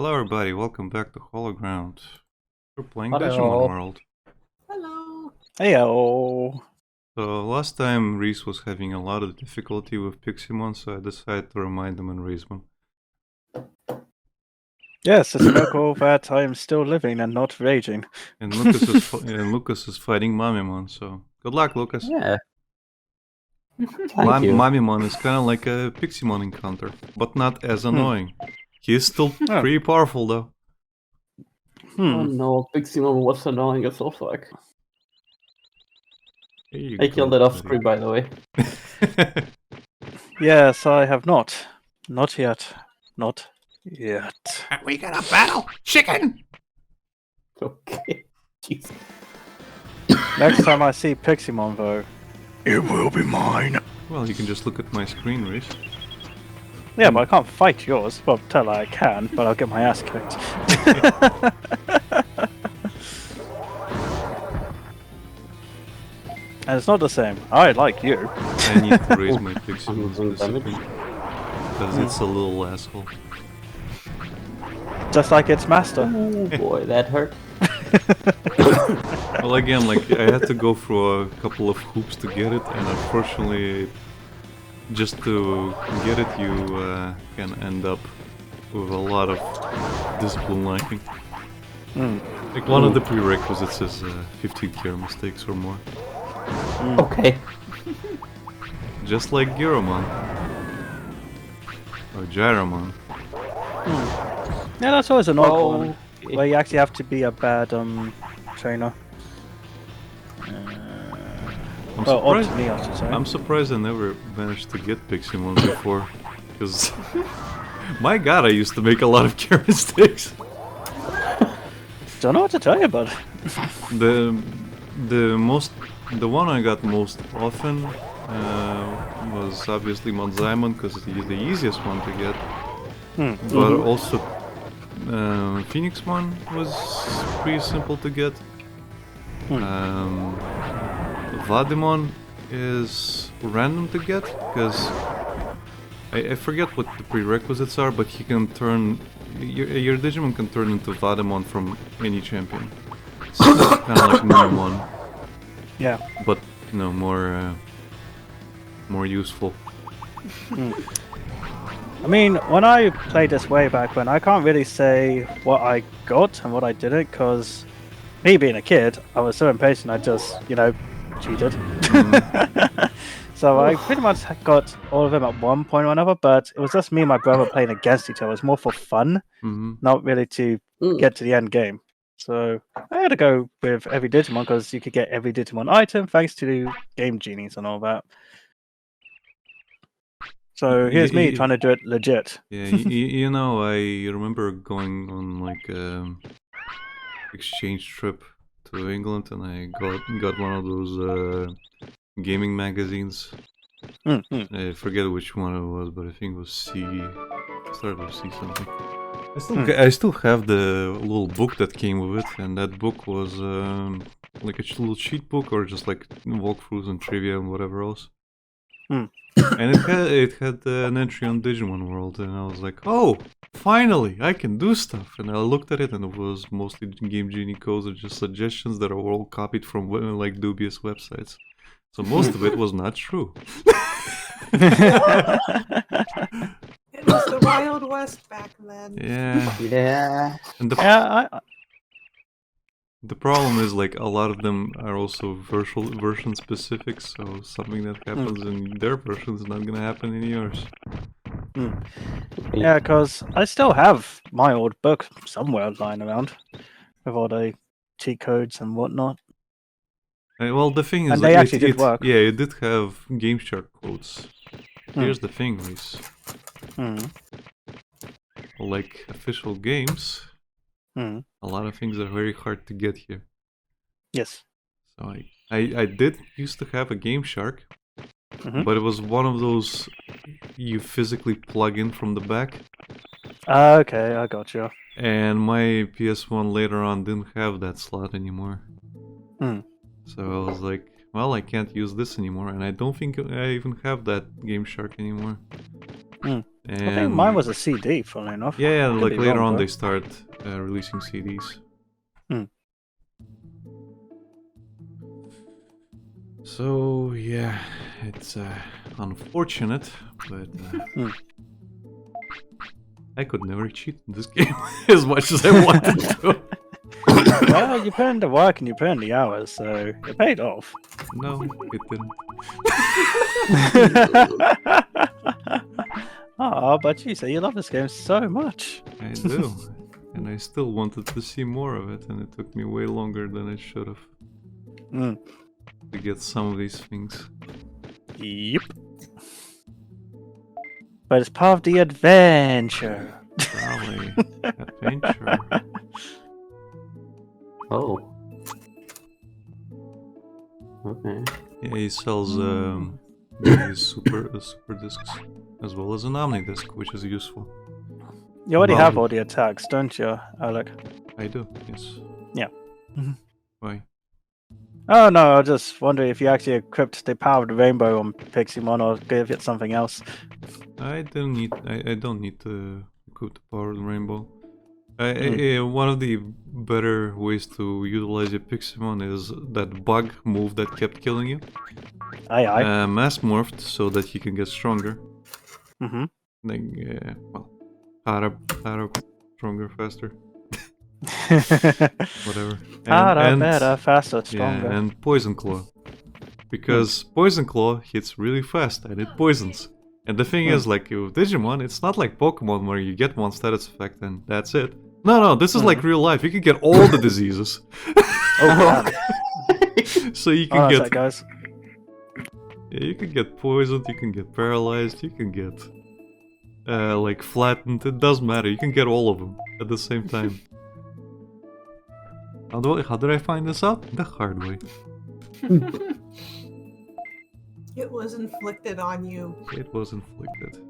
Hello everybody, welcome back to Hologround. We're playing Hello. Digimon World. Hello. Heyo. So last time Reese was having a lot of difficulty with Piximon, so I decided to remind him and raise one. Yes, it's a miracle that I am still living and not raging. And Lucas is fighting Mamimon, so good luck, Lucas. Yeah. Thank you. Mamimon is kind of like a Piximon encounter, but not as annoying. He is still pretty powerful though. Oh no, Digimon was annoying as fuck. I killed it off screen, by the way. Yes, I have not. Not yet. Not yet. We got a battle! Chicken! Okay. Jeez. Next time I see Piximon, though, it will be mine. Well, you can just look at my screen, Reese. Yeah, but I can't fight yours. Well, tell her I can, but I'll get my ass kicked. And it's not the same. I like you. I need to raise my Piximon specifically, because it's a little asshole. Just like its master. Oh boy, that hurt. Well, again, like, I had to go through a couple of hoops to get it, and unfortunately, just to get it, you can end up with a lot of discipline lacking. Like, one of the prerequisites is 15 care mistakes or more. Okay. Just like Gyromon. Or Gyromon. Yeah, that's always an odd one. Okay. Where you actually have to be a bad trainer. Odd to me, I should say. I'm surprised I never managed to get Piximon before, because my god, I used to make a lot of care mistakes. Don't know what to tell you about it. The one I got most often was obviously Monzaimon, because it's the easiest one to get. But also Phoenixmon was pretty simple to get. Waaldeen is random to get, because I forget what the prerequisites are, but he can turn... Your Digimon can turn into Waaldeen from any champion. So it's kind of like Minimon. Yeah. But, you know, more useful. I mean, when I played this way back when, I can't really say what I got and what I didn't, because me being a kid, I was so impatient I just, cheated. So I pretty much got all of them at one point or another, but it was just me and my brother playing against each other. It was more for fun, not really to get to the end game. So I had to go with every Digimon, because you could get every Digimon item thanks to Game Genies and all that. So here's me trying to do it legit. Yeah, you know, I remember going on like exchange trip to England, and I got one of those gaming magazines. I forget which one it was, but I think it was C. Started with C something. I still have the little book that came with it, and that book was like a little cheat book, or just like walkthroughs and trivia and whatever else. And it had an entry on Digimon World, and I was like, oh, finally, I can do stuff. And I looked at it, and it was mostly Game Genie codes or just suggestions that are all copied from like dubious websites. So most of it was not true. It was the Wild West back then. Yeah. Yeah. And the problem is, like, a lot of them are also version specific, so something that happens in their version is not gonna happen in yours. Yeah, because I still have my old book somewhere lying around with all the cheat codes and whatnot. Well, the thing is, And like, they actually did work. Yeah, it did have Game Shark codes. Here's the thing, Reese. Like official games, a lot of things are very hard to get here. Yes. So I did used to have a Game Shark, but it was one of those you physically plug in from the back. Okay, I got you. And my PS1 later on didn't have that slot anymore. So I was like, well, I can't use this anymore, and I don't think I even have that Game Shark anymore. And I think And mine was a CD, funnily enough. yeah, Could like be later wrong, on though. they start releasing CDs. So yeah, it's unfortunate, but I could never cheat in this game as much as I wanted to. Well, you put in the work and you put in the hours, so it paid off. No, it didn't. Oh, but you say you love this game so much. I do, and I still wanted to see more of it, and it took me way longer than it should have to get some of these things. Yep. But it's part of the adventure. Golly, adventure. Oh. Okay. Yeah, he sells these super discs as well as an Omni disc, which is useful. You already have all the attacks, don't you, Oleg? I do, yes. Yeah. Why? Oh no, I was just wondering if you actually equipped the power of the rainbow on Piximon or gave it something else. I don't need to equip the power of the rainbow. One of the better ways to utilize your Piximon is that bug move that kept killing you. Aye. Mass morphed so that he can get stronger. Mm-hmm. Well, power up, stronger, faster. Whatever. Harder, better, faster, stronger. Yeah, and Poison Claw. Because Poison Claw hits really fast and it poisons. And the thing is, like with Digimon, it's not like Pokemon where you get one status effect and that's it. No, this is like real life. You can get all the diseases. Oh, so you can get... guys. Yeah, you can get poisoned, you can get paralyzed, you can get... like flattened, it doesn't matter. You can get all of them at the same time. How did I find this out? The hard way. It was inflicted on you. It was inflicted.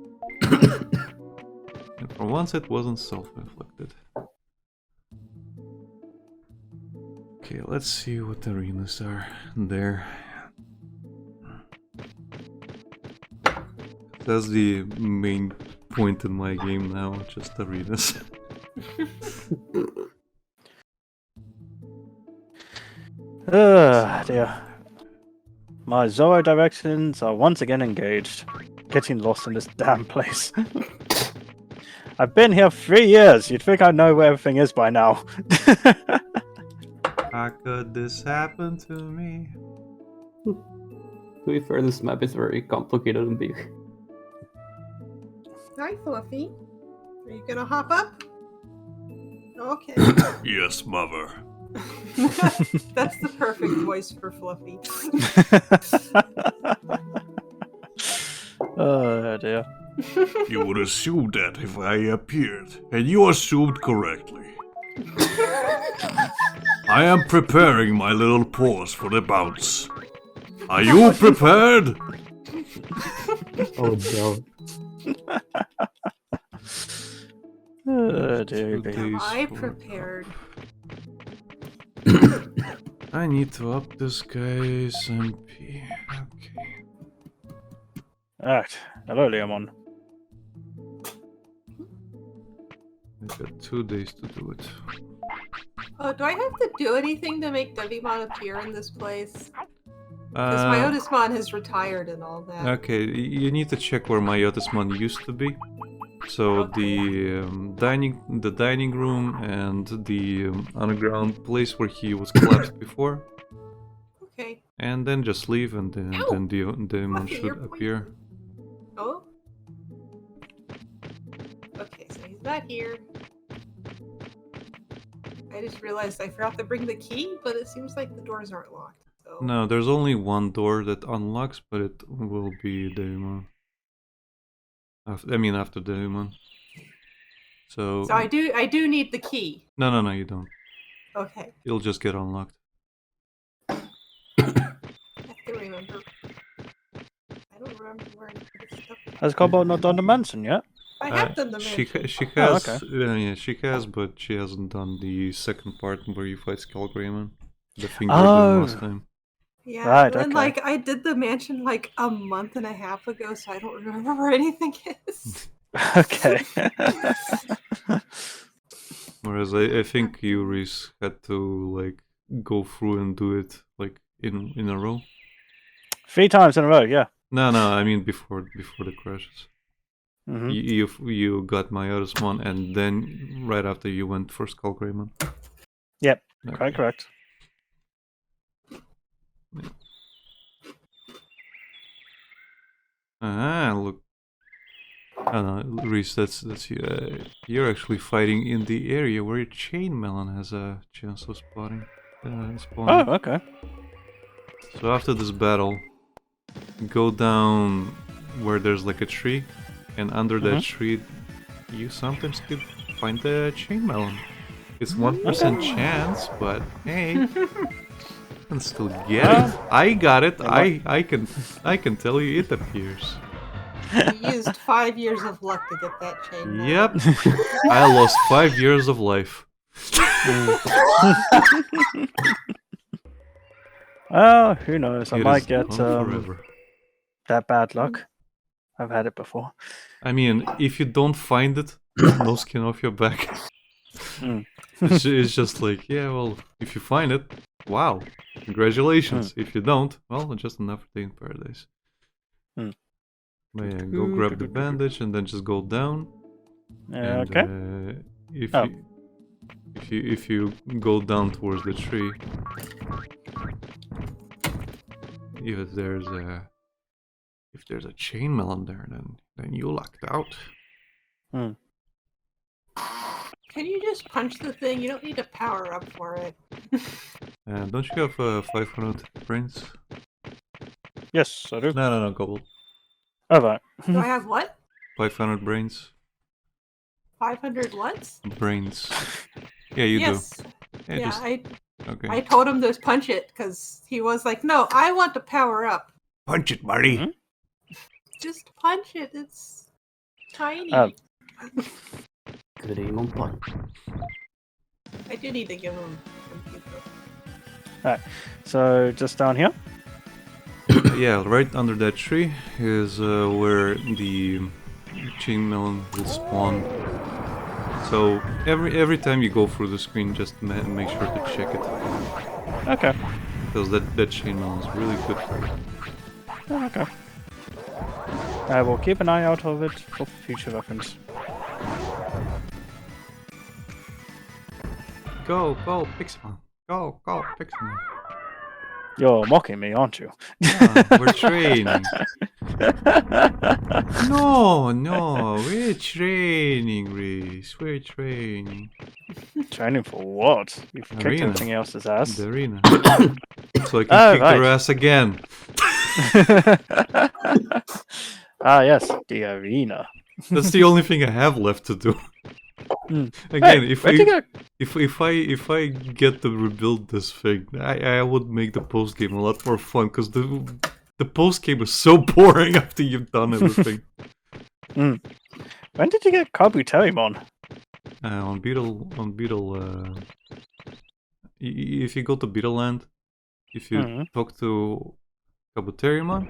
And for once it wasn't self-inflicted. Okay, let's see what arenas are there. That's the main point in my game now, just arenas. Dear. My Zoro directions are once again engaged. Getting lost in this damn place. I've been here 3 years. You'd think I know where everything is by now. How could this happen to me? To be fair, this map is very complicated and big. Hi, Fluffy. Are you gonna hop up? Okay. Yes, mother. That's the perfect voice for Fluffy. Oh dear. You would assume that if I appeared, and you assumed correctly. I am preparing my little paws for the bounce. Are you prepared? Oh no. Oh dear. Am I prepared? I need to up this guy's MP. Okay. Alright. Hello, Leomon. I've got 2 days to do it. Oh, do I have to do anything to make Digimon appear in this place? Because my Otismon has retired and all that. Okay, you need to check where my Otismon used to be. So the dining room and the underground place where he was collapsed before. Okay. And then just leave, and then the demon Fluffy, should you're appear. Oh. Okay, so he's not here. I just realized I forgot to bring the key, but it seems like the doors aren't locked. So. No, there's only one door that unlocks, but it will be demon. After demon. So So I do need the key. No, you don't. Okay. It'll just get unlocked. I have to remember. I don't remember where this stuff is. Has Cobalt not done the mansion yet? I have done the She mansion. has. okay. Yeah, she has, but she hasn't done the second part where you fight Skullgreymon. The thing we were doing last time. Yeah, Right, and then, okay. like, I did the mansion like a month and a half ago, so I don't remember where anything is. Okay. Whereas I think you, Reese, had to like go through and do it like in a row. 3 times in a row, yeah. No, I mean before the crashes. Hmm. You got my Otismon, and then right after you went for Skull Greymon. Yep, Okay. correct. Ah, look. Oh no, Reese, that's you. You're actually fighting in the area where Chain Melon has a chance of spawning. Oh, okay. So after this battle, go down where there's like a tree, and under that tree, you sometimes could find the Chain Melon. It's 1% chance, but hey, you can still get it. I got it. I can tell you it appears. You used 5 years of luck to get that chain. Yep. I lost 5 years of life. Well, who knows? I It might is get gone forever. that bad luck. I've had it before. I mean, if you don't find it, there's no skin off your back. It's just like, yeah, well, if you find it, wow, congratulations. If you don't, well, just another day in paradise. But yeah, go grab the bandage and then just go down. And, Okay. if you go down towards the tree, if there's a chain melon there, then you lucked out. Can you just punch the thing? You don't need to power up for it. Don't you have 500 brains? Yes, I do. No, gold. Oh, right. Do I have what? 500 brains. 500 what? Brains. Yeah, you yes. do. Yeah, Okay. I told him to punch it because he was like, no, I want to power up. Punch it, Marty. Just punch it. It's tiny. Greymon punch. I do need to give him computer. Alright, so just down here? Yeah, right under that tree is where the chain melon will spawn. So every time you go through the screen, just make sure to check it. Okay. Because that chain melon is really good for you. Oh, okay. I will keep an eye out of it for future weapons. Go, Pixelmon. Go, Pixelmon. You're mocking me, aren't you? Yeah, we're training. No, we're training, Reese. We're training. Training for what? You've kicked Arena. everything else's ass. The arena. So I can kick their ass again. Yes, the arena. That's the only thing I have left to do. Again, if I get to rebuild this thing, I would make the post game a lot more fun because the post game is so boring after you've done everything. When did you get Kabuterimon? On Beetle, if you go to Beetle Land, if you talk to Kabuterimon,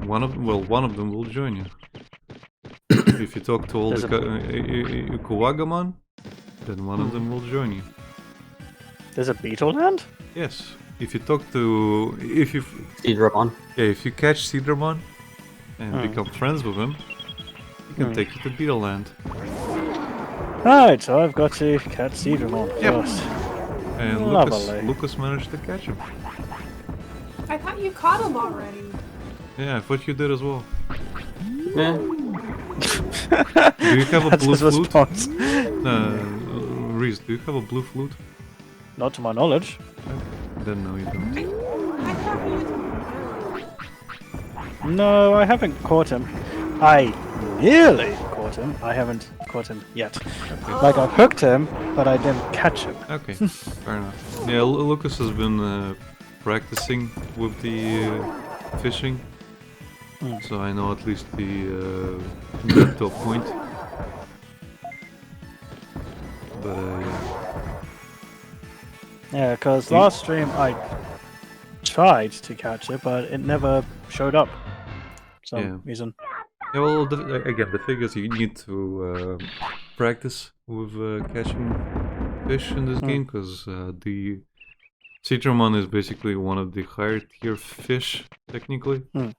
one of them will join you. If you talk to all the Kuwagamon, then one of them will join you. There's a Beetle Land? Yes. If you talk to Seedramon. Yeah, if you catch Seedramon and become friends with him, he can take you to Beetle Land. Right, so I've got to catch Seedramon first. And Lucas managed to catch him. I thought you caught him already. Yeah, I thought you did as well. Yeah. Do you have a blue flute? Response. Reese, do you have a blue flute? Not to my knowledge. Then no, you don't. I thought you... No, I haven't caught him. I nearly caught him. I haven't caught him yet. Okay. Like, I hooked him, but I didn't catch him. Okay, fair enough. Yeah, Lucas has been practicing with the fishing. So I know at least the get to a point. But Yeah, because last stream I tried to catch it, but it never showed up. For some reason. Yeah, well, again, the thing is you need to practice with catching fish in this game, because the Citramon is basically one of the higher tier fish, technically. And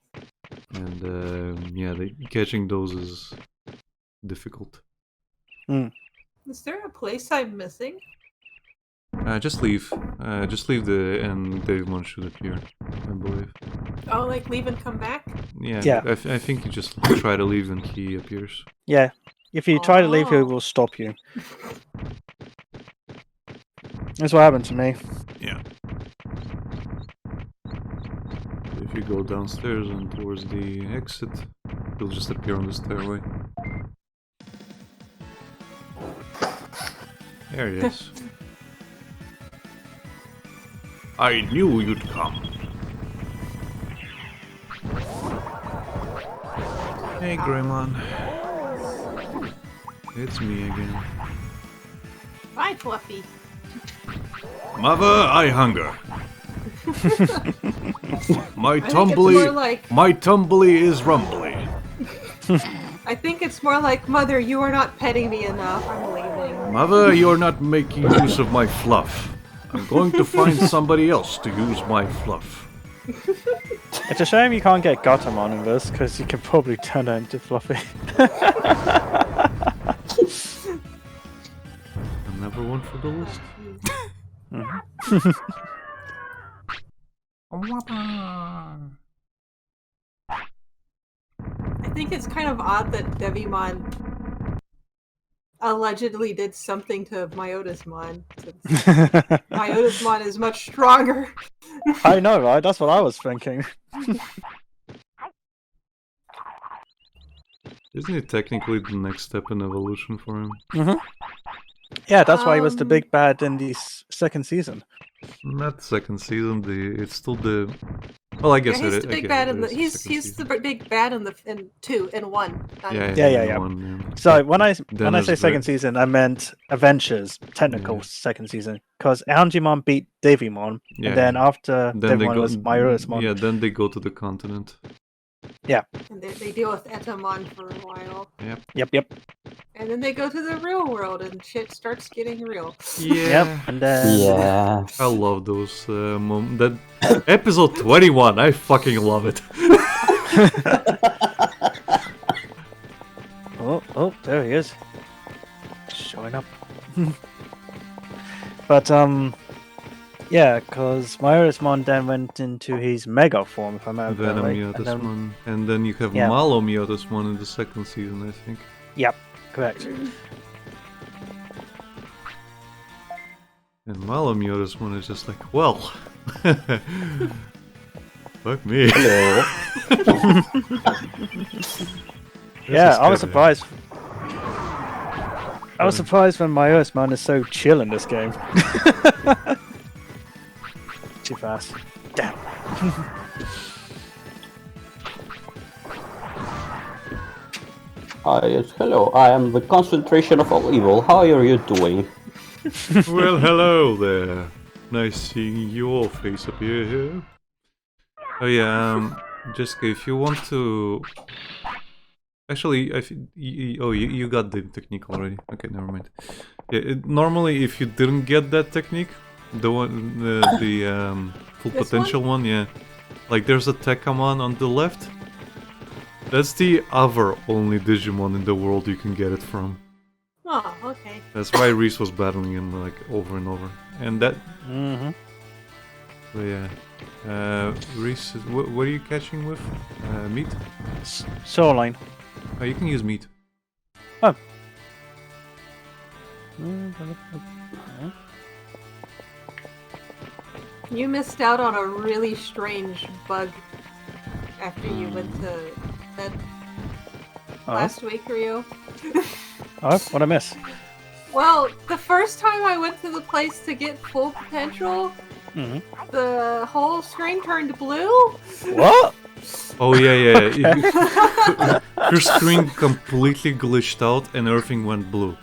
yeah, catching those is difficult. Is there a place I'm missing? Just leave. Just leave and Digimon should appear, I believe. Oh, like leave and come back? Yeah. I think you just try to leave and he appears. Yeah. If you try to leave, he will stop you. That's what happened to me. Yeah. If you go downstairs and towards the exit, he'll just appear on the stairway. There he is. I knew you'd come. Hey, Greymon. It's me again. Bye, Fluffy. Mother, I hunger. My tumbly is rumbly. I think it's more like, Mother, you are not petting me enough. I'm leaving. Mother, you're not making use of my fluff. I'm going to find somebody else to use my fluff. It's a shame you can't get Gatomon in this, because you can probably turn it into Fluffy. Another one for the list. I think it's kind of odd that Devimon allegedly did something to Myotismon. Myotismon is much stronger. I know, right? That's what I was thinking. Isn't it technically the next step in evolution for him? Yeah, that's why he was the big bad in the second season. Not second season. It's still the. Well, I guess he's the big bad in the. He's the big bad in one. Yeah. So when I say second season, I meant Adventures technical second season, because Angemon beat Devimon, and then after Devimon was Myotismon. Yeah, then they go to the continent. Yeah. And they deal with Etamon for a while. Yep. And then they go to the real world and shit starts getting real. Yeah. Yep. And then I love those moments. That episode 21, I fucking love it. oh, there he is. Showing up. But yeah, because Myotismon then went into his Mega form, if I remember correctly. Myotismon. And then you have Malo Myotismon in the second season, I think. Yep, correct. And Malo Myotismon is just like, well, fuck me. Hello. Yeah, I was surprised. I was surprised when Myotismon is so chill in this game. Too fast. Damn. Yes, hello, I am the concentration of all evil. How are you doing? Well, hello there. Nice seeing your face appear here. Oh yeah, Jessica, if you want to... Actually, you got the technique already. Okay, never mind. Yeah, normally if you didn't get that technique, the one, the full potential one, yeah. Like there's a Tekamon on the left. That's the other only Digimon in the world you can get it from. Oh, okay. That's why Reese was battling him like over and over. And that... So yeah. Reese, what are you catching with? Meat? Soul line. Oh, you can use meat. Oh. You missed out on a really strange bug after you went to bed last week, Ryu. Oh, what'd I miss? Well, the first time I went to the place to get full potential, the whole screen turned blue. What? Oh yeah. Your screen completely glitched out and everything went blue.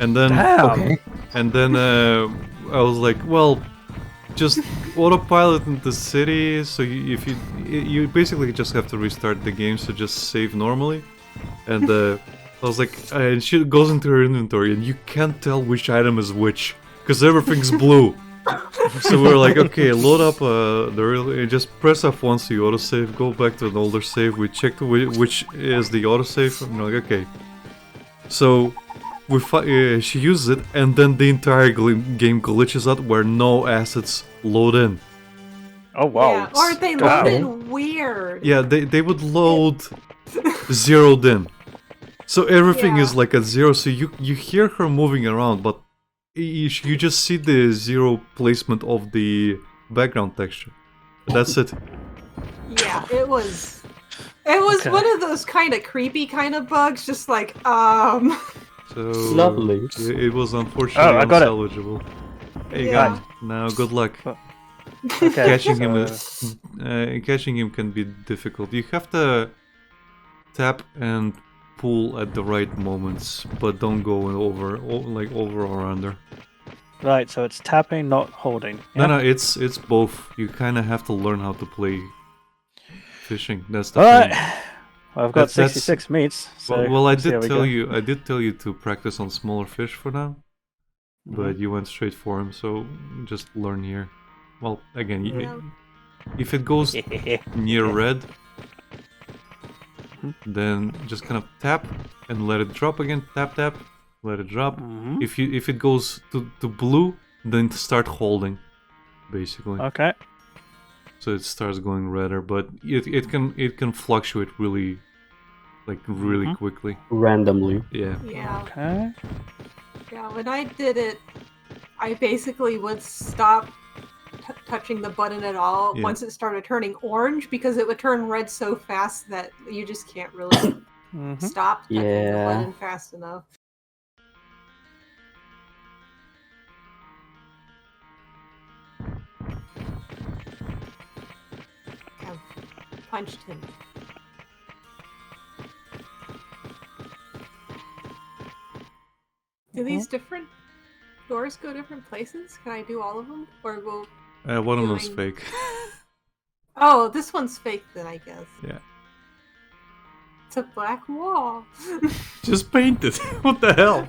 And then, I was like, well, just autopilot in the city. So if you basically just have to restart the game. So just save normally. And I was like, and she goes into her inventory, and you can't tell which item is which because everything's blue. So we're like, okay, load up the real. Just press F1 so you autosave. Go back to an older save. We checked which is the autosave. And we're like, okay. So she uses it, and then the entire game glitches out where no assets load in. Oh wow! Yeah, or they load in weird. Yeah, they would load zeroed in. So everything is like at zero. So you hear her moving around, but you just see the zero placement of the background texture. That's it. Yeah, it was one of those kind of creepy kind of bugs, just like So Lovely. It was unfortunately unsalvageable. Hey, you Yeah. got it. Now good luck. Okay, Catching him can be difficult. You have to tap and pull at the right moments, but don't go over or under. Right, so it's tapping, not holding. Yeah? No, it's both. You kind of have to learn how to play fishing. That's the Alright. thing. Well, I've got That's- 66 meats. So Well, I let's see how did we tell go. you. I did tell you to practice on smaller fish for now, but you went straight for him. So just learn here. Well, again, if it goes near red, then just kind of tap and let it drop again. Tap, tap, let it drop. If it goes to blue, then start holding, basically. Okay. So it starts going redder, but it can fluctuate really quickly. Randomly. Yeah. yeah. Okay. Yeah, when I did it, I basically would stop touching the button at all once it started turning orange, because it would turn red so fast that you just can't really stop touching the button fast enough. I've punched him. Do these different doors go different places? Can I do all of them? Or will... One of them's Doing- fake. Oh, this one's fake then, I guess. Yeah. It's a black wall. Just paint it. What the hell?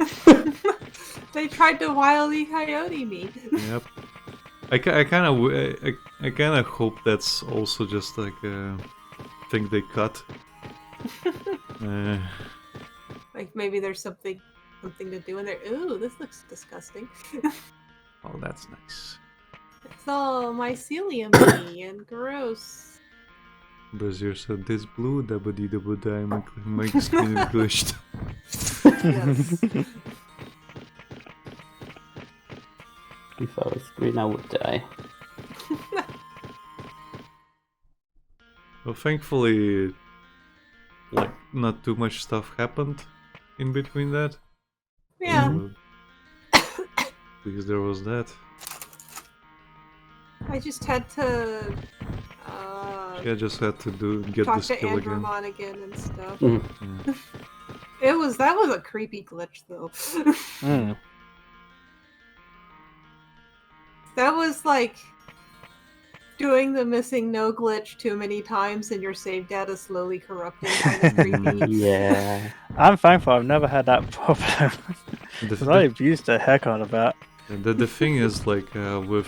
They tried to Wile E. Coyote me. Yep. I kind of hope that's also just like a thing they cut. Like maybe there's something to do in there. Ooh, this looks disgusting. Oh, that's nice. It's all mycelium-y and gross. Brazier said this blue dabba-dee dabba-die, my screen is glitched. Yes. If I was green, I would die. Well, thankfully, like, not too much stuff happened in between that. Yeah. Because there was that. I just had to Yeah, just had to get talk this to kill again. Andromon again and stuff. Yeah. That was a creepy glitch though. That was like doing the missing no glitch too many times and your save data slowly corrupting, kind of creepy. Yeah. I'm thankful I've never had that problem. Because I abused the heck out of that. The thing is, like, with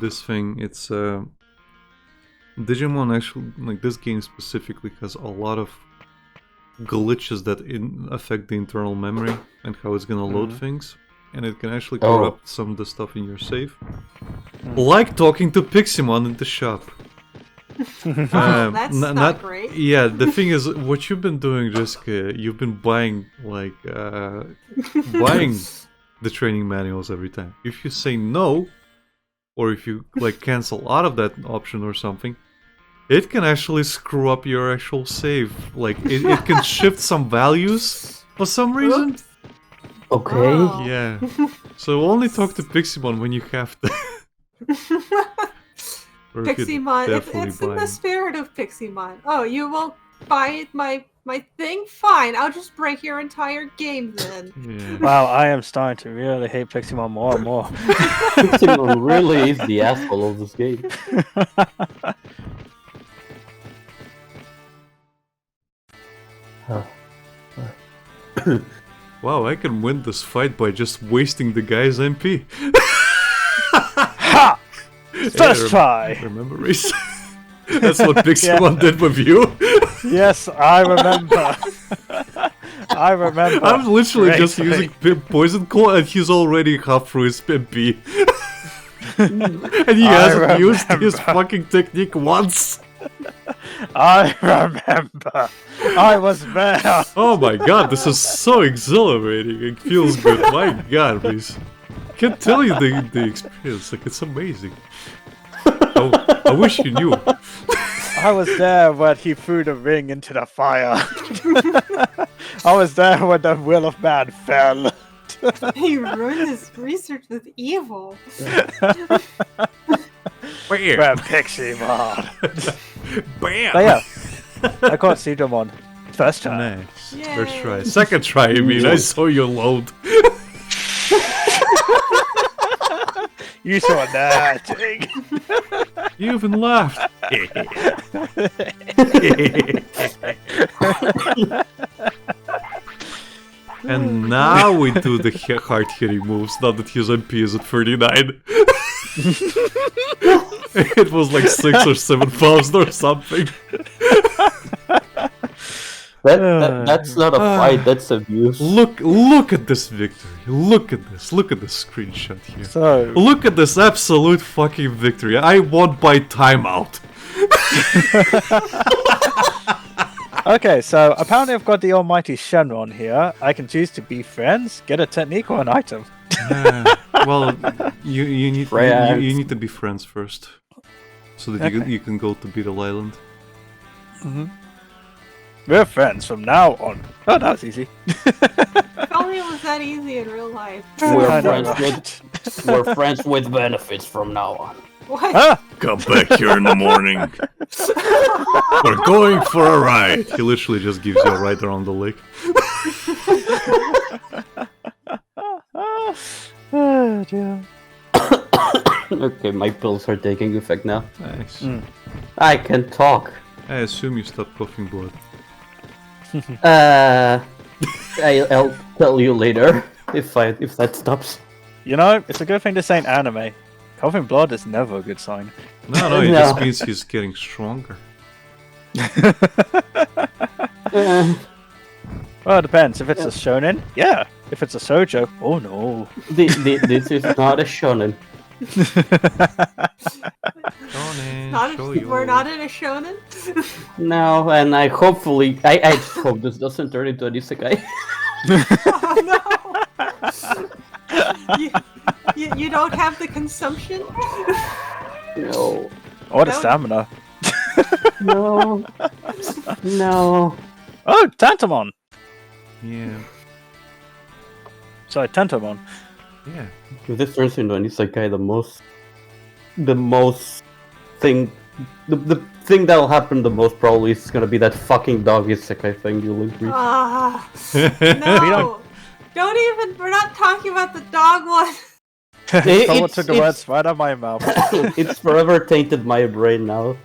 this thing, it's Digimon actually, like, this game specifically has a lot of glitches that affect the internal memory and how it's gonna load things, and it can actually corrupt some of the stuff in your save. Like talking to Piximon in the shop. That's not great. Yeah, the thing is, what you've been doing, Jessica, you've been buying, like, buying the training manuals every time. If you say no, or if you, like, cancel out of that option or something, it can actually screw up your actual save. Like, it can shift some values for some reason. Oops. Okay. Oh. Yeah. So only talk to Piximon when you have to. Or if you're Piximon, definitely it's in the buying. spirit of Piximon. Oh, you won't buy my my thing? Fine, I'll just break your entire game then. Yeah. Wow, I am starting to really hate Piximon more and more. Digimon really is the asshole of this game. Wow, I can win this fight by just wasting the guy's MP. Ha! First try! Remember, Reese? That's what Piximon did with you. Yes, I remember. I remember. I'm literally just greatly. using Poison Claw and he's already half through his MP. And he I hasn't used his remember. fucking technique once. I remember. I was there. Oh my god, this is so exhilarating. It feels good. My god, Reese. Can't tell you the experience. Like, it's amazing. I wish you knew. I was there when he threw the ring into the fire. I was there when the will of man fell. He ruined his research with evil. Where Piximon. Bam! But yeah, I caught Sidamon. First try. Nice. Yay. First try. Second try, I mean. I saw you load. You saw nothing. You even laughed. And now we do the hard-hitting moves, now that his MP is at 39. It was like 6 or 7,000 or something. That's not a fight, that's abuse. Look at this victory. Look at this screenshot here. So, Look at this absolute fucking victory. I won by timeout. okay, so apparently I've got the almighty Shenron here. I can choose to be friends, get a technique, or an item. Well, you need Friends. you need to be friends first, so that Okay. you can go to Beetle Island. We're friends from now on. Oh, that was easy. If only it was that easy in real life. I We're know, friends right? We're friends with benefits from now on. What? Ah! Come back here in the morning. We're going for a ride. He literally just gives you a ride around the lake. Oh, dear. Okay, my pills are taking effect now. Nice. I can talk. I assume you stopped coughing blood. I'll tell you later if that stops. You know, it's a good thing this ain't anime. Coughing blood is never a good sign. No, it No. just means he's getting stronger. Well, it depends. If it's a shonen, yeah. If it's a shoujo, oh no. This is not a shonen. We're not in a shonen? No, and I just hope this doesn't turn into an isekai. Oh no! You don't have the consumption? No, Or the No. stamina. no, no. Oh, Tantamon! Yeah, Sorry, Tentomon. yeah. If this turns into an isekai, the thing that'll happen the most probably is gonna be that fucking dog isekai thing. You'll agree. Ah, don't- no! Don't even. We're not talking about the dog one. Someone it's- took the it's- words right out of my mouth. It's forever tainted my brain now.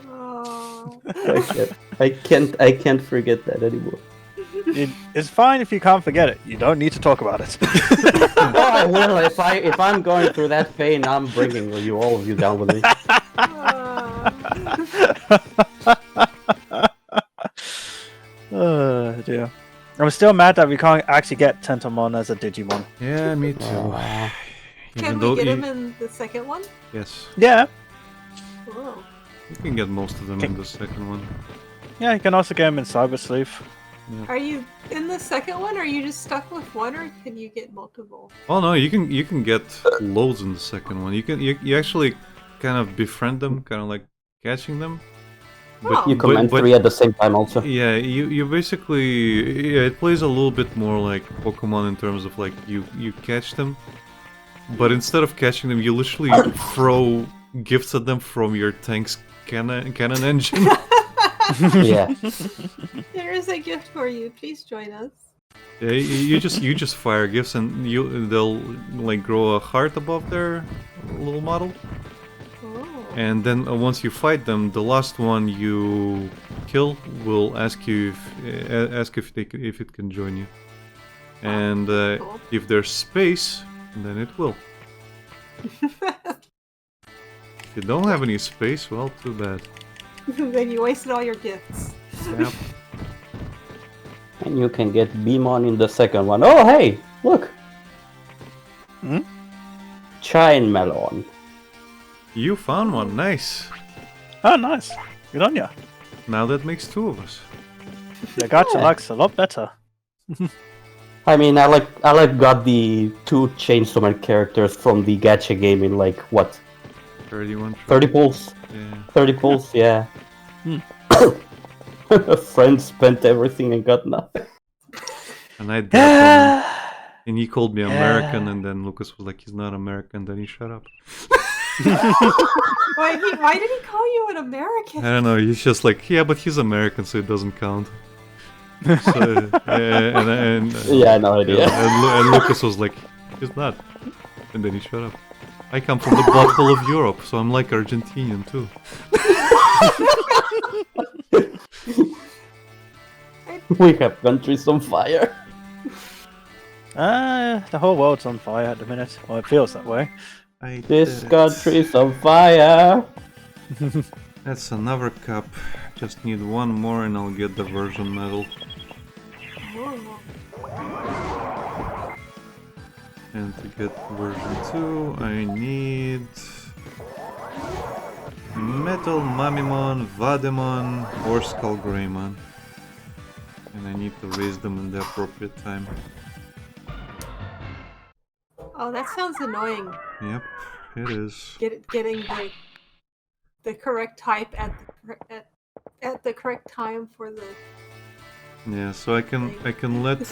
Oh. I can't forget that anymore. It's fine if you can't forget it. You don't need to talk about it. Oh, I will. If I'm going through that pain, I'm bringing all of you down with me. Oh dear. I'm still mad that we can't actually get Tentomon as a Digimon. Yeah, me too. Can we get him in the second one? Yes, Yeah. Oh. you can get most of them in the second one. Yeah, you can also get him in Cyber Sleuth. Are you in the second one, or are you just stuck with one, or can you get multiple? Oh no, you can get loads in the second one. You actually kind of befriend them, kind of like catching them. Oh. You command three at the same time also. Yeah, you basically it plays a little bit more like Pokemon in terms of like you catch them, but instead of catching them, you literally throw gifts at them from your tank's cannon engine. Yeah. There is a gift for you. Please join us. Yeah, you just fire gifts and they'll like grow a heart above their little model. Oh. And then once you fight them, the last one you kill will ask you if it can join you. And Cool. if there's space, then it will. If you don't have any space, well, too bad. Then you wasted all your gifts. Yep. And you can get Beamon in the second one. Oh, hey, look. Hmm? Chine melon. You found one, nice. Oh, nice. Good on ya. Now that makes two of us. The gacha Yeah. likes a lot better. I mean, I got the 2 Chainsaw Man characters from the gacha game in like what, 31. 30 pulls? Yeah. 30 pulls, yeah. Hmm. A friend spent everything and got nothing. And I did that one. And he called me American, and then Lucas was like, he's not American, then he shut up. Why did he call you an American? I don't know, he's just like, yeah, but he's American, so it doesn't count. So, Yeah, no idea. And Lucas was like, he's not. And then he shut up. I come from the butthole of Europe, so I'm like Argentinian too. We have countries on fire. The whole world's on fire at the minute. Well, it feels that way. This country's on fire. That's another cup. Just need one more and I'll get the version medal. Oh. And to get version 2, I need Metal Mamimon, Vademon, or Skull Greymon. And I need to raise them in the appropriate time. Oh, that sounds annoying. Yep, it is. Getting the correct type at the correct time for the. Yeah, so I can let.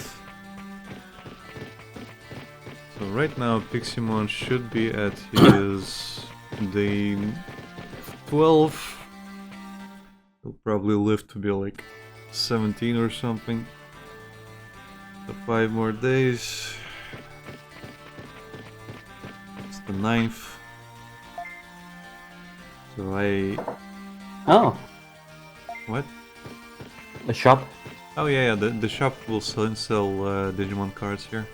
So right now Piximon should be at his day 12. He'll probably live to be like 17 or something. So 5 more days. It's the 9th. So I... Oh, What? the shop. Oh yeah, the shop will sell Digimon cards here.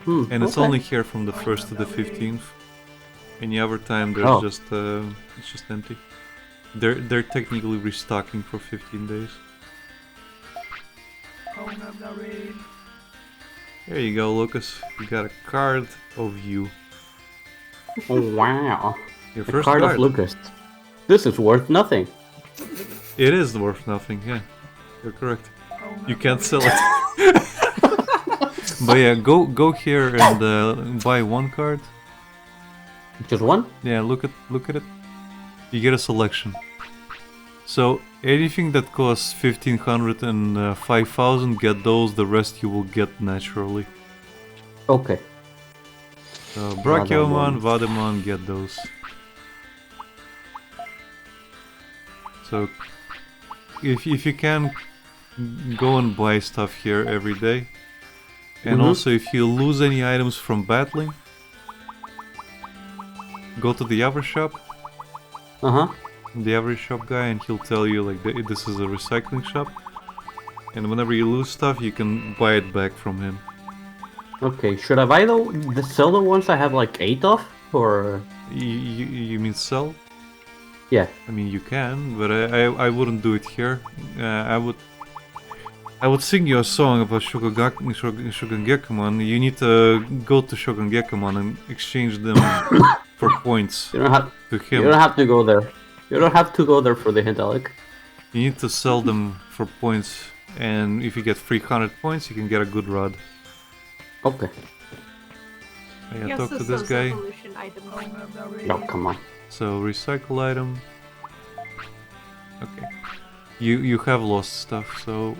And it's Okay. only here from the 1st to the 15th. Any other time there's Oh. just it's just empty. They're technically restocking for 15 days. There you go, Lucas. You got a card of you. Oh, wow. Your The first card card. of Lucas. This is worth nothing. It is worth nothing, yeah. You're correct. You can't sell it. But yeah, go here and buy one card. Just one? Yeah, look at it. You get a selection. So anything that costs 1500 and 5000, get those. The rest you will get naturally. Okay. So Brachiomon, Vademon, get those. So if you can, go and buy stuff here every day. And also if you lose any items from battling, go to the other shop. The other shop guy, and he'll tell you like this is a recycling shop. And whenever you lose stuff, you can buy it back from him. Okay, should I buy the sell the ones I have like 8 of? Or... You mean sell? Yeah. I mean you can, but I wouldn't do it here. I would sing you a song about Shogungekumon. You need to go to Shogungekumon and exchange them for points You don't have to him. You don't have to go there. You don't have to go there for the hint, Alec. You need to sell them for points, and if you get 300 points, you can get a good rod. Okay. I talk to this guy. No, come on. So recycle item. Okay. You have lost stuff, so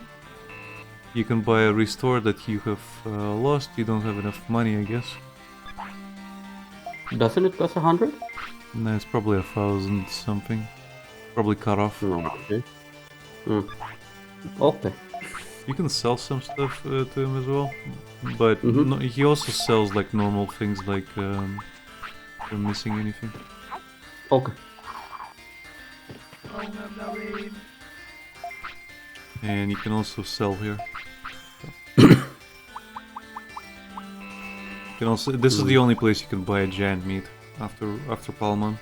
you can buy a restore that you have lost. You don't have enough money, I guess. Doesn't it cost 100? No, it's probably 1000 something. Probably cut off. No. Okay. Okay. You can sell some stuff to him as well, but Mhm. no, he also sells like normal things like if you're missing anything. Okay. And you can also sell here. You can also. This is the only place you can buy a giant meat after Palmon.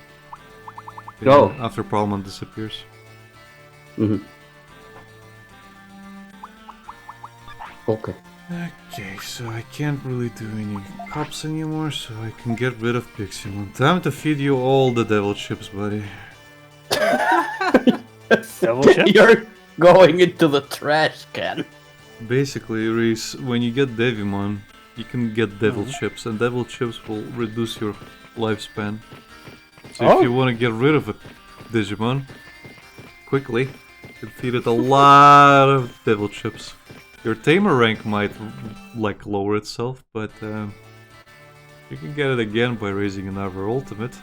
Oh. After Palmon disappears. Mhm. Okay. Okay, so I can't really do any cups anymore, so I can get rid of Piximon. Time to feed you all the devil chips, buddy. Devil chips? You're going into the trash can. Basically, Reese, when you get Devimon, you can get devil chips, and devil chips will reduce your lifespan. So if you want to get rid of a Digimon quickly, you can feed it a lot of devil chips. Your tamer rank might like lower itself, but you can get it again by raising another ultimate.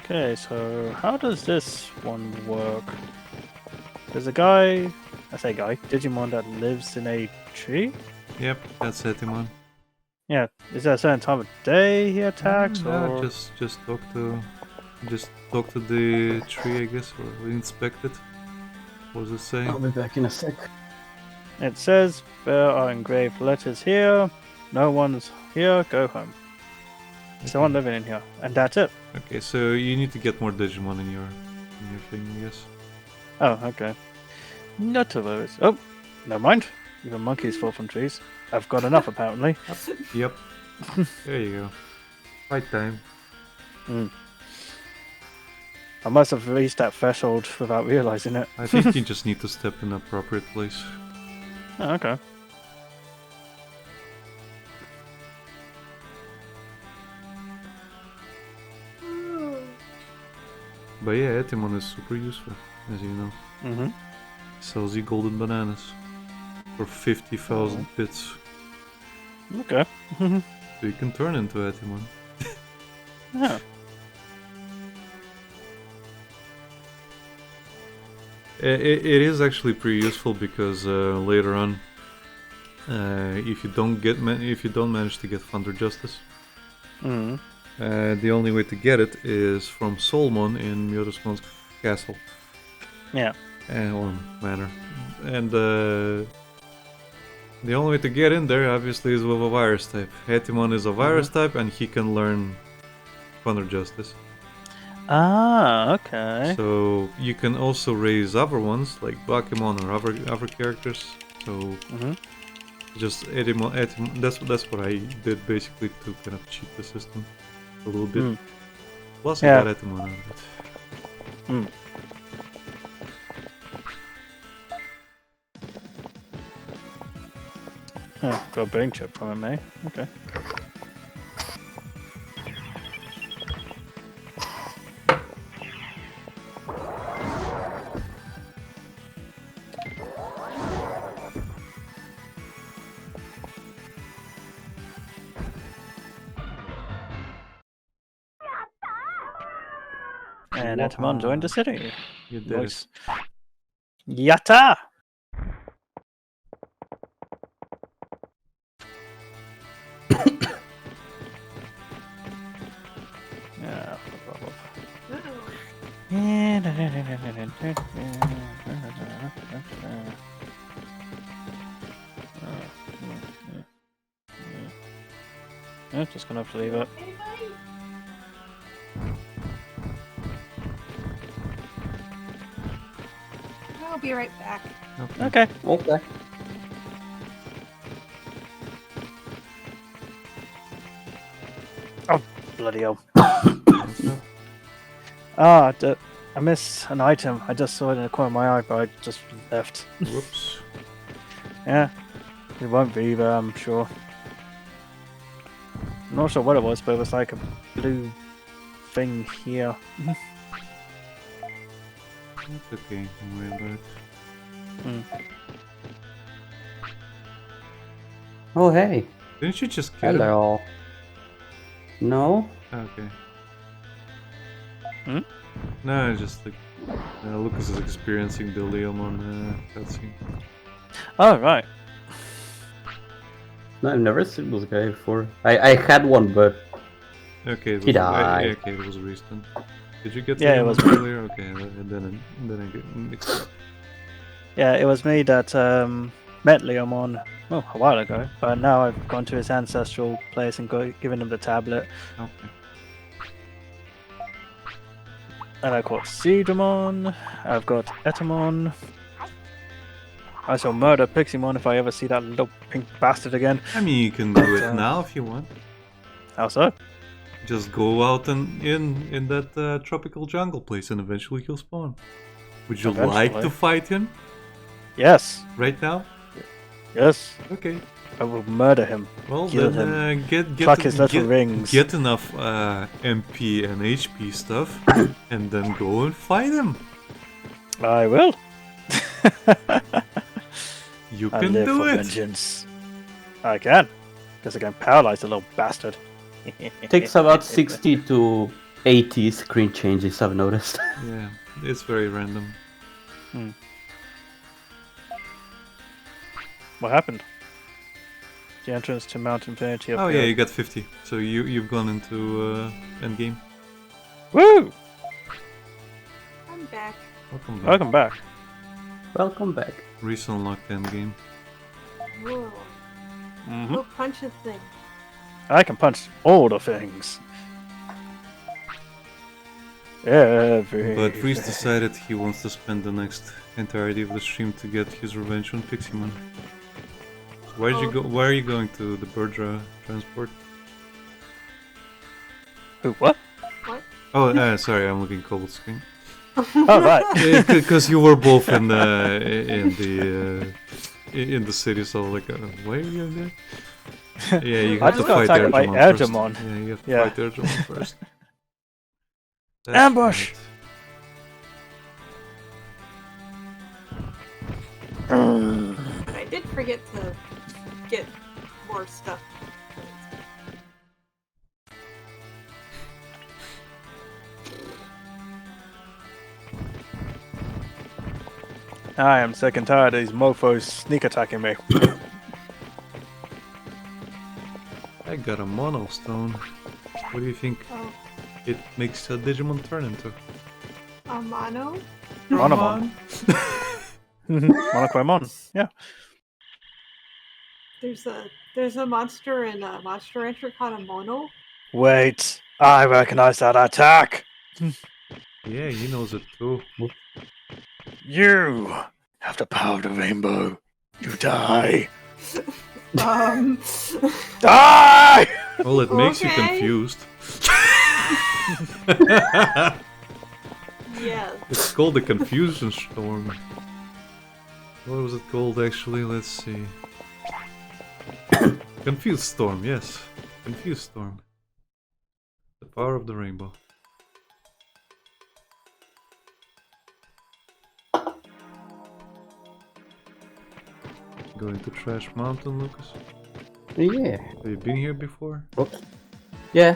Okay, so how does this one work? There's a guy, I say guy, Digimon that lives in a tree? Yep, that's Etimon. Yeah, is there a certain time of day he attacks, No, or...? just talk to the tree, I guess, or inspect it. What does it say? I'll be back in a sec. It says, there are engraved letters here, no one's here, go home. Someone living in here, and that's it. Okay, so you need to get more Digimon in your thing, I guess. Oh, okay. Not to worry. Oh, never mind. Even monkeys fall from trees. I've got enough, apparently. Yep. There you go. Right time. I must have reached that threshold without realizing it. I think you just need to step in the appropriate place. Oh, okay. But yeah, Etimon is super useful, as you know. Mm-hmm. Sells you golden bananas for 50,000 bits. Okay. So you can turn into Etimon. Yeah. It is actually pretty useful because later on, if you don't manage to get Thunder Justice, the only way to get it is from Solmon in Mjotosmon's castle. Yeah. Or manor. And the only way to get in there, obviously, is with a virus type. Etimon is a virus type, and he can learn Thunder Justice. Ah, okay. So you can also raise other ones, like Bakemon or other characters. So just Etimon. That's what I did basically to kind of cheat the system a little bit. Plus, I got Etimon out of it. Oh, got a brain chip from him, eh? Okay. And Etimon joined the city. You did Nice. Yatta! Yeah. Yeah, just gonna have to leave it. I'll be right back. Okay. Okay. Oh, bloody hell. Ah, I missed an item. I just saw it in the corner of my eye, but I just left. Whoops. Yeah. It won't be there, I'm sure. I'm not sure what it was, but it was like a blue thing here. It's okay, don't worry about it. Oh, hey. Didn't you just kill her? Hello. No? Okay. No, just like Lucas is experiencing the Leomon cutscene. Oh, right. No, I've never seen this guy before. I had one, but Okay, it he was, died. okay, it was recent. Did you get Yeah, it Leomon was- earlier? Okay, then I get mixed up. Yeah, it was me that met Leomon a while ago, but now I've gone to his ancestral place and given him the tablet. Okay. And I caught Seedramon, I've got Etamon. I shall murder Piximon if I ever see that little pink bastard again. I mean, you can do it But, now if you want. How so? Just go out and in that tropical jungle place, and eventually he'll spawn. Would you like Eventually. to fight him Yes, right now? yes. Okay. I will murder him. Well, Kill then get Pluck his little rings. Get enough MP and HP stuff, and then go and fight him. I will. You I can live do for it. vengeance. I can. Because I can paralyze the little bastard. Takes about 60 to 80 screen changes, I've noticed. Yeah, it's very random. What happened? The entrance to Mount Infinity. Oh yeah, you got 50. So you've gone into endgame. Woo! I'm back. Welcome back. Welcome back. Welcome back. Recent unlocked endgame. Whoa. Mm-hmm. Go punch a thing. I can punch all the things. Everything. But Reese decided he wants to spend the next entirety of the stream to get his revenge on Piximon. So why did you go? Why are you going to the Birdra transport? Who, what? What? Oh, sorry, I'm looking cold screen. Oh, right. Because you were both in the city, so like, why are you there? Yeah, you I have to just got fight attacked by Erdgemon first. Erdgemon. Yeah, you have to Yeah. fight Erdgemon first. That's Ambush! right. But I did forget to get more stuff. I am sick and tired of these mofos sneak attacking me. I got a mono stone. What do you think Oh, it makes a Digimon turn into? a mono? Monomon. Monochromon. Yeah. There's a monster in Monster Rancher called a mono. Wait. I recognize that attack. Yeah, he knows it too. You have the power of the rainbow. You die. Die! Well, it makes you Okay. confused. Yeah. It's called the Confusion Storm. What was it called actually? Let's see. Confused Storm, yes. Confused Storm. The power of the rainbow. Going to Trash Mountain, Lucas? Yeah. Have you been here before? Oops. Yeah.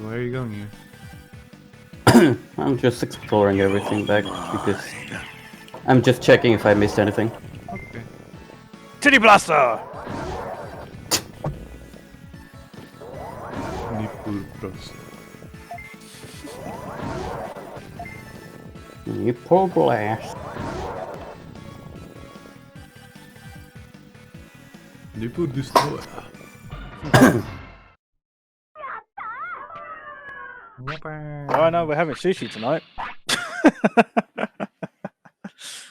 Why are you going here? I'm just exploring everything back because I'm just checking if I missed anything. Okay. Titty Blaster! Nipur Bros. Nipple blast. Nipur Destroyer. Oh, I know we're having sushi tonight.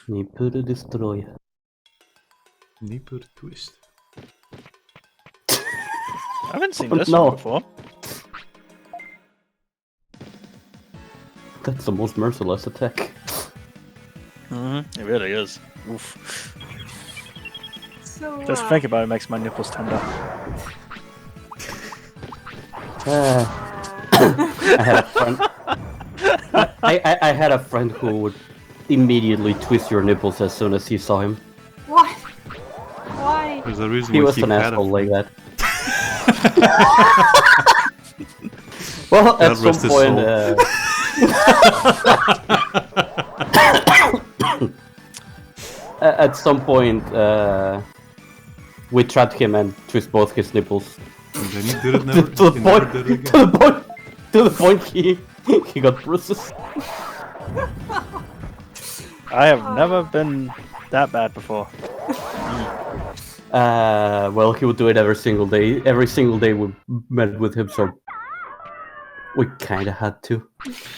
Nipple destroyer. Nipur Twist. I haven't seen this No. one before. That's the most merciless attack. It really is. Oof. So Just thinking about it makes my nipples tender. I had a friend. I had a friend who would immediately twist your nipples as soon as he saw him. what? Why? There's a reason He why was he an had asshole a like that. Well, God at some rest his point, soul. At some point, we trapped him and twist both his nipples. And then he did it never. to the he point, never did it again. to the point he got bruises. I have never been that bad before. Well, he would do it every single day. Every single day we met with him, so we kind of had to.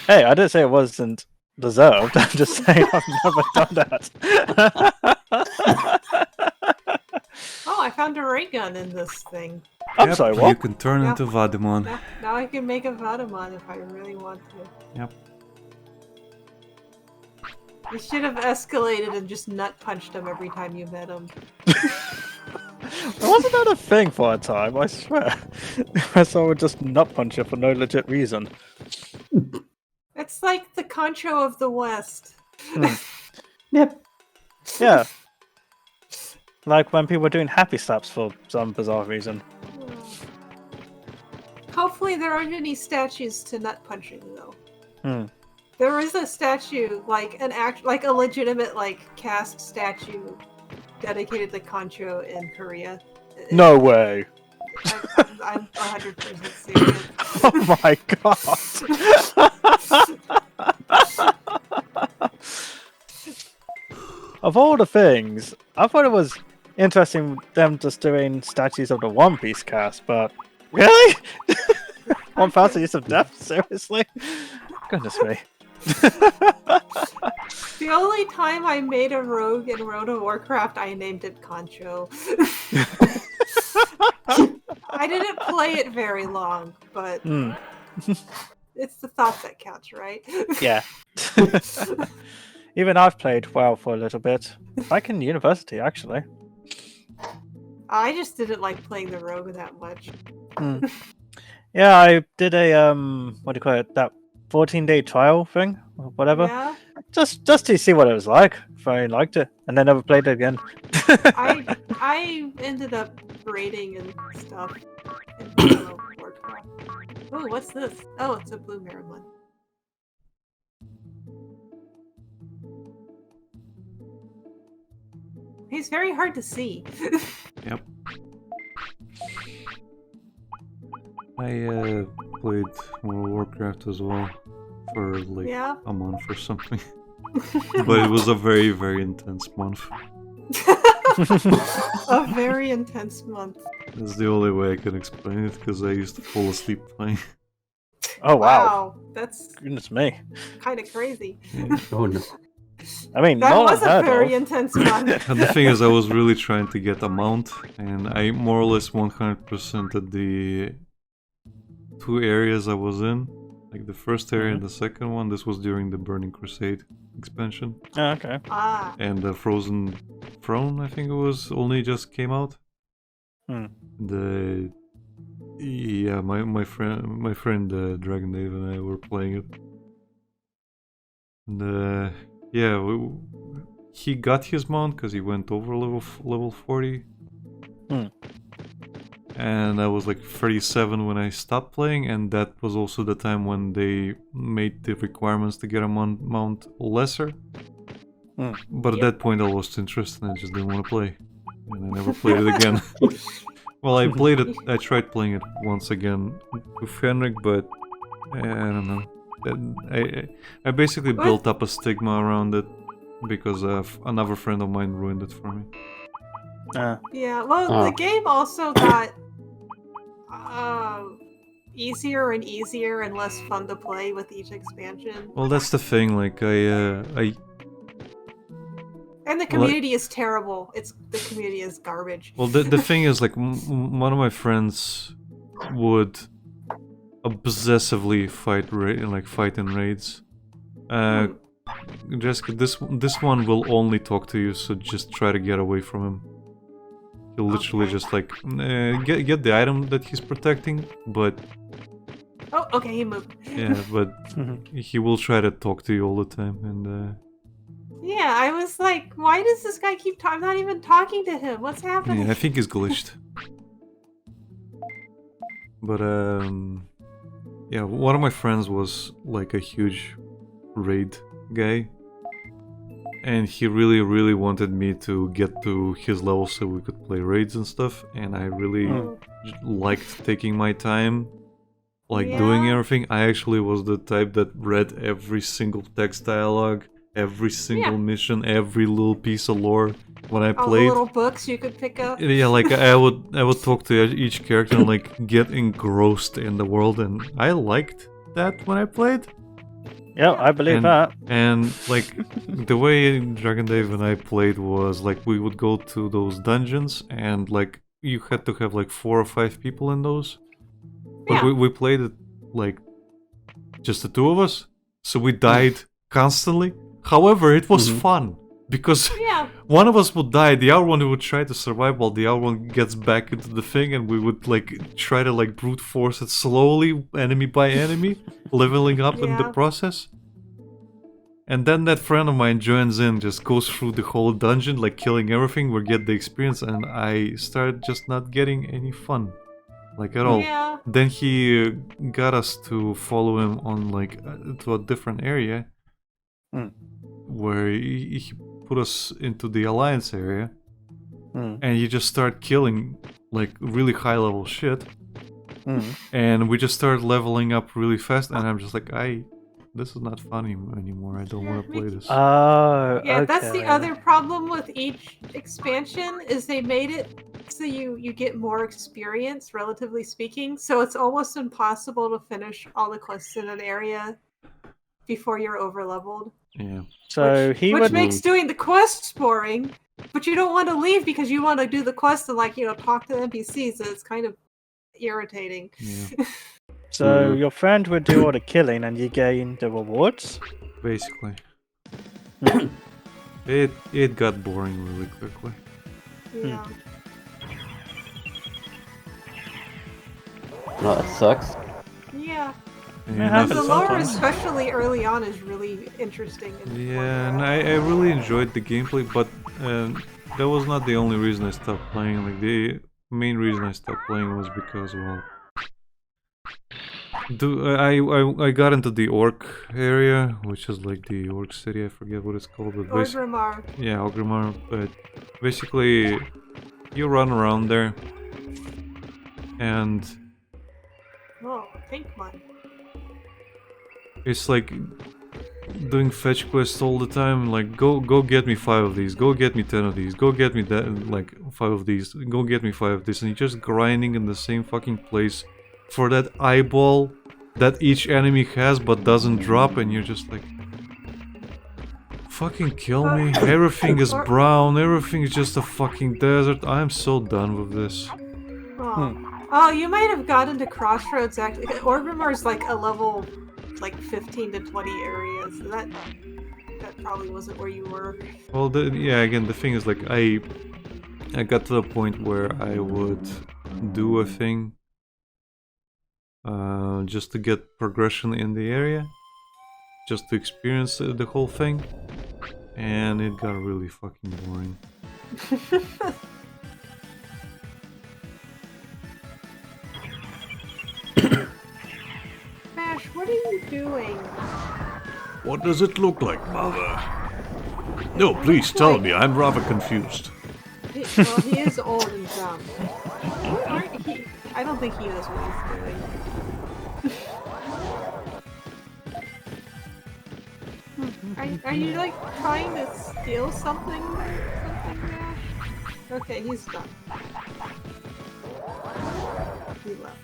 Hey, I didn't say it wasn't deserved. I'm just saying I've never done that. Oh, I found a ray gun in this thing. I'm Yep, sorry, You what? can turn Yeah. into Waaldeen. Now I can make a Vadamon if I really want to. Yep. You should have escalated and just nut punched him every time you met him. Wasn't that a thing for a time? I swear. Someone would just nut punch you for no legit reason. It's like the Concho of the West. Yep. Yeah. Like when people were doing happy slaps for some bizarre reason. Hopefully there aren't any statues to nut punching though. Hmm. There is a statue, like like a legitimate cast statue dedicated to Concho in Korea. No way. I'm 100% serious. Oh my god. Of all the things, I thought it was interesting them just doing statues of the One Piece cast, but really? 1,000 Years of Death? Seriously? Goodness me. The only time I made a rogue in World of Warcraft, I named it Concho. I didn't play it very long, but it's the thought that counts, right? Yeah. Even I've played WoW for a little bit. Back in university, actually. I just didn't like playing the rogue that much. Yeah, I did a what do you call it? That 14-day trial thing, or whatever. Yeah, Just to see what it was like. If I liked it, and then never played it again. I ended up raiding and stuff in World of Warcraft. Oh, what's this? Oh, it's a blue mirror one. He's very hard to see. Yep. I played World of Warcraft as well for like Yeah. a month or something. But it was a very, very intense month. A very intense month. That's the only way I can explain it, because I used to fall asleep playing. Oh wow. That's Goodness me. kind of crazy. Yeah. Oh no. I mean, That not was a unheard very of. intense month. And the thing is, I was really trying to get a mount, and I more or less 100% at the two areas I was in. Like the first area and the second one. This was during the Burning Crusade expansion. Oh, okay. Ah, And the Frozen Throne, I think it was, only just came out. Yeah, my friend Dragon Dave and I were playing it. And yeah, he got his mount because he went over level 40. And I was like 37 when I stopped playing, and that was also the time when they made the requirements to get a mount lesser. But at that point I lost interest and I just didn't want to play. And I never played it again. Well, I played it, I tried playing it once again with Henrik, but I don't know. I basically built up a stigma around it because another friend of mine ruined it for me. yeah. Well, the game also got easier and easier and less fun to play with each expansion. Well, that's the thing, like And the community is terrible. The community is garbage. Well, the thing is, like, one of my friends would obsessively fight in raids. Jessica, this one will only talk to you, so just try to get away from him. He'll literally just like get the item that he's protecting, but Oh, okay, he moved. yeah, but he will try to talk to you all the time, and Yeah, I was like, why does this guy keep talking? I'm not even talking to him. What's happening? yeah, I think he's glitched. But Yeah, one of my friends was like a huge raid guy, and he really wanted me to get to his level so we could play raids and stuff, and I really liked taking my time, like doing everything. I actually was the type that read every single text dialogue, every single mission, every little piece of lore when I All played. the little books you could pick up. Yeah, like I would talk to each character and like get engrossed in the world, and I liked that when I played. Yeah, I believe that. And like the way Dragon Dave and I played was like we would go to those dungeons, and like you had to have like 4 or 5 people in those. But we played it like just the 2 of us, so we died constantly. However, it was fun because one of us would die, the other one would try to survive while the other one gets back into the thing, and we would like try to like brute force it slowly, enemy by enemy, leveling up in the process. And then that friend of mine joins in, just goes through the whole dungeon, like killing everything, we get the experience, and I started just not getting any fun. Like at all. Yeah. Then he got us to follow him on like to a different area where he put us into the Alliance area, and you just start killing like really high level shit, and we just started leveling up really fast, and I'm just like, this is not funny anymore. I don't want to play this. Oh, yeah, that's the other problem with each expansion is they made it so you get more experience, relatively speaking. So it's almost impossible to finish all the quests in an area before you're overleveled. Yeah. So which makes doing the quests boring, but you don't want to leave because you want to do the quest and like talk to NPCs. So it's kind of irritating. Yeah. So your friend would do all the killing and you gain the rewards? Basically. It got boring really quickly. Yeah. No, that sucks. Yeah. Yeah, the lore, especially early on, is really interesting. And I really enjoyed the gameplay, but that was not the only reason I stopped playing. Like the main reason I stopped playing was because, well, I got into the Orc area, which is like the Orc city. I forget what it's called. But Orgrimmar. Yeah, Orgrimmar. But basically, you run around there, and oh, pink one. It's like doing fetch quests all the time. Like go get me 5 of these. Go get me 10 of these. Go get me that like 5 of these. Go get me 5 of this, and you're just grinding in the same fucking place for that eyeball that each enemy has but doesn't drop, and you're just like, fucking kill me. Everything is brown. Everything is just a fucking desert. I'm so done with this. Oh, you might have gotten to Crossroads actually. Orgrimmar is like a level like 15 to 20 areas. That probably wasn't where you were. Well, yeah, again, the thing is like I got to the point where I would do a thing just to get progression in the area, just to experience the whole thing, and it got really fucking boring. Mash, what are you doing? What does it look like, Mother? No, please tell me. I'm rather confused. Well, he is old and dumb. I don't think he knows what he's doing. Are you like trying to steal something? Mash? Okay, he's done. He left.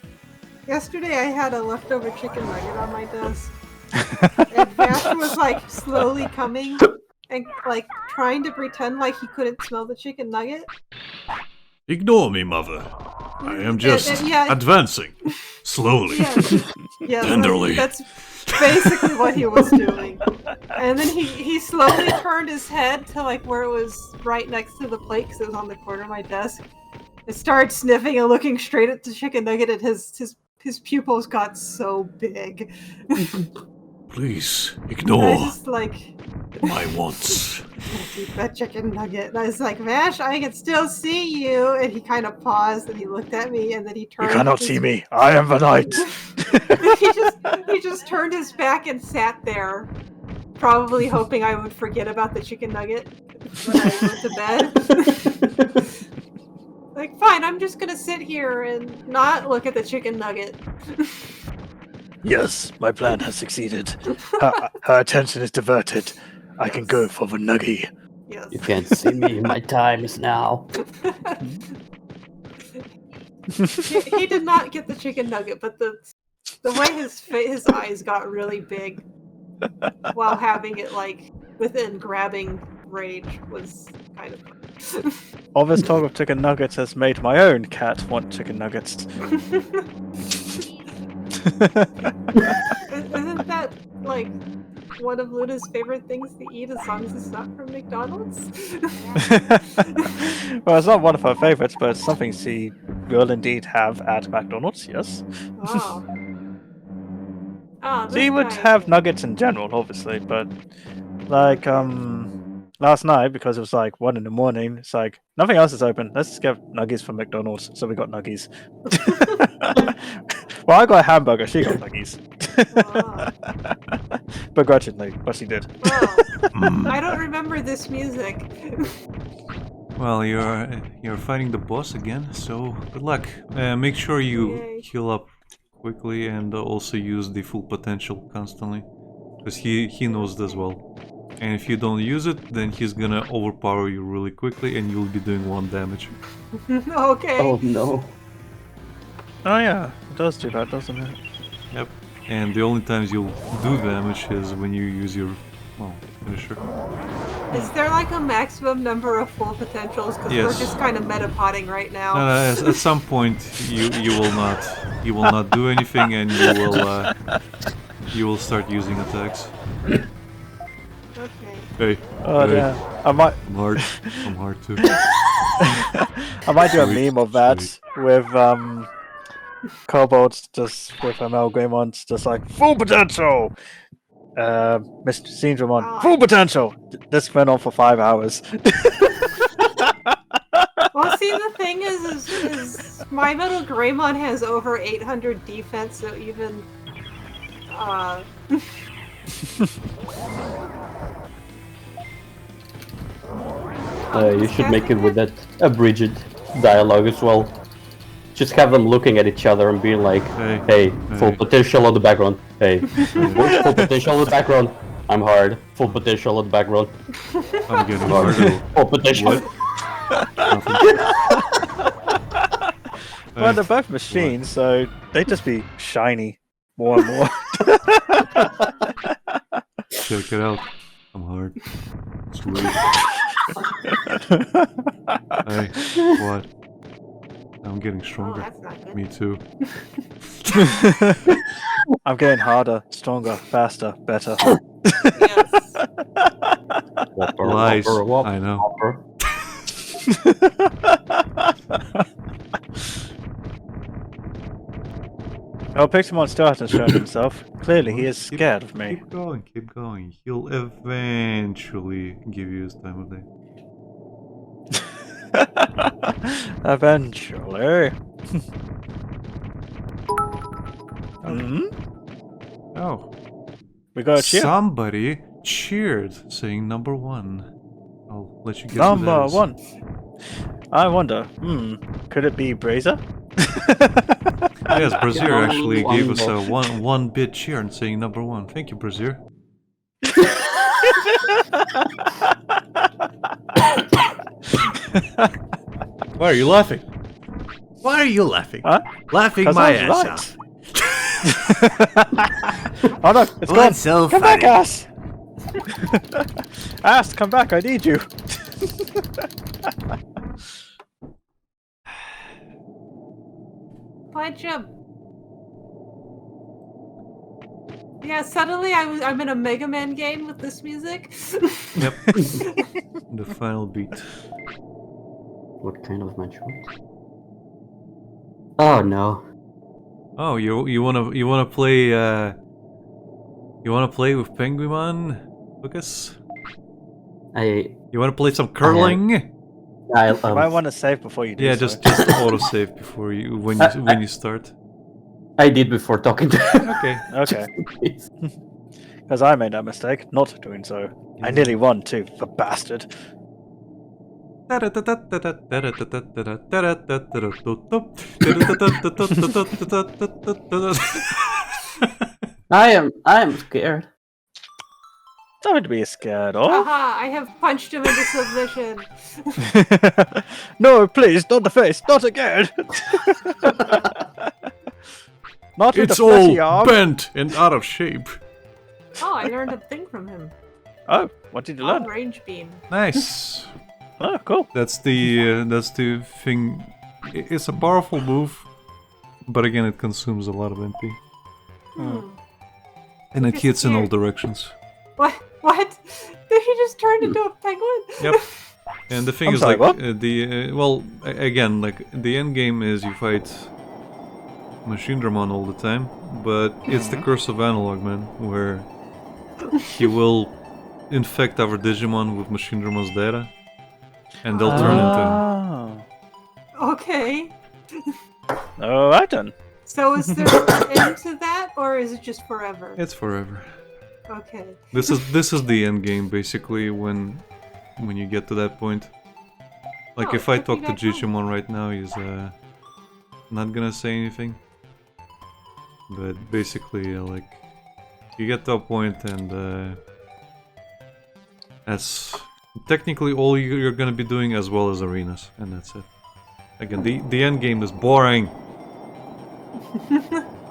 Yesterday I had a leftover chicken nugget on my desk. And Mash was like slowly coming and like trying to pretend like he couldn't smell the chicken nugget. Ignore me, Mother. I am just advancing. Slowly. Yeah, tenderly. That's basically what he was doing. And then he slowly turned his head to like where it was right next to the plate because it was on the corner of my desk. And started sniffing and looking straight at the chicken nugget, and his pupils got so big. Please ignore my wants. Eat that chicken nugget. And I was like, Mash, I can still see you. And he kind of paused and he looked at me and then he turned. You cannot see me. I am the knight. he just turned his back and sat there, probably hoping I would forget about the chicken nugget when I went to bed. Like, fine, I'm just gonna sit here and not look at the chicken nugget. Yes, my plan has succeeded. Her attention is diverted. I can go for the nuggy. Yes. You can't see me. My time is now. He did not get the chicken nugget, but the way his eyes got really big while having it like within grabbing range was kind of fun. All this talk of chicken nuggets has made my own cat want chicken nuggets. Isn't that like one of Luna's favorite things to eat as long as it's not from McDonald's? Well, it's not one of her favorites, but it's something she will indeed have at McDonald's, yes. Wow. Oh, this She would guy- have nuggets in general, obviously, but like last night, because it was like 1 a.m, it's like nothing else is open. Let's just get nuggies from McDonald's. So we got nuggies. Well, I got a hamburger. She got nuggies. Wow. Begrudgingly, but she did. Wow. I don't remember this music. Well, you're fighting the boss again, so good luck. Make sure you Yay. heal up quickly and also use the full potential constantly, because he knows this well. And if you don't use it, then he's gonna overpower you really quickly, and you'll be doing 1 damage. Okay. Oh no. Oh yeah, it does do that, doesn't it? Yep. And the only times you'll do damage is when you use your finisher. Is there like a maximum number of full potentials? Because Yes. we're just kind of metapoding right now. At some point, you will not do anything, and you will start using attacks. Okay. Hey, Oh hey, yeah, I might I'm hard too. I might do a Sweet, meme of that sweet. with kobolds just with amalgamons just like full potential. Mr. Syndrome Ah. full potential. This went on for 5 hours. Well, see, the thing is My Metal Greymon has over 800 defense, so even You should make it with that abridged dialogue as well. Just have them looking at each other and being like, hey, full potential on the background. Hey, full potential on the background. I'm hard. Full potential on the background. I'm getting Hard. harder. Full potential. Well, they're both machines, so they'd just be shiny more and more. Check it out. I'm hard. Sweet. Hey, what? I'm getting oh, stronger. that's not good. Me too. I'm getting harder, stronger, faster, better. Yes. Whopper, Lies. whopper, whopper, I know. whopper. Oh, Pixelmon still hasn't shown himself. Clearly, he is scared of me. Keep going, keep going. He'll eventually give you his time of day. Eventually. Hmm? Oh, We got a cheer. somebody cheered, saying number 1. I'll let you guess. who Number that is. 1. I wonder, could it be Brazier? Yes, Brazier actually One gave us a more. one bit cheer and saying number 1. Thank you, Brazier. Why are you laughing? Why are you laughing? Huh? Laughing 'Cause my I was ass right. off. Oh no, it's gone. What's so Come funny? back, Ass! Ass, come back, I need you. Punch him. Yeah, suddenly I'm in a Mega Man game with this music. Yep. The final beat. What kind of match? Oh no. Oh, you wanna play with Penguin, Lucas? You wanna play some curling? I You might want to save before you do Yeah, so. just autosave before you when you start. I did before talking to Okay. Okay. Because I made that mistake, not doing so. I nearly won too, the bastard. I am scared. Don't be scared of. Haha, I have punched him into submission. No, please, not the face, not again. Not with It's the fleshy all arm. bent and out of shape. Oh, I learned a thing from him. Oh, what did you learn? Range beam. Nice. Oh, cool. That's the thing. It's a powerful move, but again, it consumes a lot of MP, and it Just hits in all scared. directions. What? What? Did he just turn into a penguin? Yep. And the thing I'm is, sorry, like, what? well, again, like, the end game is you fight Machine Dramon all the time, but it's the curse of analog, man, where he will infect our Digimon with Machine Dramon's data, and they'll turn into him. Oh. Okay. Alright then. So is there an end to that, or is it just forever? It's forever. Okay. This is the end game, basically, when you get to that point. Like, Oh, if I it took talk you to that long. Digimon right now, he's not gonna say anything. But basically, like, you get to a point, and that's technically all you're gonna be doing, as well as arenas, and that's it. Again, the end game is boring.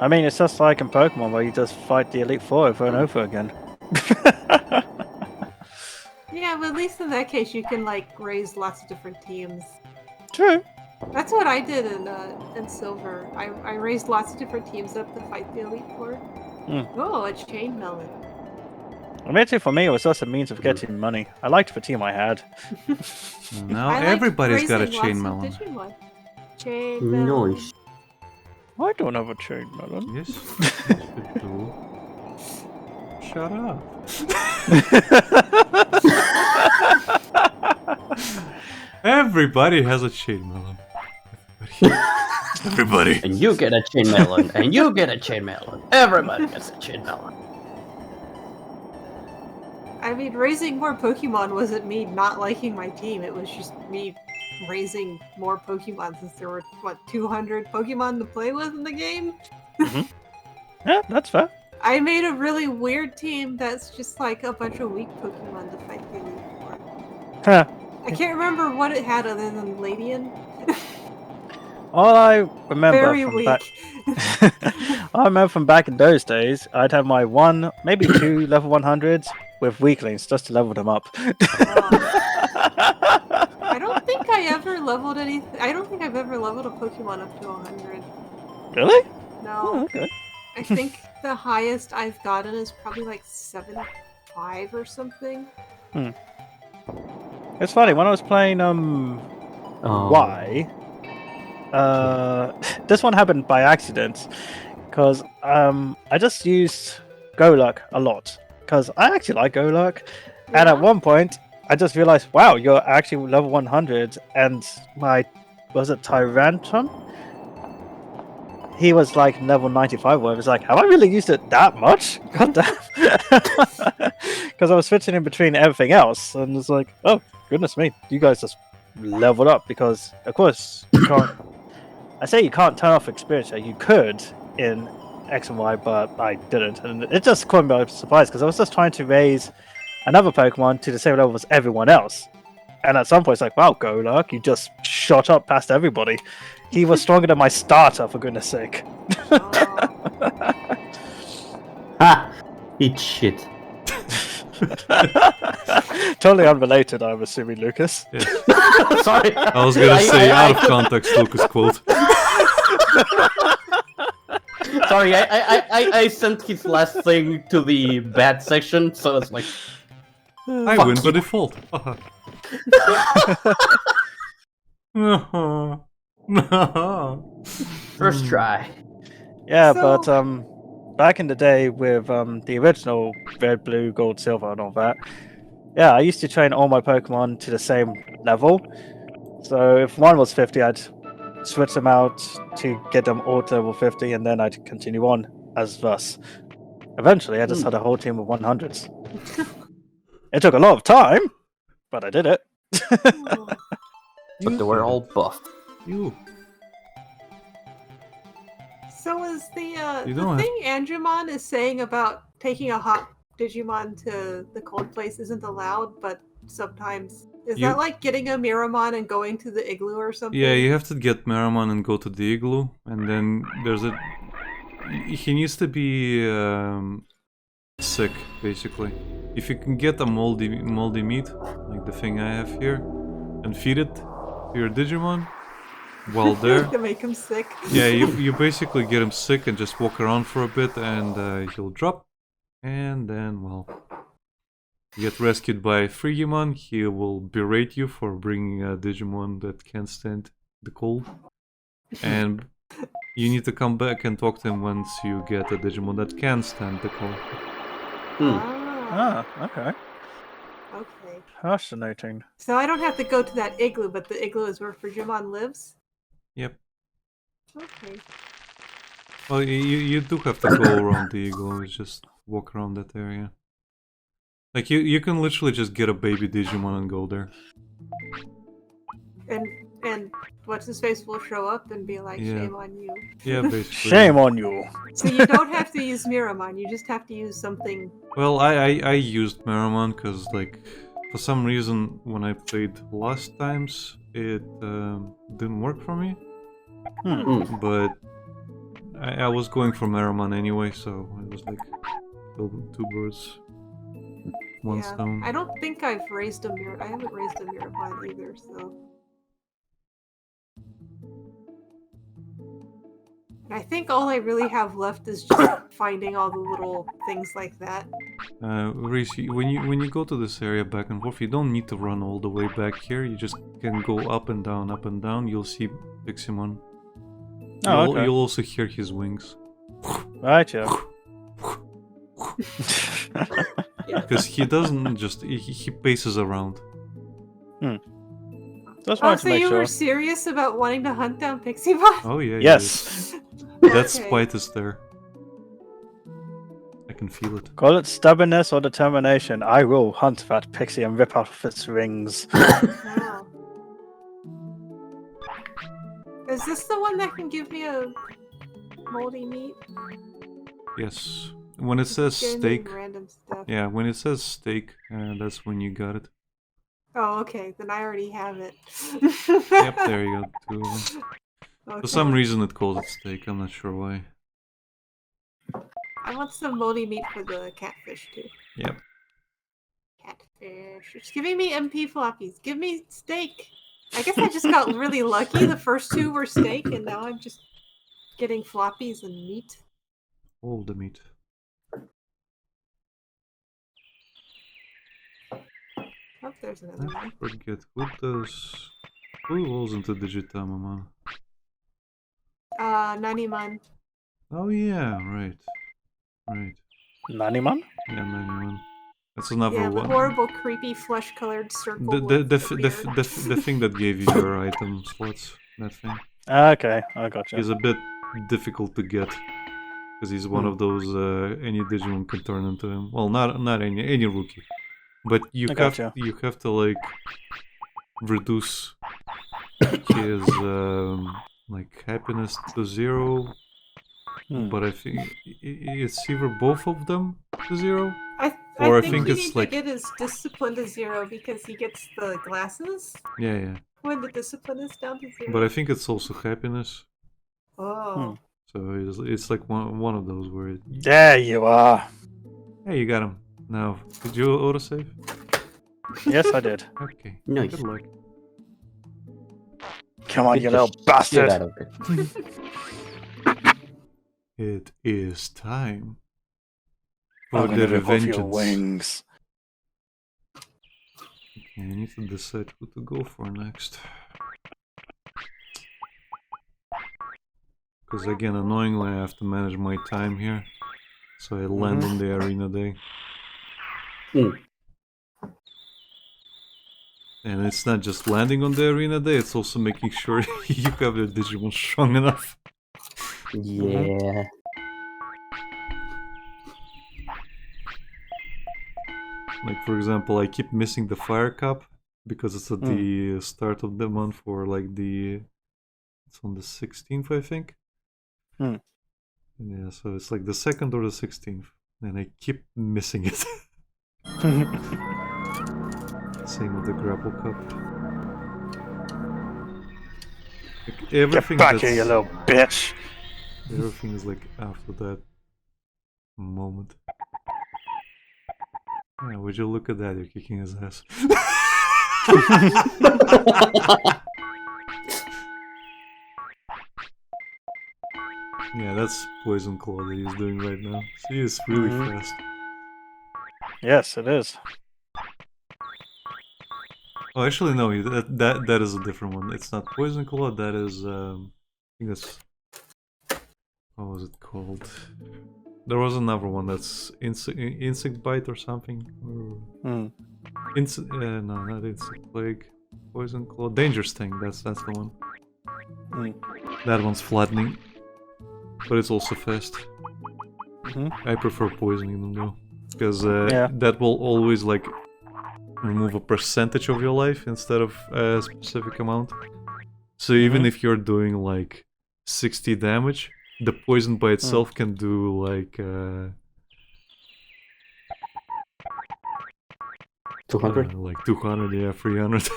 I mean, it's just like in Pokemon where you just fight the Elite Four over and over again. Yeah, but at least in that case, you can like raise lots of different teams. True. That's what I did in Silver. I raised lots of different teams up to fight the Elite Four. Oh, a chain melon. I mean, actually, for me, it was just a means of getting money. I liked the team I had. Now I liked everybody's got a raising chain lots of melon. Digimon. Chain melon. Nice. I don't have a chain melon. Yes, yes, you do. Shut up. Everybody has a chain melon. Everybody. And you get a chain melon, and you get a chain melon. Everybody gets a chain melon. I mean, raising more Pokemon wasn't me not liking my team. It was just me raising more Pokemon since there were, what, 200 Pokemon to play with in the game? Yeah, that's fair. I made a really weird team that's just like a bunch of weak Pokemon to fight the Elite Four. Huh. I can't remember what it had other than Ladian. All I remember Very from weak. back, I remember from back in those days, I'd have my one, maybe two level 100s with weaklings just to level them up. I don't think I ever leveled anything. I don't think I've ever leveled a Pokemon up to 100. Really? No. Oh, okay. I think the highest I've gotten is probably like 75 or something. It's funny, when I was playing Y, this one happened by accident, because I just used Golurk a lot, because I actually like Golurk, and Yeah. at one point, I just realized, wow, you're actually level 100, and my, was it Tyrantron? He was like level 95, where it was like, have I really used it that much? God damn. Because I was switching in between everything else, and it's like, oh, goodness me, you guys just leveled up, because, of course, you can't... I say you can't turn off experience, you could in X and Y, but I didn't, and it just caught me by surprise, because I was just trying to raise another Pokemon to the same level as everyone else. And at some point, it's like, wow, Golurk, you just shot up past everybody. He was stronger than my starter, for goodness sake. Ha! Eat shit. Totally unrelated, I'm assuming, Lucas. Sorry. I was gonna say out of context Lucas quote. Sorry, I sent his last thing to the bad section, so it's like... I Fuck win by you. default. First try. Yeah, So- but back in the day with the original Red, Blue, Gold, Silver, and all that, yeah, I used to train all my Pokemon to the same level. So if one was 50, I'd switch them out to get them all to level 50, and then I'd continue on as thus. Eventually, I just had a whole team of 100s. It took a lot of time, but I did it. But they were all buff. You. So is the You the don't thing Andromon is saying about taking a hot Digimon to the cold place isn't allowed, but sometimes is that like getting a Miramon and going to the igloo or something? Yeah, you have to get Meramon and go to the igloo, and then there's a. He needs to be sick, basically. If you can get a moldy meat, like the thing I have here, and feed it to your Digimon while there. To make him sick. Yeah, you basically get him sick and just walk around for a bit, and he'll drop, and then, well, you get rescued by Frigimon. He will berate you for bringing a Digimon that can't stand the cold, and you need to come back and talk to him once you get a Digimon that can stand the cold. Okay. Okay. Fascinating. So I don't have to go to that igloo, but the igloo is where Frigimon lives? Yep. Okay. Well, you do have to go around the igloo. It's just walk around that area. Like you can literally just get a baby Digimon and go there. And what's his face will show up and be like, Yeah. shame on you. Yeah, basically. Shame on you. So you don't have to use Miramon, you just have to use something. Well, I used Meramon because, like, for some reason when I played last times it didn't work for me. But I was going for Meramon anyway, so it was like kill two birds, one stone. I don't think I've raised a I haven't raised a Miramon either, so. And I think all I really have left is just finding all the little things like that. Reese, when you go to this area back and forth, you don't need to run all the way back here. You just can go up and down, up and down. You'll see Piximon. You'll also hear his wings. Right, yeah. Because he doesn't just he paces around. Just Oh, wanted so to make you sure. were serious about wanting to hunt down Piximon? Oh yeah. Yes. That Okay. spite is there. I can feel it. Call it stubbornness or determination. I will hunt that pixie and rip off its rings. Wow. Is this the one that can give me a moldy meat? Yes. When it says Giving me steak. random stuff. Yeah, when it says steak, that's when you got it. Oh, okay. Then I already have it. Yep, there you go. Two of them. Okay. For some reason it calls it steak, I'm not sure why. I want some moldy meat for the catfish too. Yep. Catfish. It's giving me MP floppies. Give me steak. I guess I just got really lucky. The first two were steak, and now I'm just getting floppies and meat. All the meat. Oh, there's another I one. forget who rolls into Digitamamon? Nanimon. Oh yeah, right. Nanimon? Yeah, Nanyman. That's another Yeah, the one. horrible, creepy, flesh-colored circle. The with the thing that gave you your item slots. That thing. Okay, I gotcha. He's a bit difficult to get because he's one of those any Digimon can turn into him. Well, not any rookie, but you have to like reduce his like happiness to 0. But I think it's either both of them to 0. I think it's like to get his discipline to 0 because he gets the glasses. yeah. When the discipline is down to 0. But I think it's also happiness. Oh. So it's like one of those where There you are. hey, you got him. Now, did you autosave? Yes, I did. Okay. Nice. Good luck. Come on, you Just little get bastard. out of it. It is time I'm for gonna the rip off your revengeance. wings. Okay, I need to decide who to go for next. Because again, annoyingly, I have to manage my time here. So I land on the arena day. And it's not just landing on the arena day, it's also making sure you have your Digimon strong enough. Yeah. Like, for example, I keep missing the Fire Cup because it's at the start of the month for like the... It's on the 16th, I think. Yeah, so it's like the 2nd or the 16th. And I keep missing it. Same with the Grapple Cup. Like, everything Get back that's... here, you little bitch! Everything is like after that moment. Yeah, would you look at that? You're kicking his ass. Yeah, that's Poison Claw that he's doing right now. See, it's really fast. Yes, it is. Oh, actually, no. That is a different one. It's not Poison Claw. That is I think that's... What was it called? There was another one that's Insect Bite or something. No, not Insect Plague. Poison Claw. Danger Sting. That's the one. That one's flattening, but it's also fast. I prefer poisoning them though, because that will always like remove a percentage of your life instead of a specific amount. So even if you're doing like 60 damage, the poison by itself can do like 200? like 200, yeah, 300.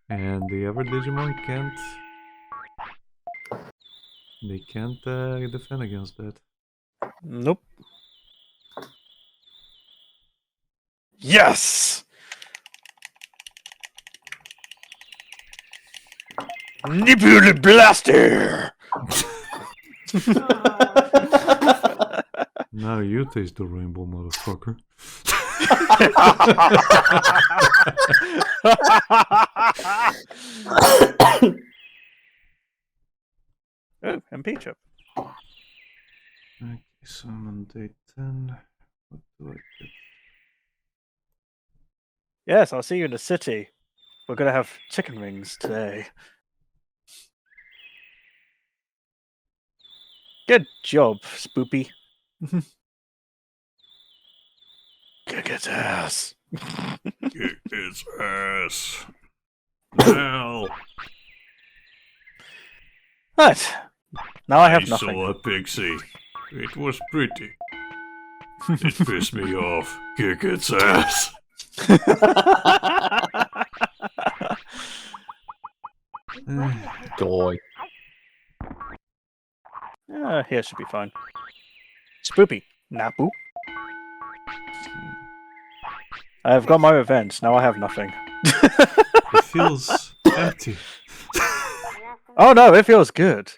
And the other Digimon can't... They can't defend against that. Nope. Yes! Nipple Blaster! Now you taste the rainbow, motherfucker. Oh, MP chip. Okay, so I'm on day 10. What do I get? Yes, I'll see you in the city. We're gonna have chicken wings today. Good job, Spoopy. Kick its ass. Kick its ass. Now. Right. Now I have I nothing. saw a pixie. It was pretty. It pissed me off. Kick its ass. Joy. Here should be fine. Spoopy. Napu. I've got my revenge. Now I have nothing. It feels empty. Oh no, it feels good.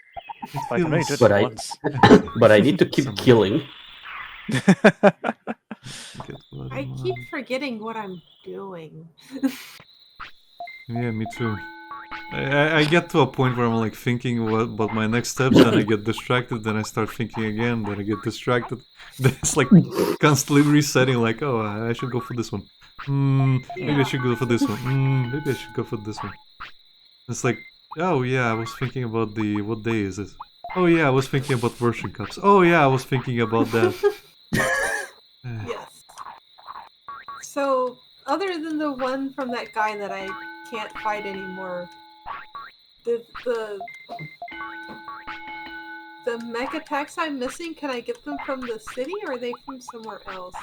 I can only do it But I- once. But I need to keep killing. I keep forgetting what I'm doing. Yeah, me too. I get to a point where I'm like thinking about my next steps, then I get distracted, then I start thinking again, then I get distracted. Then it's like constantly resetting, like, oh, I should go for this one. Maybe I should go for this one. Maybe I should go for this one. It's like, oh yeah, I was thinking about what day is it? Oh yeah, I was thinking about version cups. Oh yeah, I was thinking about that. Yes. So, other than the one from that guy that I can't fight anymore, the mech attacks I'm missing, can I get them from the city or are they from somewhere else?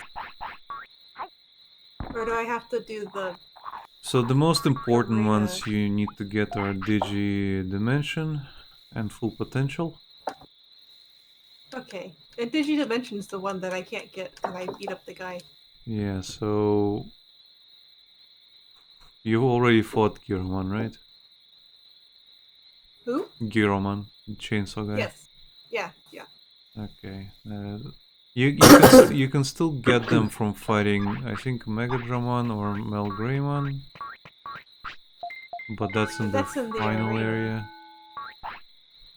Or do I have to do the... So the most important Arena. ones you need to get are Digi Dimension and Full Potential. Okay. And Digidimension's the one that I can't get because I beat up the guy. Yeah, so you already fought Giromon, right? Who? Giromon, the chainsaw guy. Yes. Yeah. Okay. You can still get them from fighting, I think, Megadramon or Melgreymon, but that's in the That's in the final arena. area.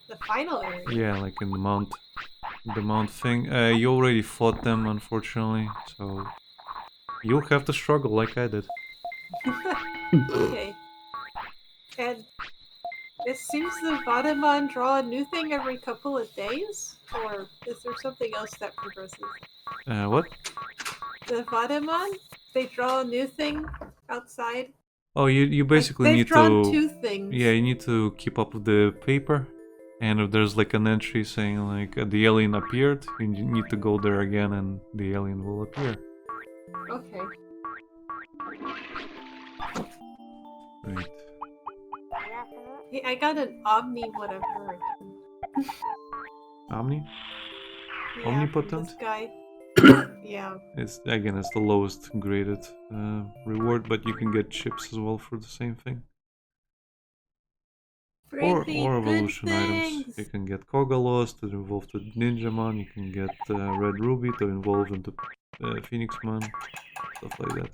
The final area? Yeah, like in the mount. the mount thing. You already fought them, unfortunately, so you'll have to struggle like I did. Okay. And it seems the Vadamon draw a new thing every couple of days? Or is there something else that progresses? What? The Vadamon? They draw a new thing outside? Oh, you basically They've need drawn to... 2 things. Yeah, you need to keep up with the paper. And if there's like an entry saying like the alien appeared, you need to go there again and the alien will appear. Okay. Right. Hey, I got an Omni whatever. Omni? Yeah, from Omnipotent? this guy. Yeah. It's the lowest graded reward, but you can get chips as well for the same thing. Or Bring me good evolution items. things. You can get Kogalos to evolve to Ninjamon, you can get Red Ruby to evolve into Phoenixmon, stuff like that.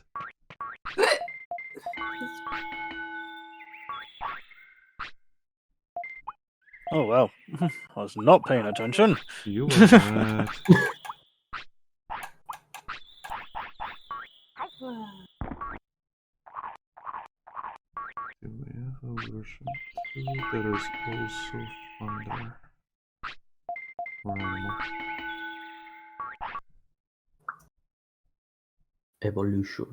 Oh well, I was not paying attention. You were not. We have a version 2 that is also Thunder. Or Animal. Evolution.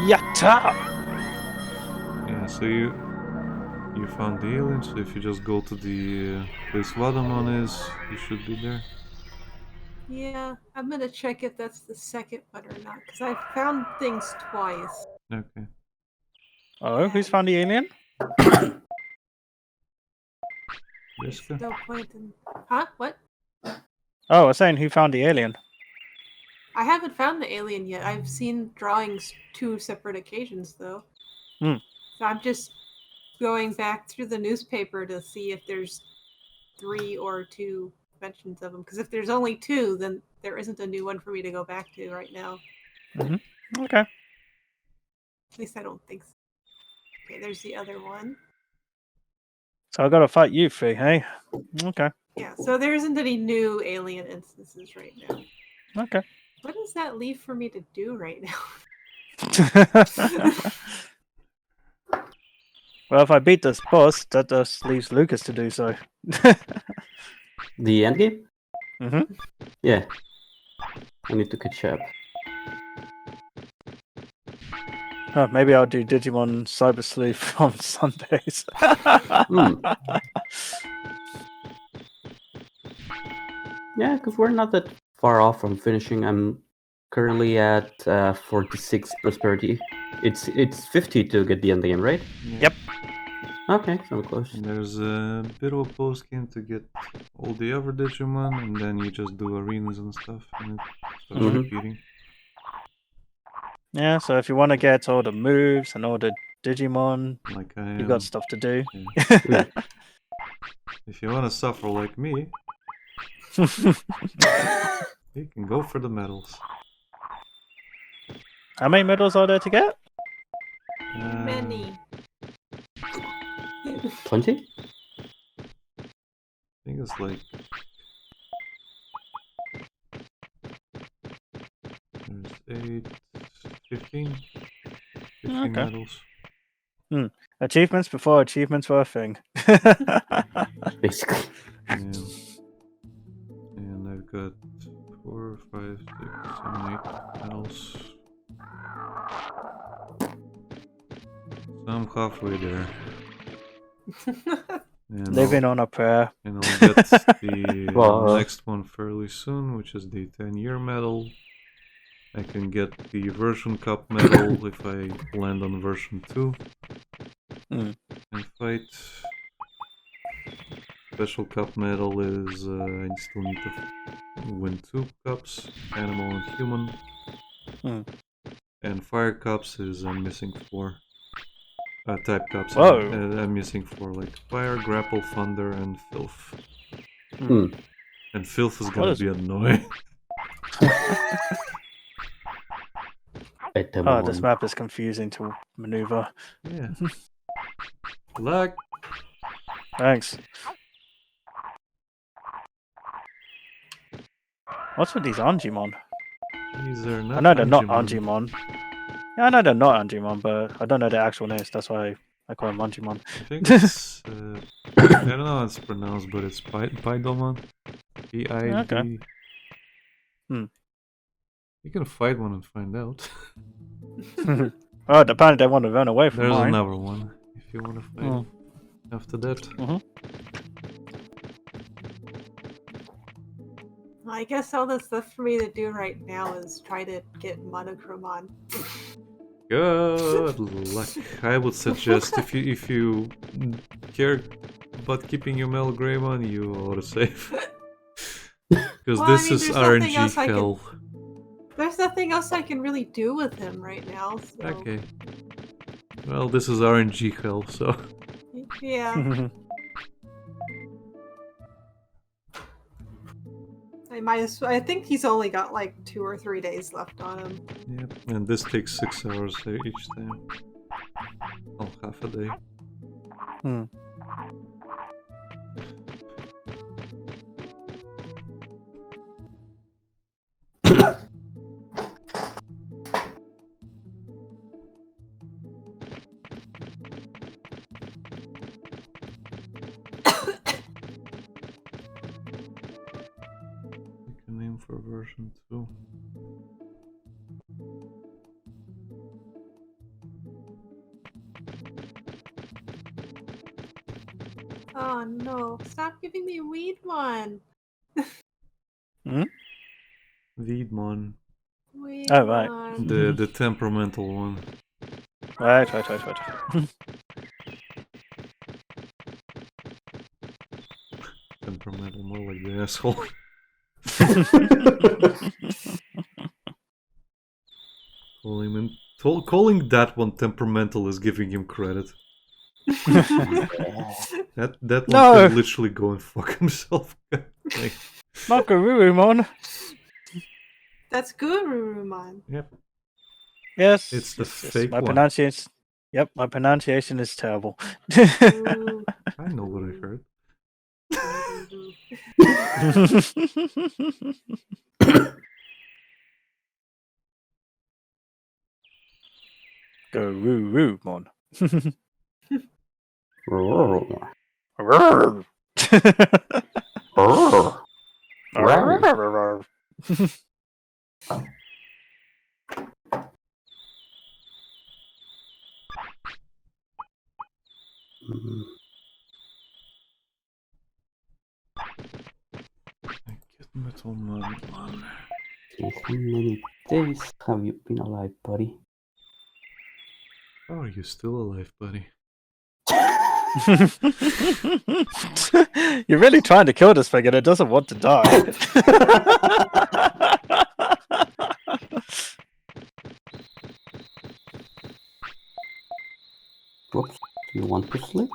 Yatta! Yeah, so you found the alien, so if you just go to the place Vadamon is, you should be there. Yeah, I'm gonna check if that's the second one or not, because I found things twice. Okay. Oh, who's found the alien? Visca? No point in. Huh? What? Oh, I was saying who found the alien. I haven't found the alien yet. I've seen drawings 2 separate occasions, though. Hmm. So I'm just going back through the newspaper to see if there's 3 or 2 mentions of them. Because if there's only 2, then there isn't a new one for me to go back to right now. Okay. At least I don't think so. Okay, there's the other one. So I gotta fight you, Fee, hey? Okay. Yeah, so there isn't any new alien instances right now. Okay. What does that leave for me to do right now? Well, if I beat this boss, that just leaves Lucas to do so. The endgame? Mm-hmm. Yeah. I need to catch up. Oh, maybe I'll do Digimon Cyber Sleuth on Sundays. Yeah, because we're not that far off from finishing. I'm currently at 46 prosperity. It's 50 to get the end game, right? Yeah. Yep. Okay, so close. And there's a bit of a post game to get all the other Digimon, and then you just do arenas and stuff, and it starts repeating. Yeah, so if you want to get all the moves and all the Digimon, Like I am. you got stuff to do. Yeah. If you want to suffer like me, you can go for the medals. How many medals are there to get? Many. 20? I think it's like... There's 8, 15? 15 Okay. medals. Achievements before achievements were a thing. Basically. Yeah. And I've got 4, 5, 6, 7, 8 medals. So I'm halfway there. And Living on a prayer. And I'll get the Well, next one fairly soon, which is the 10-year medal. I can get the version cup medal if I land on version 2 and fight. Special cup medal is I still need to win 2 cups, animal and human. And fire cups is I'm missing 4. Type cups. Whoa. I'm missing 4, like fire, grapple, thunder, and filth. And filth is gonna be annoying. Oh, this map is confusing to maneuver. Yeah. Luck. Thanks. What's with these Anjimon? These are not I know they're not Anjimon. Anjimon. Yeah, I know they're not Anjimon, but I don't know their actual names. That's why I call them Anjimon. I think it's... I don't know how it's pronounced, but it's Paidomon. P-I-D... Okay. You can fight one and find out. Oh, apparently they want to run away from There's mine. another one, if you want to fight after that. I guess all the stuff for me to do right now is try to get Monochromon. Good luck. I would suggest if you care about keeping your Melgreymon, you ought to save. Because Well, this I mean, is there's nothing RNG else hell. There's nothing else I can really do with him right now. So. Okay. Well, this is RNG hell, so... Yeah. I think he's only got like 2 or 3 days left on him. Yep, and this takes 6 hours each time. Oh, half a day. Pick a name for version 2. Oh no, stop giving me Weedmon! Weedmon. Oh, right. The temperamental one. Right. Temperamental, more like the asshole. Calling that one temperamental is giving him credit. That one could literally go and fuck himself. Like, not Garurumon. That's Gururumon. Yep. Yes. It's the fake my one. pronunciation. Yep, my pronunciation is terrible. I know what I heard. Garurumon. How many days have you been alive, buddy? How are you still alive, buddy? You're really trying to kill this thing and it doesn't want to die. Whoops, do you want to sleep?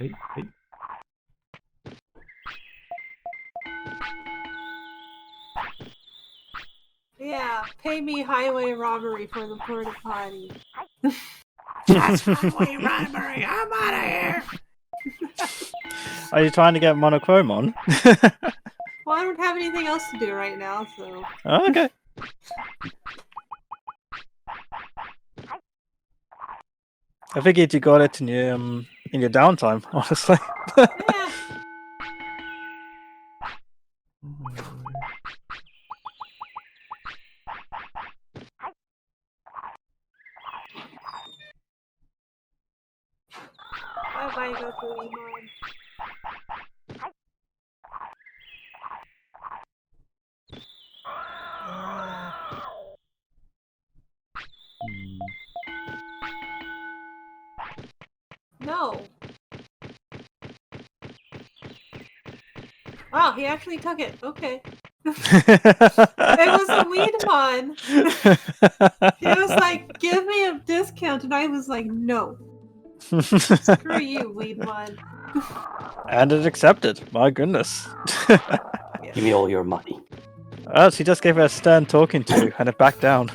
Okay. Hey. Yeah, pay me highway robbery for the porta potty. That's highway robbery. I'm out of here. Are you trying to get Monochromon? Well, I don't have anything else to do right now, so. Oh, okay. I figured you got it in your downtime, honestly. Yeah. Bye-bye, Digimon. No. Oh, he actually took it. Okay. It was a Weedmon. He was like, give me a discount, and I was like, no. Screw you, Weedmon. And it accepted. My goodness. Give me all your money. Oh, she just gave her a stern talking to, and it backed down.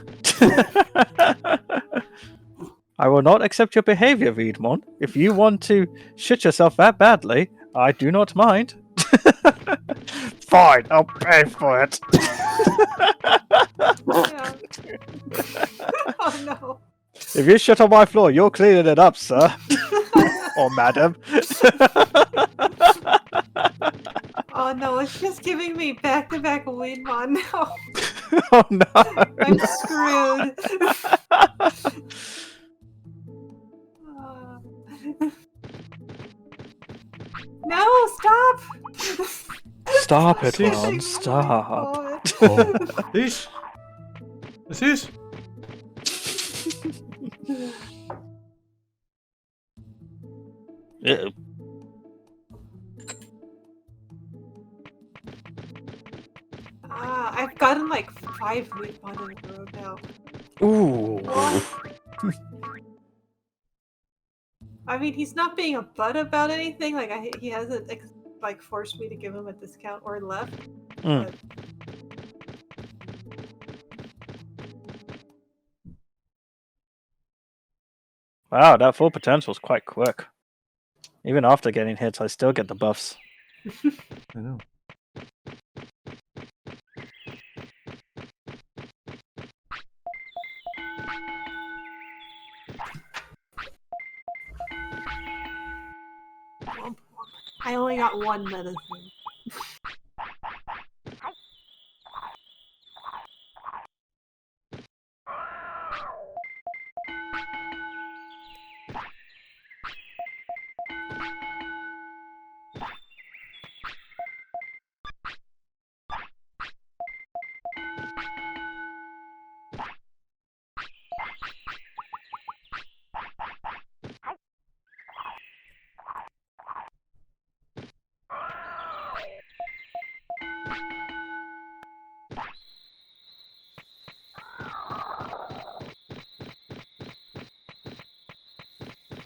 I will not accept your behavior, Weedmon. If you want to shit yourself that badly, I do not mind. Fine, I'll pay for it. Yeah. Oh no. If you shit on my floor, you're cleaning it up, sir. Or madam. Oh no, it's just giving me back-to-back Weedmon now. Oh no. I'm screwed. No, stop! Stop it, See? Ron. Stop. This? What's this? Yeah. I've gotten like 5 Weedmon in a row now. Ooh. I mean, he's not being a butt about anything. Like, he hasn't like forced me to give him a discount or left. Mm. But Wow, that full potential is quite quick. Even after getting hits, I still get the buffs. I know. I only got 1 medicine.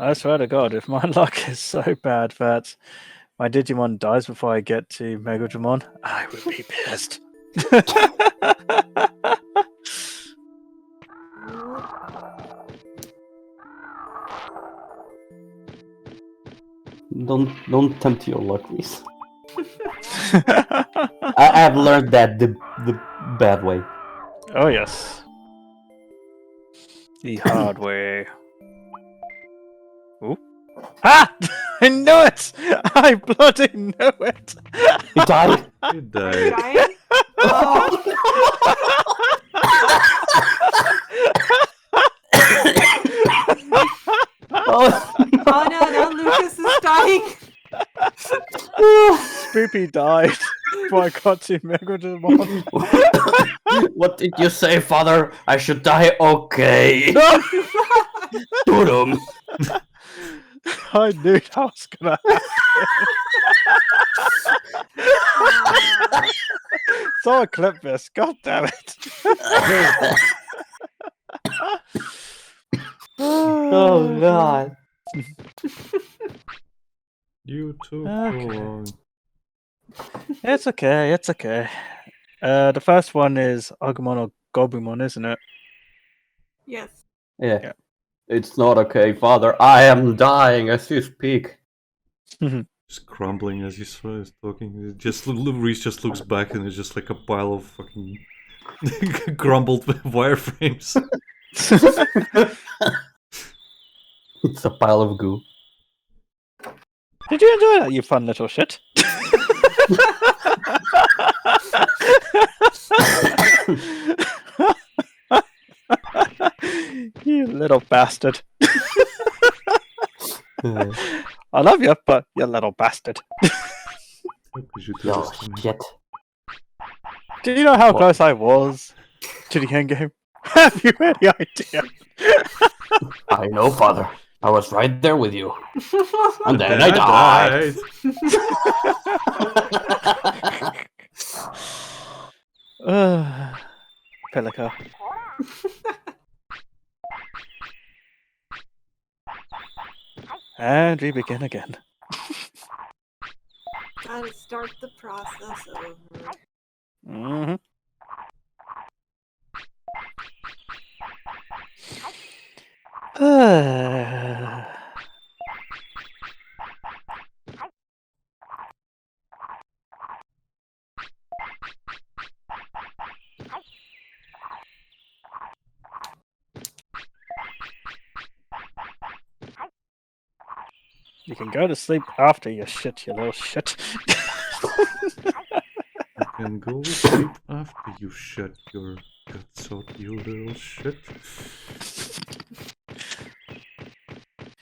I swear to God, if my luck is so bad that my Digimon dies before I get to Megadramon, I would be pissed. Don't tempt your luck, please. I've learned that the bad way. Oh yes. The hard way. Ooh. Ah! I knew it! I bloody knew it! You died. You died. Dying? Oh. Oh, Oh no, now Lucas is dying. Spoopy died before I got to Megadramon. what did you say, father? I should die? Okay. Shoot him. I knew that was gonna happen. Someone clip this, god damn it. Oh god. You took Okay. so long. It's okay, it's okay. The first one is Agumon or Gobumon, isn't it? Yes. Yeah. Yeah. It's not okay, father. I am dying as you speak. Just crumbling as he's talking. Reese just looks back and it's just like a pile of fucking crumbled wireframes. It's a pile of goo. Did you enjoy that, you fun little shit? You little bastard. I love you, but you little bastard. How could you do Oh this to me? shit. Do you know how What? close I was to the end game? Have you any idea? I know, father. I was right there with you. And then I died. Pelica. And we begin again. Gotta start the process over. Mm-hmm. You can go to sleep after you shit, you little shit. You can go to sleep after you shut your guts out, you little shit.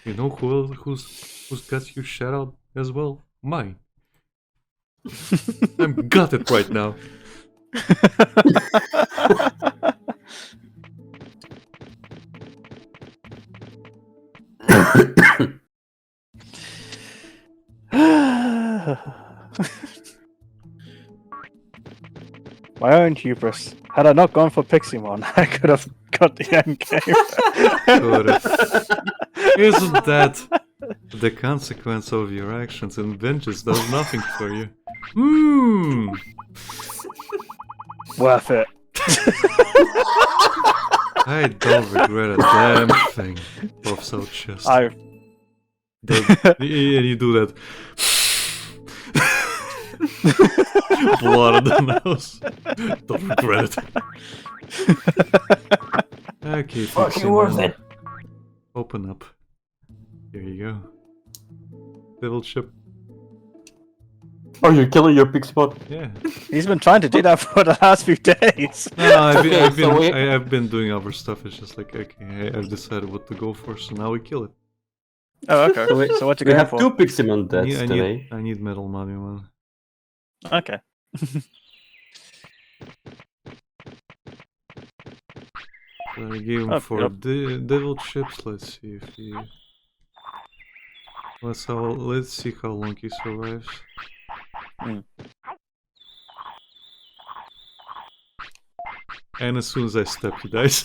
You know whose guts you shut out as well? Mine. I'm gutted right now. My own hubris. Had I not gone for Piximon, I could have got the end game. Isn't that the consequence of your actions, and vengeance does nothing for you? Worth it. I don't regret a damn thing. Puffs out chest. I. And you do that. Blood on the nose. Don't regret it. Okay, Fucking worth it. Open up. Here you go. Little ship. Oh, you're killing your Piximon? Yeah. He's been trying to do that for the last few days. No, I've been doing other stuff. It's just like, okay, I've decided what to go for, so now we kill it. Oh, okay. So what you We going have for? 2 Piximon deaths I today. need metal money, man. Okay. So I gave him for devil chips. Let's see if he. Let's see how long he survives. And as soon as I step, he dies.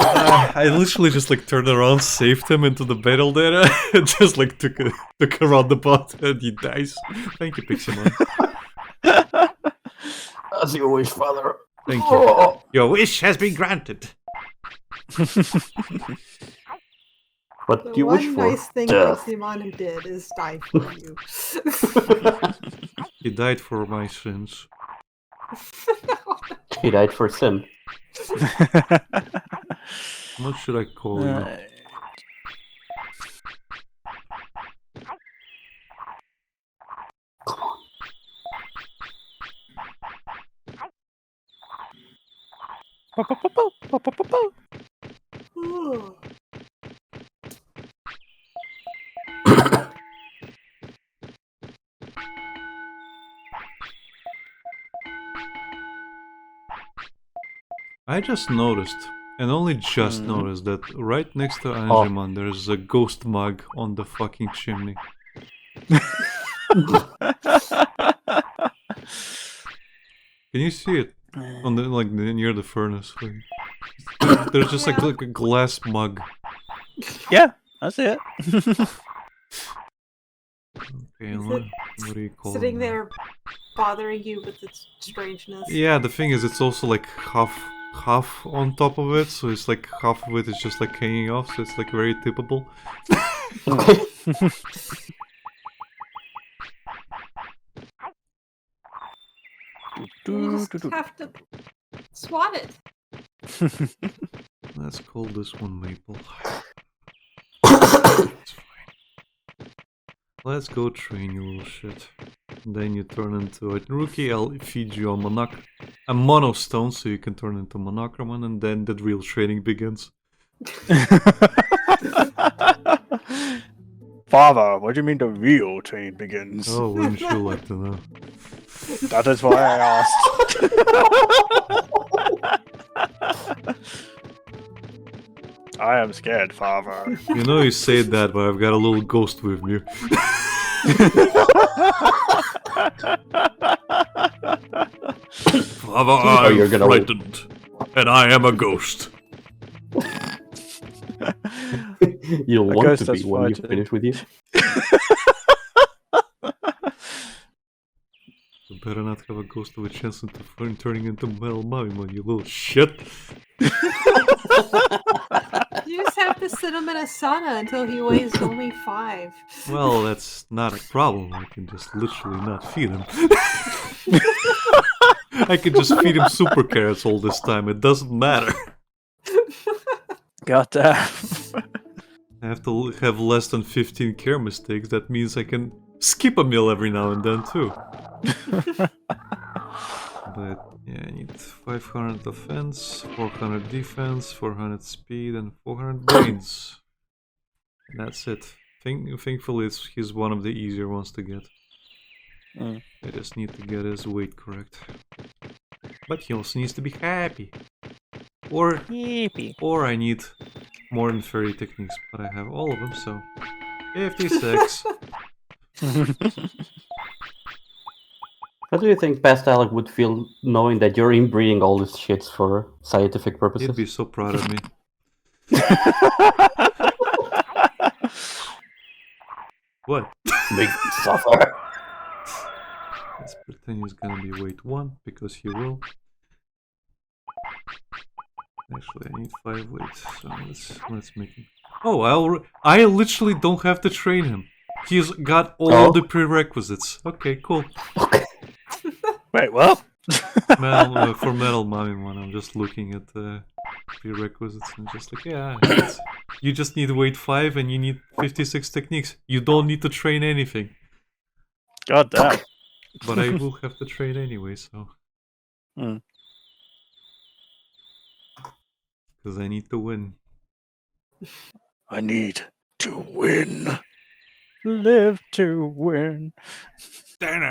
I literally just like turned around, saved him into the battle there, and just like took a roundabout, and he dies. Thank you, Piximon. As you wish, father. Thank you. Your wish has been granted. What The do you wish one for? nice thing Death. Piximon did is die for you. He died for my sins. He died for sin. What should I call you? Ooh. I just noticed, and only just noticed, that right next to Angemon there's a ghost mug on the fucking chimney. Can you see it? On the near the furnace. There's just like a glass mug. Yeah, I see it. Okay, what do you call Sitting it? there bothering you with its strangeness. Yeah, the thing is, it's also like half on top of it, so it's like half of it is just like hanging off, so it's like very tippable. You just have to swat it. Let's call this one Maple. It's fine. Let's go train you, little shit. And then you turn into a rookie. I'll feed you a monostone so you can turn into Monochromon, and then the real training begins. Father, what do you mean the real training begins? Oh, wouldn't you like to know? That is why I asked. I am scared, Father. You know you say that, but I've got a little ghost with me. Father, I'm you're gonna frightened. And I am a ghost. You'll want ghost to be that's when you fighting. finish with you. You better not have a ghost of a chance into turning into Metal Mummy, you little shit. You just have to sit him in a sauna until he weighs only 5. Well, that's not a problem. I can just literally not feed him. I can just feed him super carrots all this time. It doesn't matter. God damn. I have to have less than 15 care mistakes. That means I can skip a meal every now and then too. But yeah, I need 500 offense, 400 defense, 400 speed, and 400 brains. And that's it. Thankfully, he's one of the easier ones to get. I just need to get his weight correct. But he also needs to be happy. Or I need more than 30 techniques, but I have all of them, so 56. How do you think past Alec would feel knowing that you're inbreeding all these shits for scientific purposes? He'd be so proud of me. What? Big suffer. Let's pretend he's gonna be weight 1, because he will. Actually, I need 5 weights, so let's make him. Oh, I literally don't have to train him. He's got all the prerequisites. Okay, cool. Wait, what? For Metal Mummy one, I'm just looking at the prerequisites and just like, yeah, you just need weight 5 and you need 56 techniques. You don't need to train anything. God damn. But I will have to train anyway, so. Because I need to win. I need to win. Live to win. Turn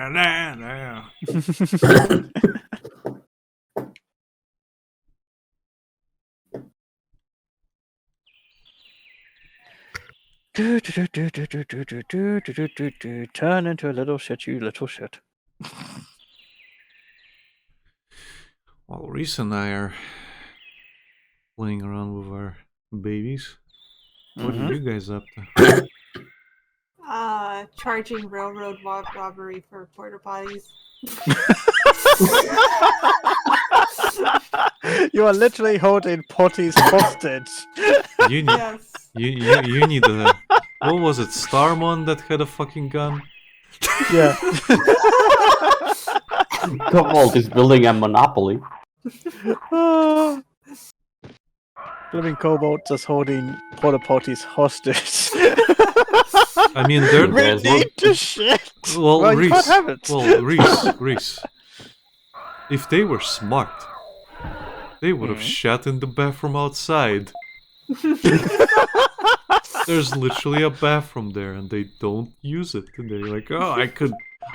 into a little shit, you little shit. Well, Reese and I are playing around with our babies. What are you guys up to? Charging railroad robbery for porta potties. You are literally holding potties hostage. You need, Yes. you need a... What was it? Starmon that had a fucking gun? Yeah. Cobalt is building a monopoly. Living Cobalt just holding porta potties hostage. I mean, they're... We need to shit. Well, You Reese. can't have it. Well, Reese. If they were smart, they would have shat in the bathroom outside. There's literally a bathroom there and they don't use it. And they're like, oh,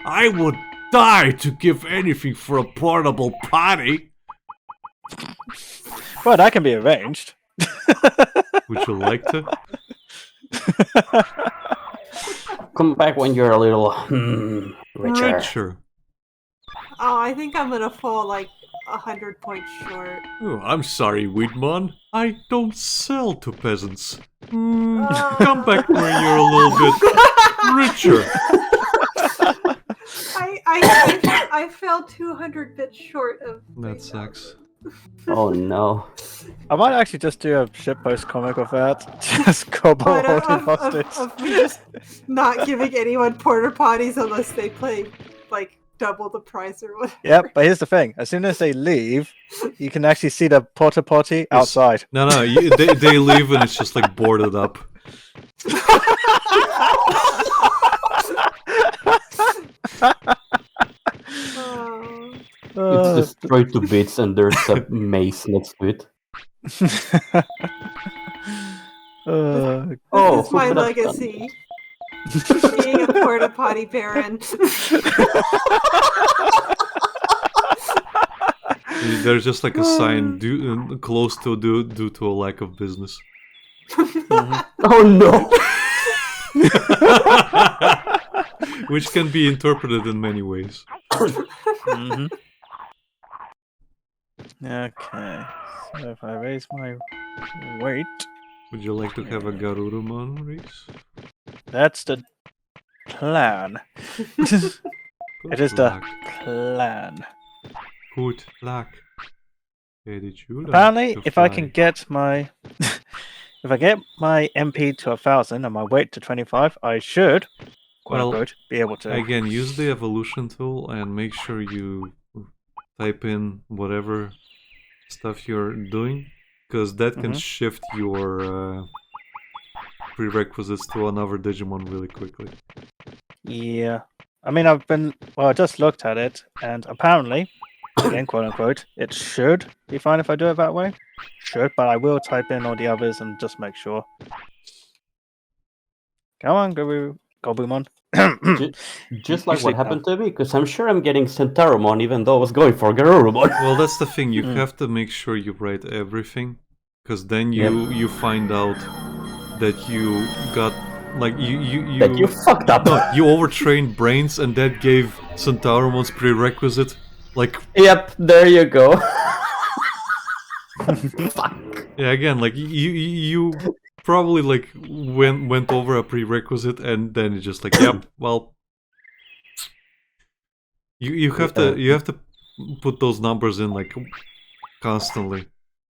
I would die to give anything for a portable potty. Well, that can be arranged. Would you like to? Come back when you're a little richer. Richer. Oh, I think I'm gonna fall like 100 points short. Oh, I'm sorry, Weedmon. I don't sell to peasants. Come back when you're a little bit richer. I fell 200 bits short of. That sucks. Oh no. I might actually just do a shitpost comic of that. Just Cobalt holding hostage. Of me just not giving anyone porta potties unless they play like double the price or whatever. Yep, but here's the thing. As soon as they leave, you can actually see the porta potty outside. No, they leave and it's just like boarded up. It's destroyed to bits and there's a mace next to it. This is my legacy. Being a porta potty baron. There's just like a sign close to due to a lack of business. Oh no! Which can be interpreted in many ways. Mm-hmm. Okay, so if I raise my weight, Would you like to have a Garurumon race? that's the plan. It is the plan. Good luck. Where did you learn Apparently, to if I fly? can get my if I get my MP to 1,000 and my weight to 25, I should, quote Well, unquote, be able to. Again, use the evolution tool and make sure you type in whatever stuff you're doing, because that can shift your prerequisites to another Digimon really quickly. Yeah. I mean, I just looked at it, and apparently, again, quote unquote, it should be fine if I do it that way. Should, but I will type in all the others and just make sure. Come on, Gobumon. Just like what happened to me, because I'm sure I'm getting Centaurimon even though I was going for Garurumon. Well, that's the thing. You have to make sure you write everything, because then you find out that you got like you that you fucked up. No, you overtrained brains, and that gave Centaurimon's prerequisite. Like, yep, there you go. Fuck. Yeah, again, like you probably like went over a prerequisite, and then it's just like, yep, well, you have to put those numbers in like constantly,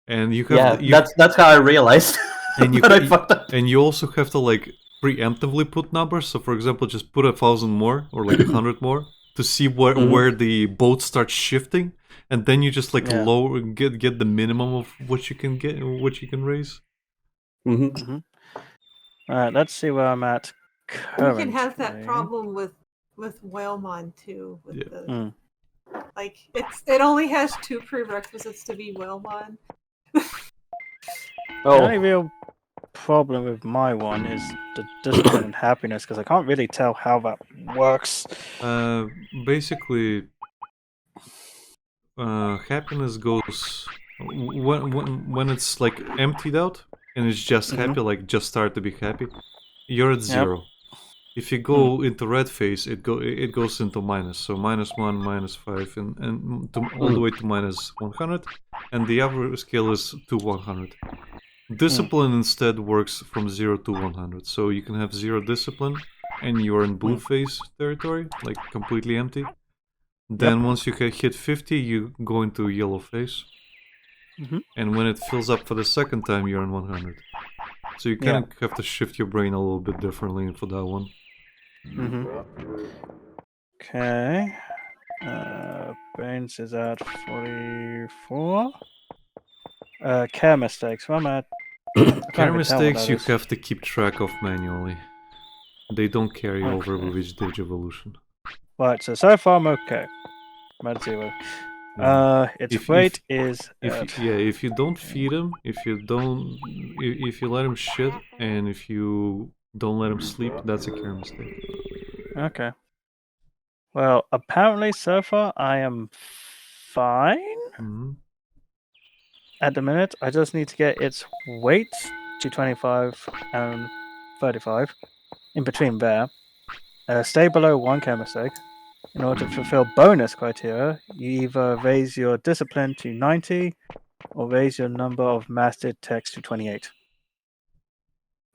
and you have that's how I realized. And you I fucked up. And you also have to like preemptively put numbers. So, for example, just put 1,000 more or like 100 more to see where the boat starts shifting, and then you just like lower get the minimum of what you can get, what you can raise. All right, let's see where I'm at currently. You can have that problem with Whalemon too. Like it only has 2 prerequisites to be Whalemon. The only real problem with my one is the discipline and happiness, because I can't really tell how that works. Basically, happiness goes when it's like emptied out and it's just happy, like just start to be happy. You're at 0. If you go into red phase, it goes into minus. So -1, -5, and all the way to -100, and the other scale is to 100. Discipline instead works from 0 to 100. So you can have 0 discipline, and you're in blue phase territory, like completely empty. Then once you hit 50, you go into yellow phase. And when it fills up for the second time, you're in 100. So you kind of have to shift your brain a little bit differently for that one. Okay. Brains is at 44. Care mistakes. Where am I at? Care mistakes you have to keep track of manually. They don't carry over with each Digivolution. Right, so far I'm okay. I'm at 0. Its weight is if you don't feed him, if you let him shit, and if you don't let him sleep, that's a care mistake. Okay. Well, apparently so far I am fine. At the minute, I just need to get its weight to 25 and 35, in between there. Stay below 1 care mistake. In order to fulfill bonus criteria, you either raise your discipline to 90 or raise your number of mastered texts to 28.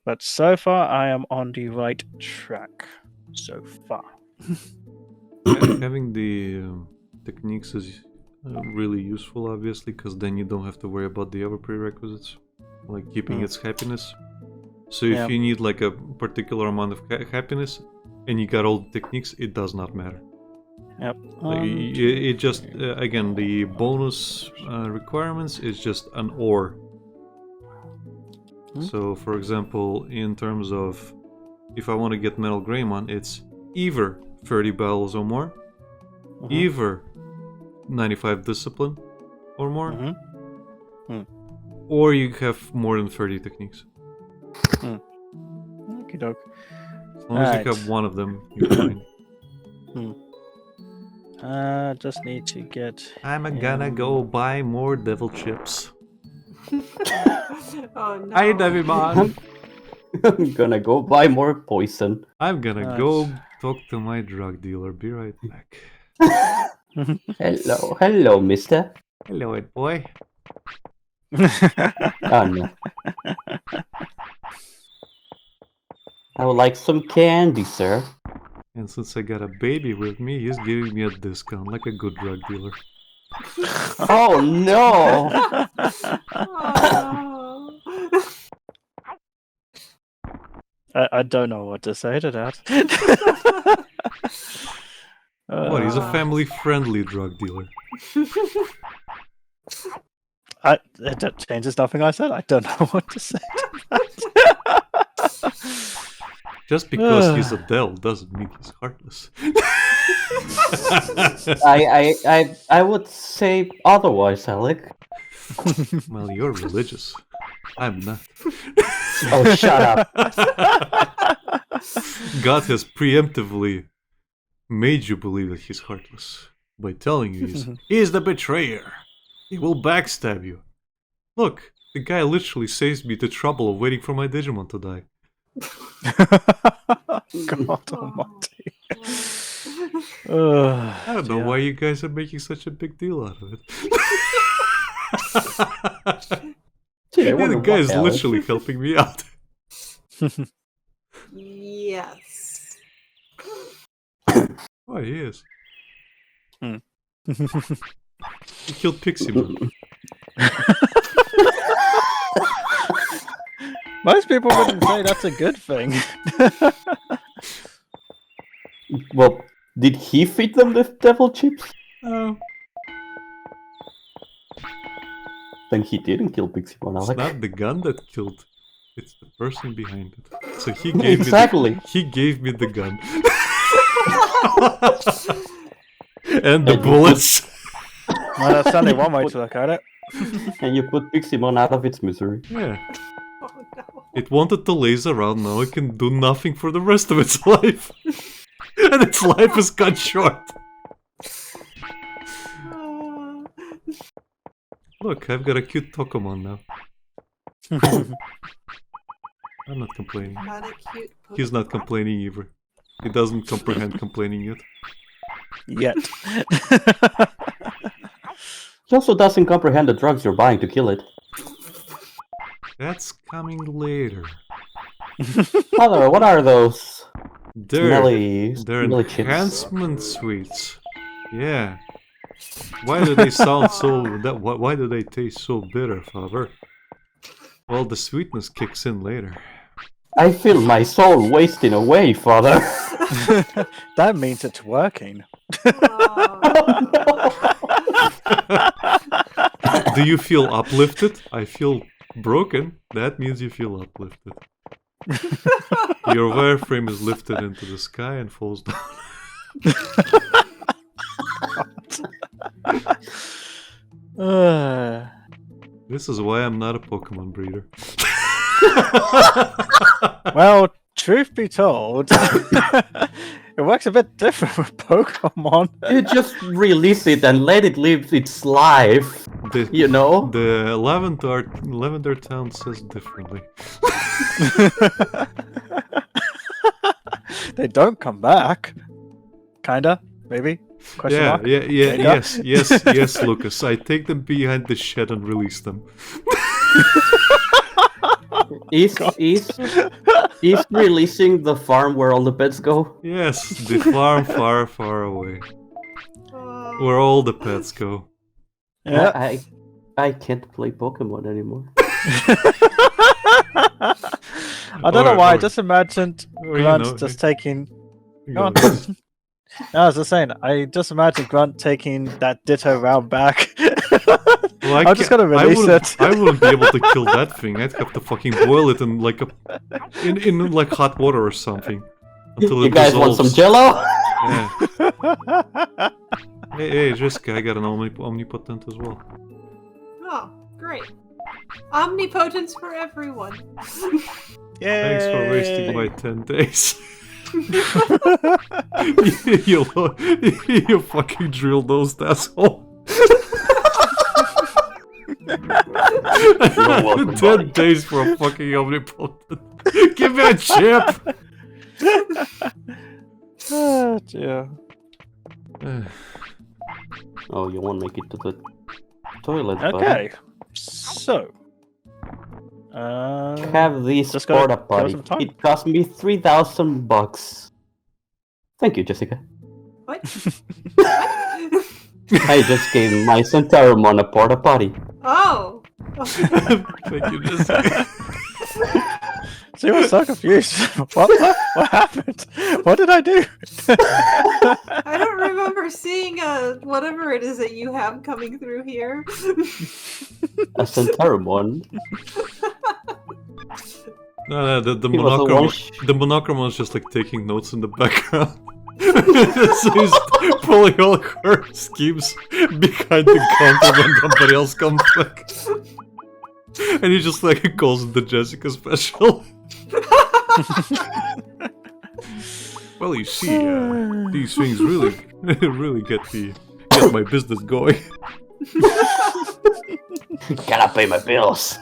But so far, I am on the right track. So far. Having the techniques is really useful, obviously, because then you don't have to worry about the other prerequisites, like keeping its happiness. So if you need like a particular amount of happiness and you got all the techniques, it does not matter. Yep. It just again, the bonus requirements is just an or. So for example, in terms of if I want to get Metal Greymon, it's either 30 battles or more, either 95 discipline or more, or you have more than 30 techniques. Okie doke. As long as you have one of them, you're fine. Just need to get... I'm gonna go buy more devil chips. Oh no. Hi, Digimon! I'm gonna go buy more poison. I'm gonna go talk to my drug dealer. Be right back. Hello, mister. Hello, it boy. Oh no. I would like some candy, sir. And since I got a baby with me, he's giving me a discount like a good drug dealer. Oh no! I don't know what to say to that. What? He's a family-friendly drug dealer. It changes nothing I said. I don't know what to say to that. Just because he's a devil doesn't mean he's heartless. I would say otherwise, Alec. Well, you're religious. I'm not. Oh, shut up. God has preemptively made you believe that he's heartless by telling you he's the betrayer. He will backstab you. Look, the guy literally saves me the trouble of waiting for my Digimon to die. God almighty. I don't know why you guys are making such a big deal out of it. The guy is literally helping me out. Yes. Oh, he is. He killed Pixie. Most people wouldn't say that's a good thing. Well, did he feed them the devil chips? Oh. Then he didn't kill Pixie-Mon, It's Alec. not the gun that killed. It's the person behind it. So he gave Exactly. he gave me the gun. And the bullets. Well, that's only one way to look at it. And you put Pixie-Mon out of its misery. Yeah. Oh, no. It wanted to laze around, now it can do nothing for the rest of its life. And its life is cut short. Look, I've got a cute Tokomon now. I'm not complaining. Not a cute He's not complaining either. He doesn't comprehend complaining yet. Yet. He also doesn't comprehend the drugs you're buying to kill it. That's coming later. Father, what are those? They're Smelly chips. enhancement sweets. Yeah. Why do they sound so... Why do they taste so bitter, Father? Well, the sweetness kicks in later. I feel my soul wasting away, Father. That means it's working. Do you feel uplifted? I feel broken. That means you feel uplifted. Your wireframe is lifted into the sky and falls down. This is why I'm not a Pokemon breeder. Well, truth be told, it works a bit different with Pokemon. You just release it and let it live its life. You know? The Lavender Town says differently. They don't come back. Kinda, maybe. Question mark? Yes, Lucas. I take them behind the shed and release them. Is releasing the farm where all the pets go? Yes, the farm far, far away. Where all the pets go. Yeah. I can't play Pokemon anymore. I don't know why, I just imagined Grunt just taking... Go on. No, I was just saying, I just imagined Grunt taking that Ditto round back. Well, I'm just gonna release it. I wouldn't be able to kill that thing. I'd have to fucking boil it in like in like hot water or something until You it guys dissolves. want some Jello? Yeah. Hey, Jiska, I got an omnipotent as well. Oh, great. Omnipotence for everyone. Yay! Thanks for wasting my 10 days. you fucking drill those, asshole. 10 days for a fucking omnipotent. Give me a chip! Oh dear. Oh, you won't make it to the toilet, buddy. Okay. So. Have these just gotta porta give us potty. some time. It cost me $3,000. Thank you, Jessica. What? I just gave my Centaurimon a porta potty. Oh. Thank you, Jessica. See, I was so confused. What happened? What did I do? I don't remember seeing whatever it is that you have coming through here. A Centaurimon. No, the He was a monochrome was just like taking notes in the background. So he's pulling all her schemes behind the counter when somebody else comes back. And he just like calls it the Jessica special. Well, you see, these things really, really get my business going. Gotta pay my bills.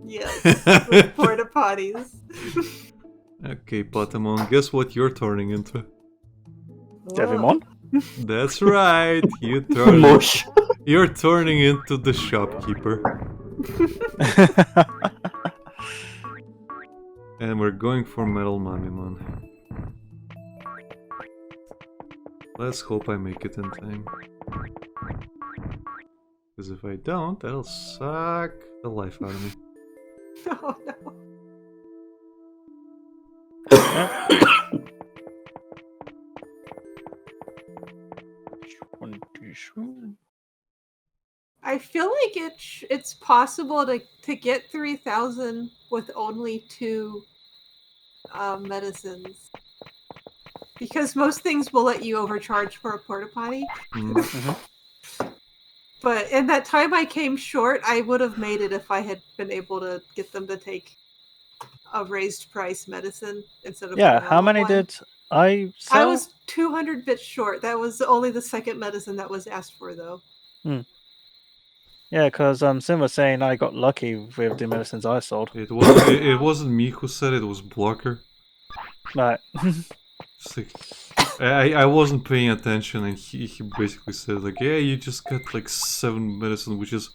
Yes, with porta potties. Okay, Patamon, guess what you're turning into? Devimon? That's right, Mush. you're turning into the shopkeeper. And we're going for Metal Mamimon. Let's hope I make it in time. Because if I don't, that'll suck the life out of me. Oh no. I feel like it's possible to get 3,000 with only 2 medicines. Because most things will let you overcharge for a porta potty. But in that time I came short, I would have made it if I had been able to get them to take a raised price medicine instead of Yeah, how many did I sell? I was 200 bits short. That was only the second medicine that was asked for, though. Yeah, because Sim was saying I got lucky with the medicines I sold. It wasn't me who said it, it was Blocker. Right. It's like, I wasn't paying attention, and he basically said like, yeah, you just got like 7 medicine, which is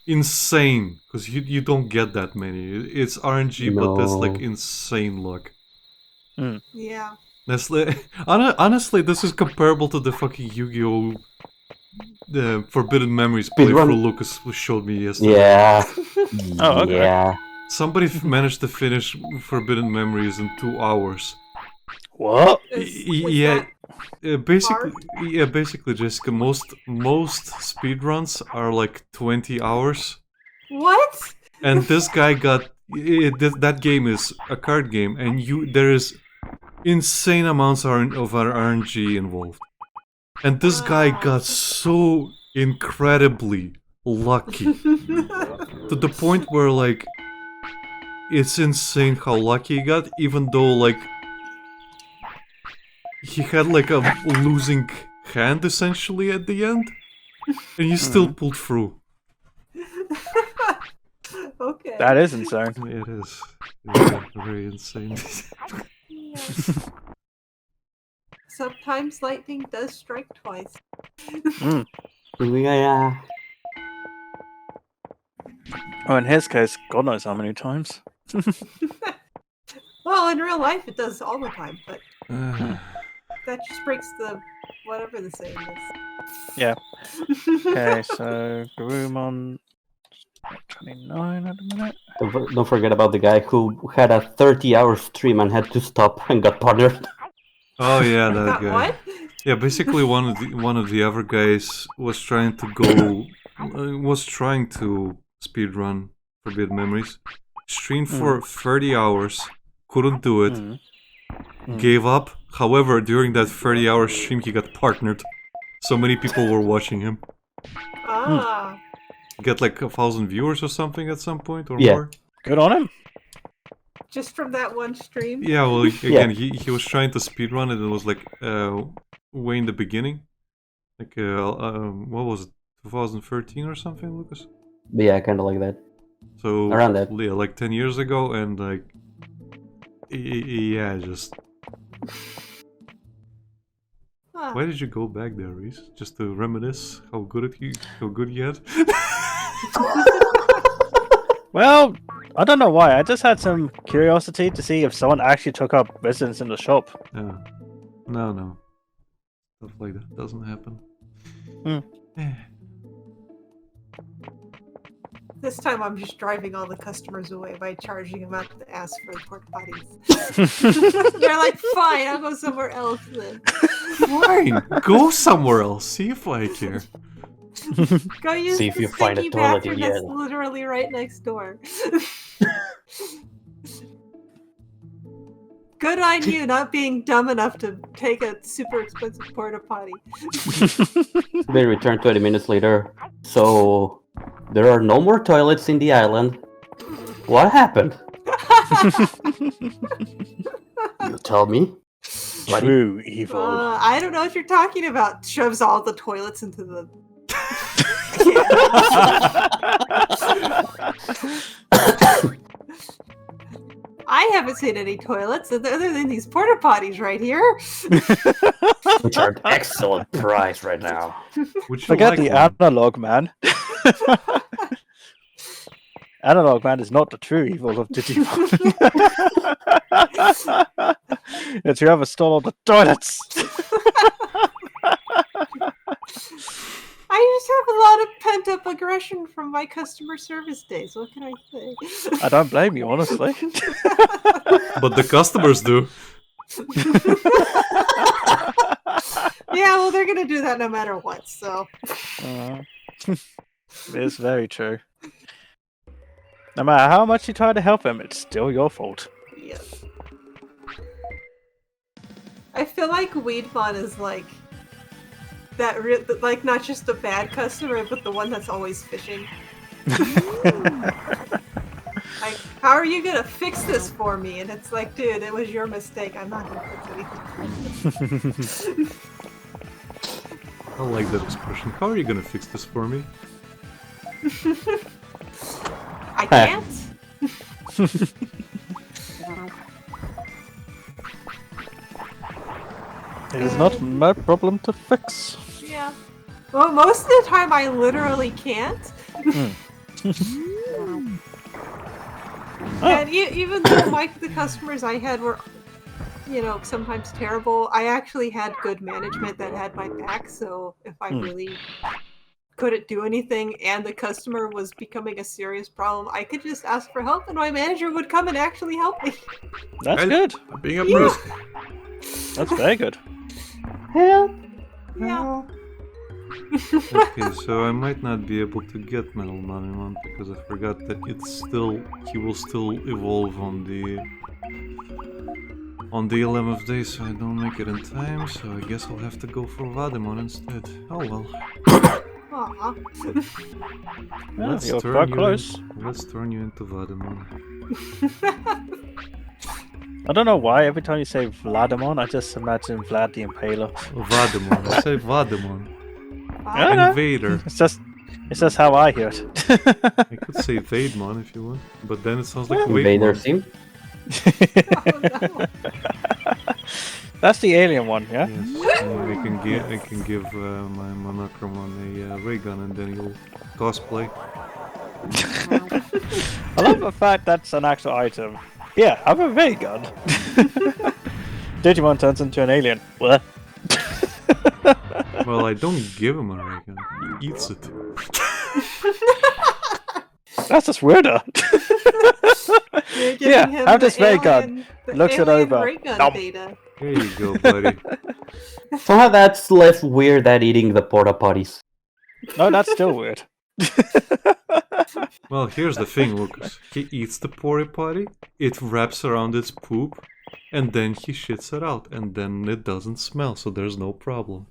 insane, because you don't get that many. It's RNG, but that's like insane luck. Yeah. That's like, honestly, this is comparable to the fucking Yu-Gi-Oh! The Forbidden Memories playthrough Lucas showed me yesterday. Yeah. Oh, okay. Yeah. Somebody managed to finish Forbidden Memories in 2 hours. What? Basically, Jessica, most speedruns are like 20 hours. What? And this guy got that game is a card game, and there is insane amounts of RNG involved. And this guy got so incredibly lucky to the point where like it's insane how lucky he got, even though like he had like a losing hand essentially at the end, and he still pulled through. Okay. That is insane. It is. It's very insane. Sometimes lightning does strike twice. Yeah. Oh, in his case, God knows how many times. Well, in real life it does all the time, but that just breaks the whatever the saying is. Yeah. Okay, so Garurumon 29 at the minute. Don't forget about the guy who had a 30-hour stream and had to stop and got partnered. Oh yeah, that guy. What? Yeah, basically one of the other guys was trying to speedrun Forbidden Memories. Streamed for 30 hours, couldn't do it, gave up. However, during that 30-hour stream, he got partnered. So many people were watching him. Get like 1,000 viewers or something at some point, or more. Good on him. Just from that one stream? Yeah, well, again, he was trying to speedrun it, and it was like way in the beginning. Like, what was it, 2013 or something, Lucas? Yeah, kind of like that. So, around that. Yeah, like 10 years ago, and like, Yeah, just... Huh. Why did you go back there, Reese? Just to reminisce how good you had? Well, I don't know why. I just had some curiosity to see if someone actually took up residence in the shop. No. Stuff like that doesn't happen. This time I'm just driving all the customers away by charging them out to ask for the porta potties. They're like, fine, I'll go somewhere else then. Fine, go somewhere else. See if I care. Go use See if the you find a stinky toilet bathroom in that's Yale. literally right next door. Good on you not being dumb enough to take a super expensive porta potty. They return 20 minutes later. So, there are no more toilets in the island. What happened? You tell me. Buddy. True evil. I don't know what you're talking about. Shoves all the toilets into the. I haven't seen any toilets other than these porta potties right here. Which are an excellent price right now. Would you Forget like the one? analog man. Analog man is not the true evil of Digimon. It's whoever stole all the toilets. I just have a lot of pent-up aggression from my customer service days. What can I say? I don't blame you, honestly. But the customers do. Yeah, well, they're gonna do that no matter what, so. It's very true. No matter how much you try to help him, it's still your fault. Yes. I feel like Waaldeen is like that, like not just a bad customer, but the one that's always fishing. Like, how are you gonna fix this for me? And it's like, dude, it was your mistake. I'm not gonna fix anything. I like that expression. How are you gonna fix this for me? I can't. It is not my problem to fix. Yeah. Well, most of the time I literally can't. And even though the customers I had were, sometimes terrible, I actually had good management that had my back. So if I really couldn't do anything and the customer was becoming a serious problem, I could just ask for help and my manager would come and actually help me. That's good. I'm being abused. That's very good. Help! Yeah. Okay, so I might not be able to get Metal Monument because I forgot that he will still evolve on the 11th day, so I don't make it in time, so I guess I'll have to go for Waaldeen instead. Oh well. Aw. Let's You're turn quite you close. Let's turn you into Waaldeen. I don't know why every time you say Vladimon, I just imagine Vlad the Impaler. Waaldeen. I say Waaldeen. I don't know. Invader. It's just how I hear it. I could say Vaidmon if you want, but then it sounds like Invader Vaidmon. theme? Oh, no. That's the alien one, yeah? Yes, I can give my Monochromon a ray gun and then he'll cosplay. I love the fact that's an actual item. Yeah, I have a ray gun. Digimon turns into an alien. What? Well, I don't give him a ray gun. He eats it. That's just weirder. You're giving Yeah, him have the this ray gun. alien- the Looks it alien over. ray gun Nom. data. There you go, buddy. Somehow that's less weird than eating the porta potties. No, that's still weird. Well, here's the thing, Lucas. He eats the porta potty, it wraps around its poop, and then he shits it out, and then it doesn't smell, so there's no problem.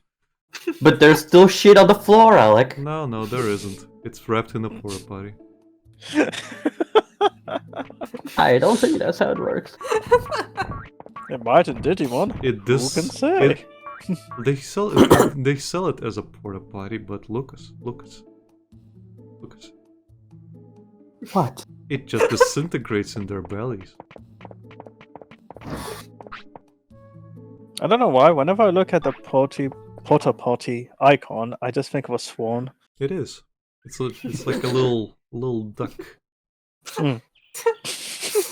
But there's still shit on the floor, Alec. No, there isn't. It's wrapped in a porta potty. I don't think that's how it works. It might in Digimon. Who can say? They sell it as a porta potty, but Lucas. What? It just disintegrates in their bellies. I don't know why. Whenever I look at the porta potty icon, I just think of a swan. It is. It's like a little duck.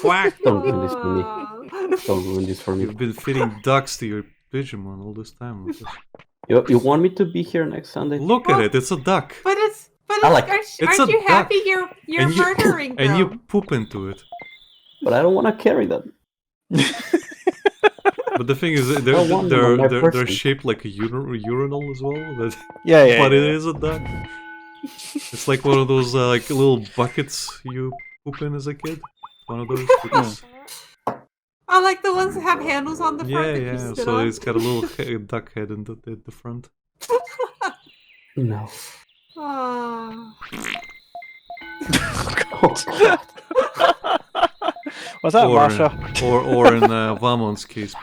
Quack! Don't ruin this for me. Don't ruin this for me. You've been feeding ducks to your Digimon all this time, Lucas. You want me to be here next Sunday? Look at it, it's a duck. But Alex, it's aren't a you duck. happy you're murdering them? And you poop into it. But I don't want to carry them. But the thing is, they're shaped like a urinal as well. Yeah. But it is a duck. It's like one of those like little buckets you poop in as a kid. One of those. I like the ones that have handles on the front. Yeah, that yeah. You sit So on. it's got a little duck head in the front. No. Ah. Was that Marsha? Or in Vamon's case.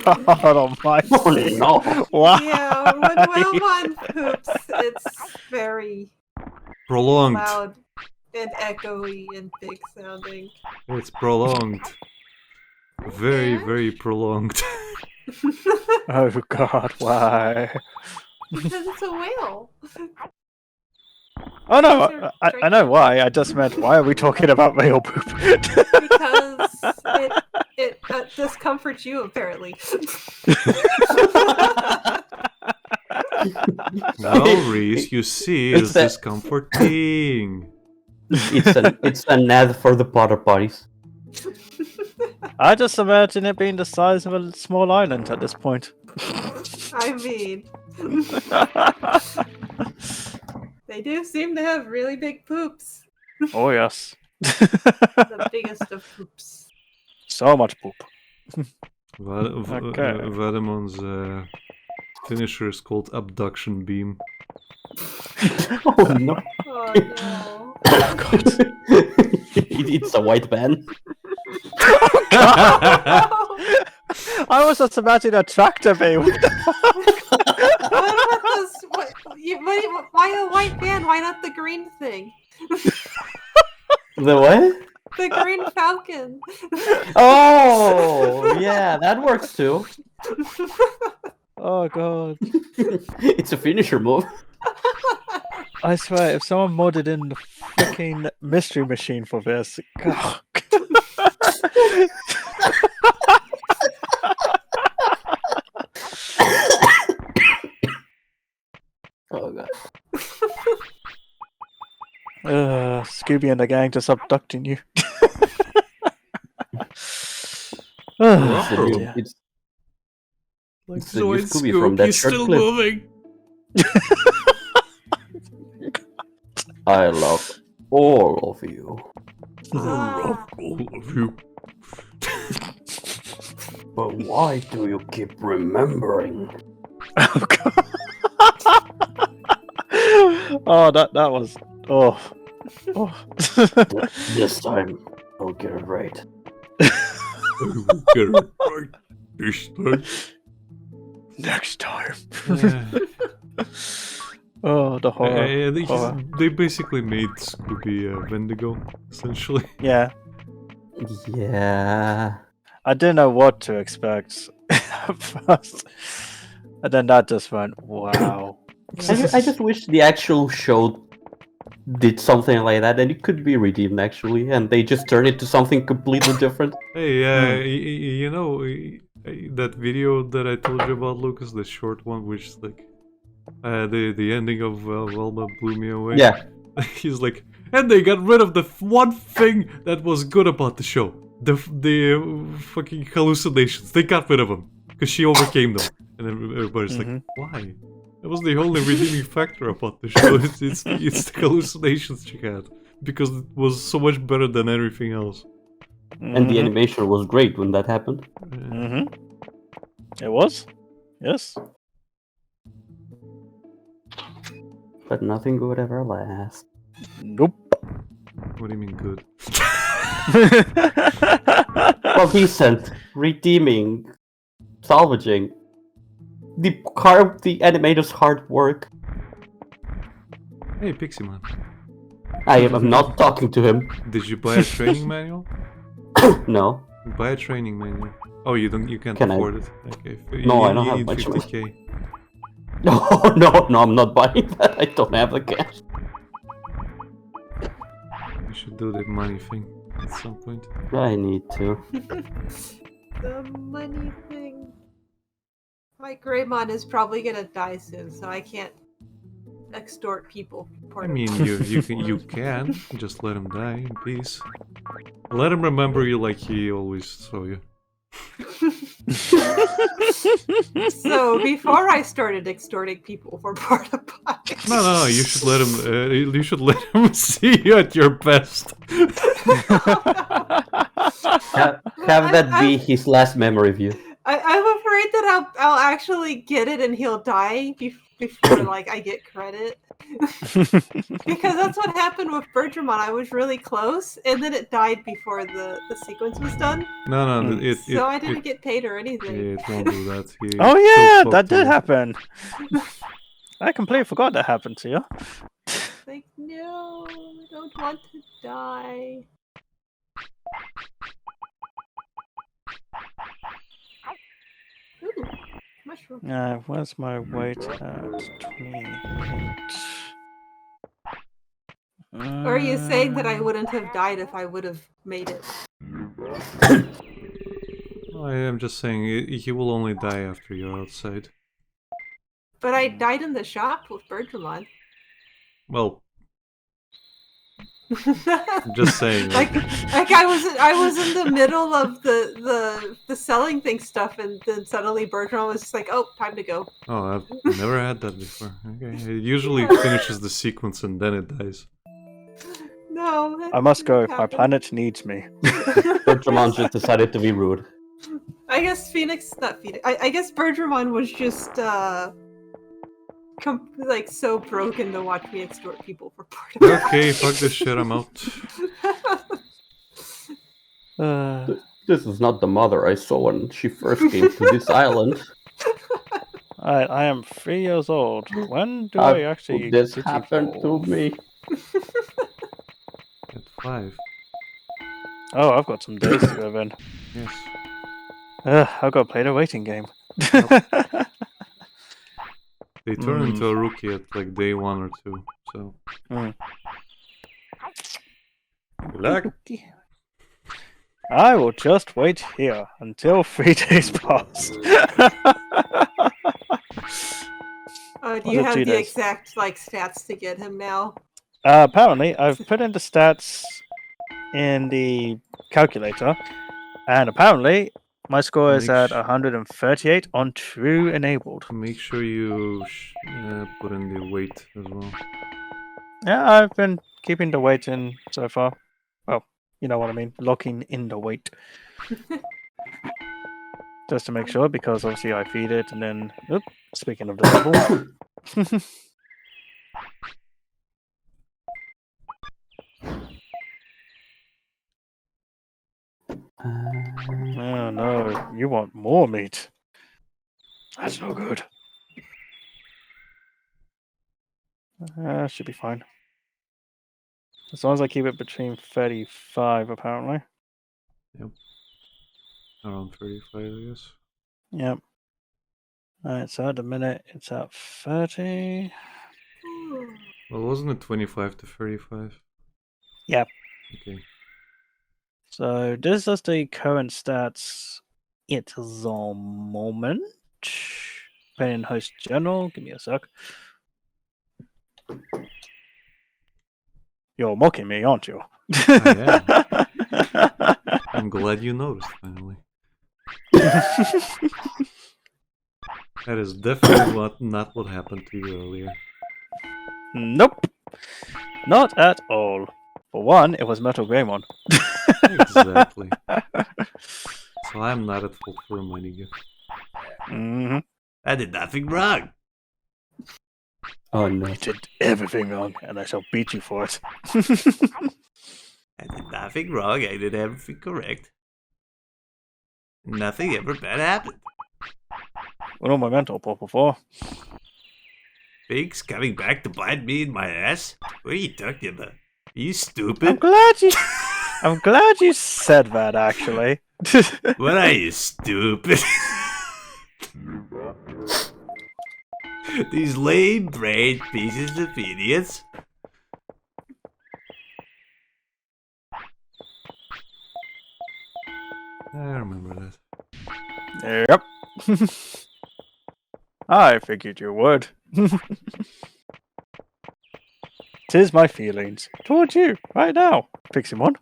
God almighty. Oh no. Wow. Yeah, when Waaldeen poops, it's very Prolonged. loud and echoey and big sounding. It's prolonged. Very, very prolonged. Oh God, why? Because it's a whale. Oh no, I know why. I just meant, why are we talking about whale poop? Because it discomforts you, apparently. Well, Reese, you see, it's discomforting. It's an ad for the Potter Potties. I just imagine it being the size of a small island at this point. I mean, they do seem to have really big poops. Oh yes. The biggest of poops. So much poop. Vademon's finisher is called Abduction Beam. Oh no. Oh no. It's a white van. I was just imagining a tractor beam. What about this? Why a white van? Why not the green thing? The what? The green falcon. Oh, yeah, that works too. Oh God. It's a finisher move. I swear, if someone modded in the fucking mystery machine for this, God. Oh god. Scooby and the gang just abducting you. Wow. Dear. It's Like It's the new Scooby from that he's short still clip. moving. I love all of you. Ah. All of you. But why do you keep remembering? Oh God. Oh, that was. Oh. This time, I'll get it right. I will get it right this time. Next time. Yeah. Oh, the horror. They basically made Scooby Wendigo, essentially. Yeah. Yeah. I didn't know what to expect at first. And then that just went, wow. I just wish the actual show did something like that, and it could be redeemed actually, and they just turn it to something completely different. Hey, you know that video that I told you about, Lucas, the short one, which is like the ending of Velma blew me away. Yeah. He's like, and they got rid of the one thing that was good about the show, the fucking hallucinations. They got rid of them because she overcame them, and then everybody's like, why? That was the only redeeming factor about the show. It's the hallucinations she had, because it was so much better than everything else. And the animation was great when that happened. It was? Yes. But nothing good ever lasts. Nope. What do you mean good? Well, decent, redeeming, salvaging. The animator's hard work. Hey, Pixieman. I am not talking to him. Did you buy a training manual? No. Buy a training manual. Oh, you can't Can I- afford it. Okay. No, I don't you have need much money. 50k. No, I'm not buying that. I don't have the cash. You should do that money thing at some point. I need to. The money thing. My Greymon is probably gonna die soon, so I can't extort people. I mean, you can just let him die in peace. Let him remember you like he always saw you. So before I started extorting people for porta potties. No. You should let him. You should let him see you at your best. Have that be his last memory of you. I'm afraid that I'll actually get it and he'll die before like I get credit. Because that's what happened with Bertramon. I was really close, and then it died before the sequence was done. No. So I didn't get paid or anything. It won't do that. Oh yeah, that did happen. I completely forgot that happened to you. Like, no, I don't want to die. Ooh, mushroom. Where's my weight at 28? Or are you saying that I wouldn't have died if I would have made it? I am just saying he will only die after you're outside. But I died in the shop with Bertramon. Well, I'm just saying. like I was in the middle of the selling thing stuff, and then suddenly Bertramon was just like, "Oh, time to go." Oh, I've never had that before. Okay, it usually finishes the sequence and then it dies. No. I must go. didn't My happen. planet needs me. Bertramon just decided to be rude. I guess not Phoenix. I guess Bertramon was just like so broken to watch me extort people for porta. Okay, fuck this shit, I'm out. This is not the mother I saw when she first came to this island. I am 3 years old. When do I actually This digivolve? happened to me. At 5. Oh, I've got some days to go then. Yes. I've got to play the waiting game. They turn into a rookie at like day 1 or 2, so. Good luck. I will just wait here until 3 days pass. Do you have the exact like stats to get him now? Apparently, I've put in the stats in the calculator, and apparently my score is at 138 on True Enabled. Make sure you put in the weight as well. Yeah, I've been keeping the weight in so far. Well, you know what I mean, locking in the weight. Just to make sure, because obviously I feed it and then... Oop, speaking of the level... Oh no, you want more meat. That's no good. Should be fine. As long as I keep it between 35, apparently. Yep. Around 35, I guess. Yep. Alright, so at the minute it's at 30. Well, wasn't it 25 to 35? Yep. Okay. So this is the current stats at the moment. Playing host general. Give me a sec. You're mocking me, aren't you? I am. I'm glad you noticed, finally. That is definitely not what happened to you earlier. Nope. Not at all. For one, it was Metal Greymon. Exactly. So I'm not at fault for reminding you. Mm-hmm. I did nothing wrong. Oh no. You did everything wrong, and I shall beat you for it. I did nothing wrong, I did everything correct. Nothing ever bad happened. Uno momento, por favor. Things coming back to bite me in my ass? What are you talking about? Are you I'm stupid? glad you. I'm glad you said that, actually. What are you, stupid? These lame-brained pieces of idiots. I remember that. Yep. I figured you would. Tis my feelings towards you right now, Piximon.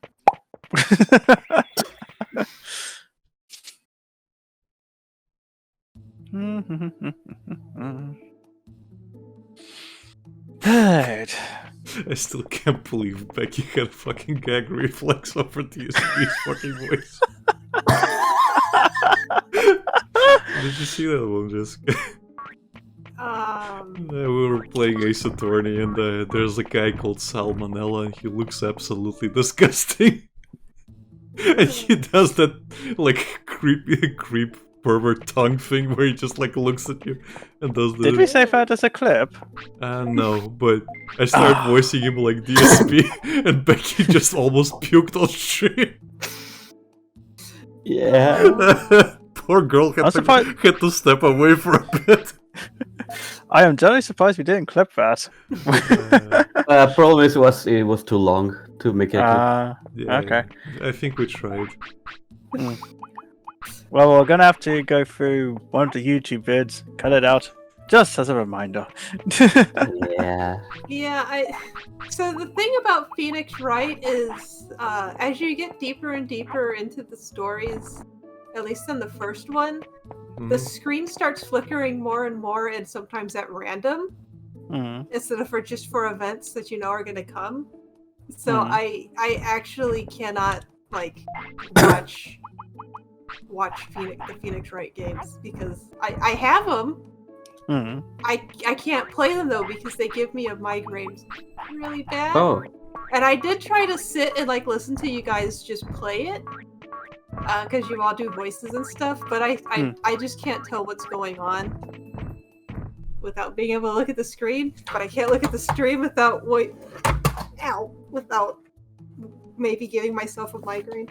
Right. I still can't believe Becky had a fucking gag reflex over DSP's fucking voice. Did you see that one, Jessica? We were playing Ace Attorney, and there's a guy called Salmonella, and he looks absolutely disgusting. And he does that, like, creep pervert tongue thing where he just, like, looks at you and does the... Did we save that as a clip? No, but I started voicing him like DSP, and Becky just almost puked on stream. Yeah. Poor girl had to step away for a bit. I am generally surprised we didn't clip that. Problem is, it was too long to make it. Yeah, okay. I think we tried. Well, we're gonna have to go through one of the YouTube vids, cut it out, just as a reminder. Yeah. Yeah, so the thing about Phoenix Wright is, as you get deeper and deeper into the stories, at least in the first one, the screen starts flickering more and more, and sometimes at random, instead of just for events that you know are going to come. So I actually cannot like watch the Phoenix Wright games because I have them. I can't play them though because they give me a migraine really bad. Oh. And I did try to sit and like listen to you guys just play it. Because you all do voices and stuff, but I just can't tell what's going on without being able to look at the screen. But I can't look at the stream without maybe giving myself a migraine.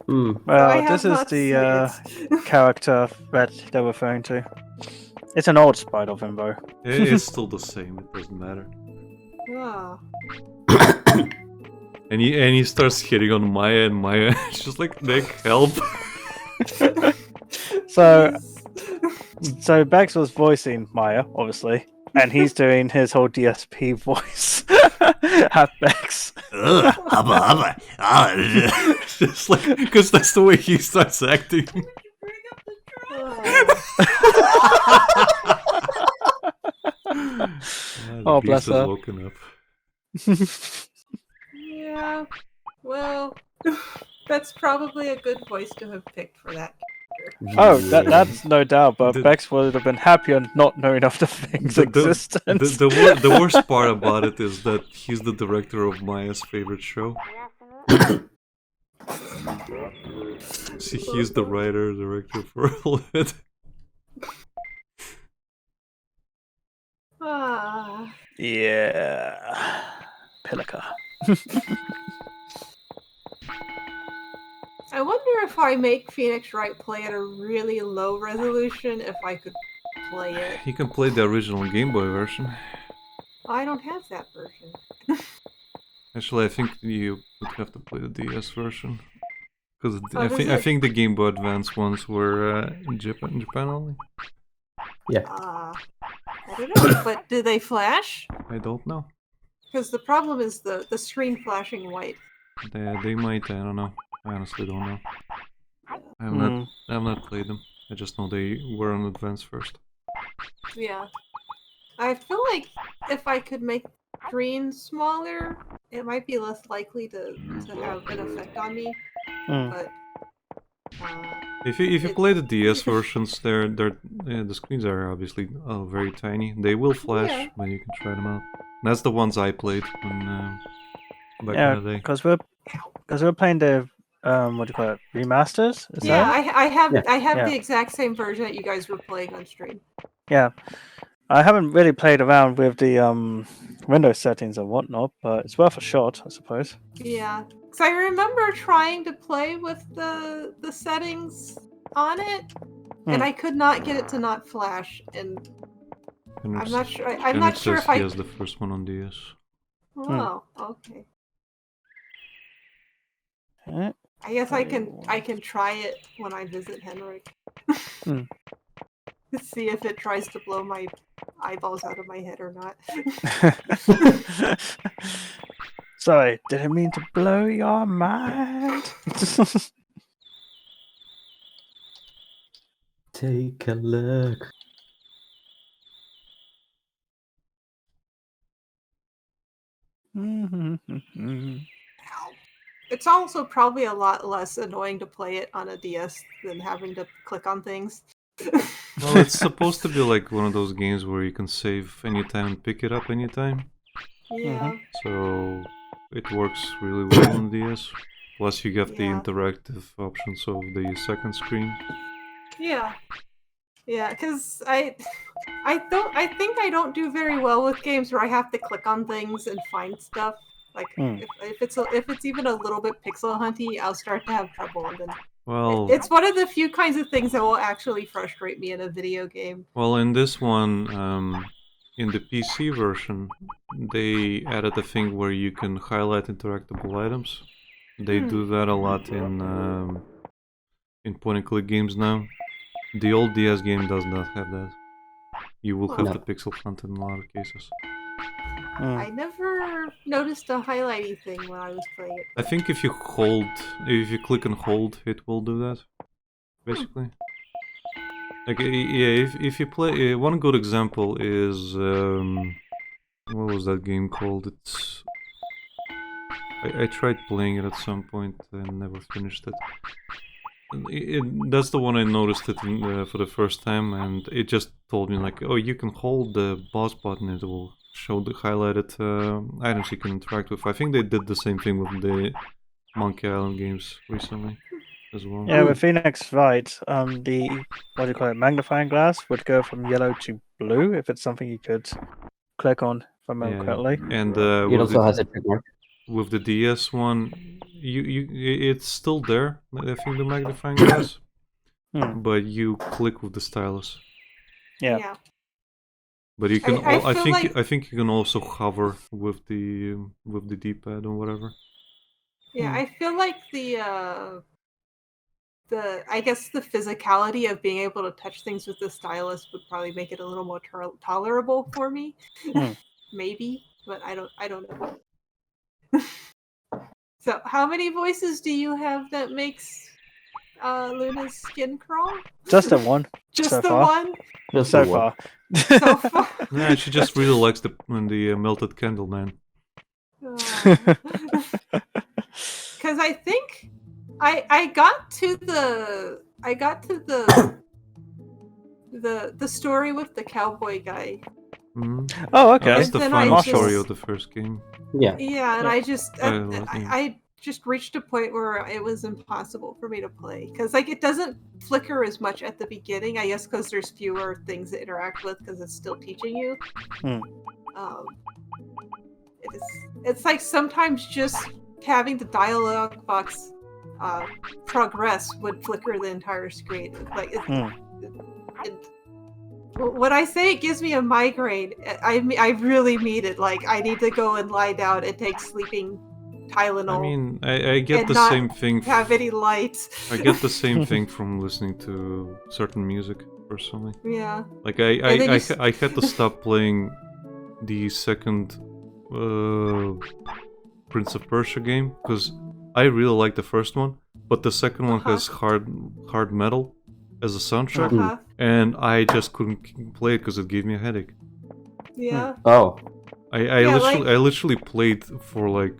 Well, this is the character that they're referring to. It's an old Spider Vimbo. It's still the same. It doesn't matter. Oh. And he starts hitting on Maya, and Maya is just like, Nick, help. So Bex was voicing Maya, obviously, and he's doing his whole DSP voice at Bex. Hubba. Just like, because that's the way he starts acting. Oh, bless her. Woken up. Yeah, well, that's probably a good voice to have picked for that character. Oh, that's no doubt, but Bex would have been happier not knowing of the thing's existence. The worst part about it is that he's the director of Maya's favorite show. See, he's the writer, director for all of it. Yeah. Pelica. I wonder if I make Phoenix Wright play at a really low resolution, if I could play it. You can play the original Game Boy version. I don't have that version. Actually, I think you would have to play the DS version. Because I think the Game Boy Advance ones were in Japan only. Yeah. I don't know, but do they flash? I don't know. Because the problem is the screen flashing white. They might, I don't know. I honestly don't know. I have not played them. I just know they were on Advance first. Yeah. I feel like if I could make screen smaller, it might be less likely to have an effect on me. But if you play the DS versions, the screens are obviously very tiny. They will flash, but you can try them out. That's the ones I played when back in the day. Because we're playing the what do you call it, remasters? Is yeah, that? I have the exact same version that you guys were playing on stream. Yeah, I haven't really played around with the Windows settings and whatnot, but it's worth a shot, I suppose. Yeah, Because I remember trying to play with the settings on it, and I could not get it to not flash. And I'm not sure. I'm not sure if I. He has the first one on DS. Oh, okay. I guess I can try it when I visit Henrik. See if it tries to blow my eyeballs out of my head or not. Sorry, didn't mean to blow your mind. Take a look. It's also probably a lot less annoying to play it on a DS than having to click on things. Well, it's supposed to be like one of those games where you can save anytime and pick it up anytime. Yeah. So it works really well on DS. Plus you get the interactive options of the second screen. Yeah. Yeah, because I think I don't do very well with games where I have to click on things and find stuff. Like if it's even a little bit pixel hunty, I'll start to have trouble. And then it's one of the few kinds of things that will actually frustrate me in a video game. Well, in this one, in the PC version, they added a thing where you can highlight interactable items. They do that a lot in point-and-click games now. The old DS game does not have that. You will have the pixel hunt in a lot of cases. I never noticed a highlighty thing when I was playing it. I think if you click and hold, it will do that. Basically. Like, yeah, if you play... one good example is... what was that game called? It's... I tried playing it at some point and never finished it. That's the one I noticed it for the first time, and it just told me like, oh, you can hold the boss button, it will show the highlighted items you can interact with. I think they did the same thing with the Monkey Island games recently as well. Yeah, with Phoenix Wright, the what do you call it, magnifying glass would go from yellow to blue if it's something you could click on, if I remember correctly. And it also has a check mark. With the DS one, it's still there. I think the magnifying glass, but you click with the stylus. Yeah. But you can. I think you can also hover with the D-pad or whatever. Yeah, I feel like I guess the physicality of being able to touch things with the stylus would probably make it a little more tolerable for me. Maybe, but I don't know. So, how many voices do you have that makes Luna's skin crawl? Just the one. Just so the far. one? Just so the far. So far. Yeah, she just really likes the melted candle man. Because I think I got to the story with the cowboy guy. Mm-hmm. Oh, okay. That's the final story of the first game. Yeah. Yeah, and I just reached a point where it was impossible for me to play because like it doesn't flicker as much at the beginning. I guess because there's fewer things to interact with because it's still teaching you. It's like sometimes just having the dialogue box progress would flicker the entire screen. Like when I say it gives me a migraine, I really mean it. Like I need to go and lie down and take sleeping Tylenol. I mean, I get the same thing. Have any lights. I get the same thing from listening to certain music personally. Yeah. Like I had to stop playing the second Prince of Persia game because I really like the first one, but the second one has hard metal as a soundtrack, and I just couldn't play it because it gave me a headache. Yeah. Oh. I literally played for like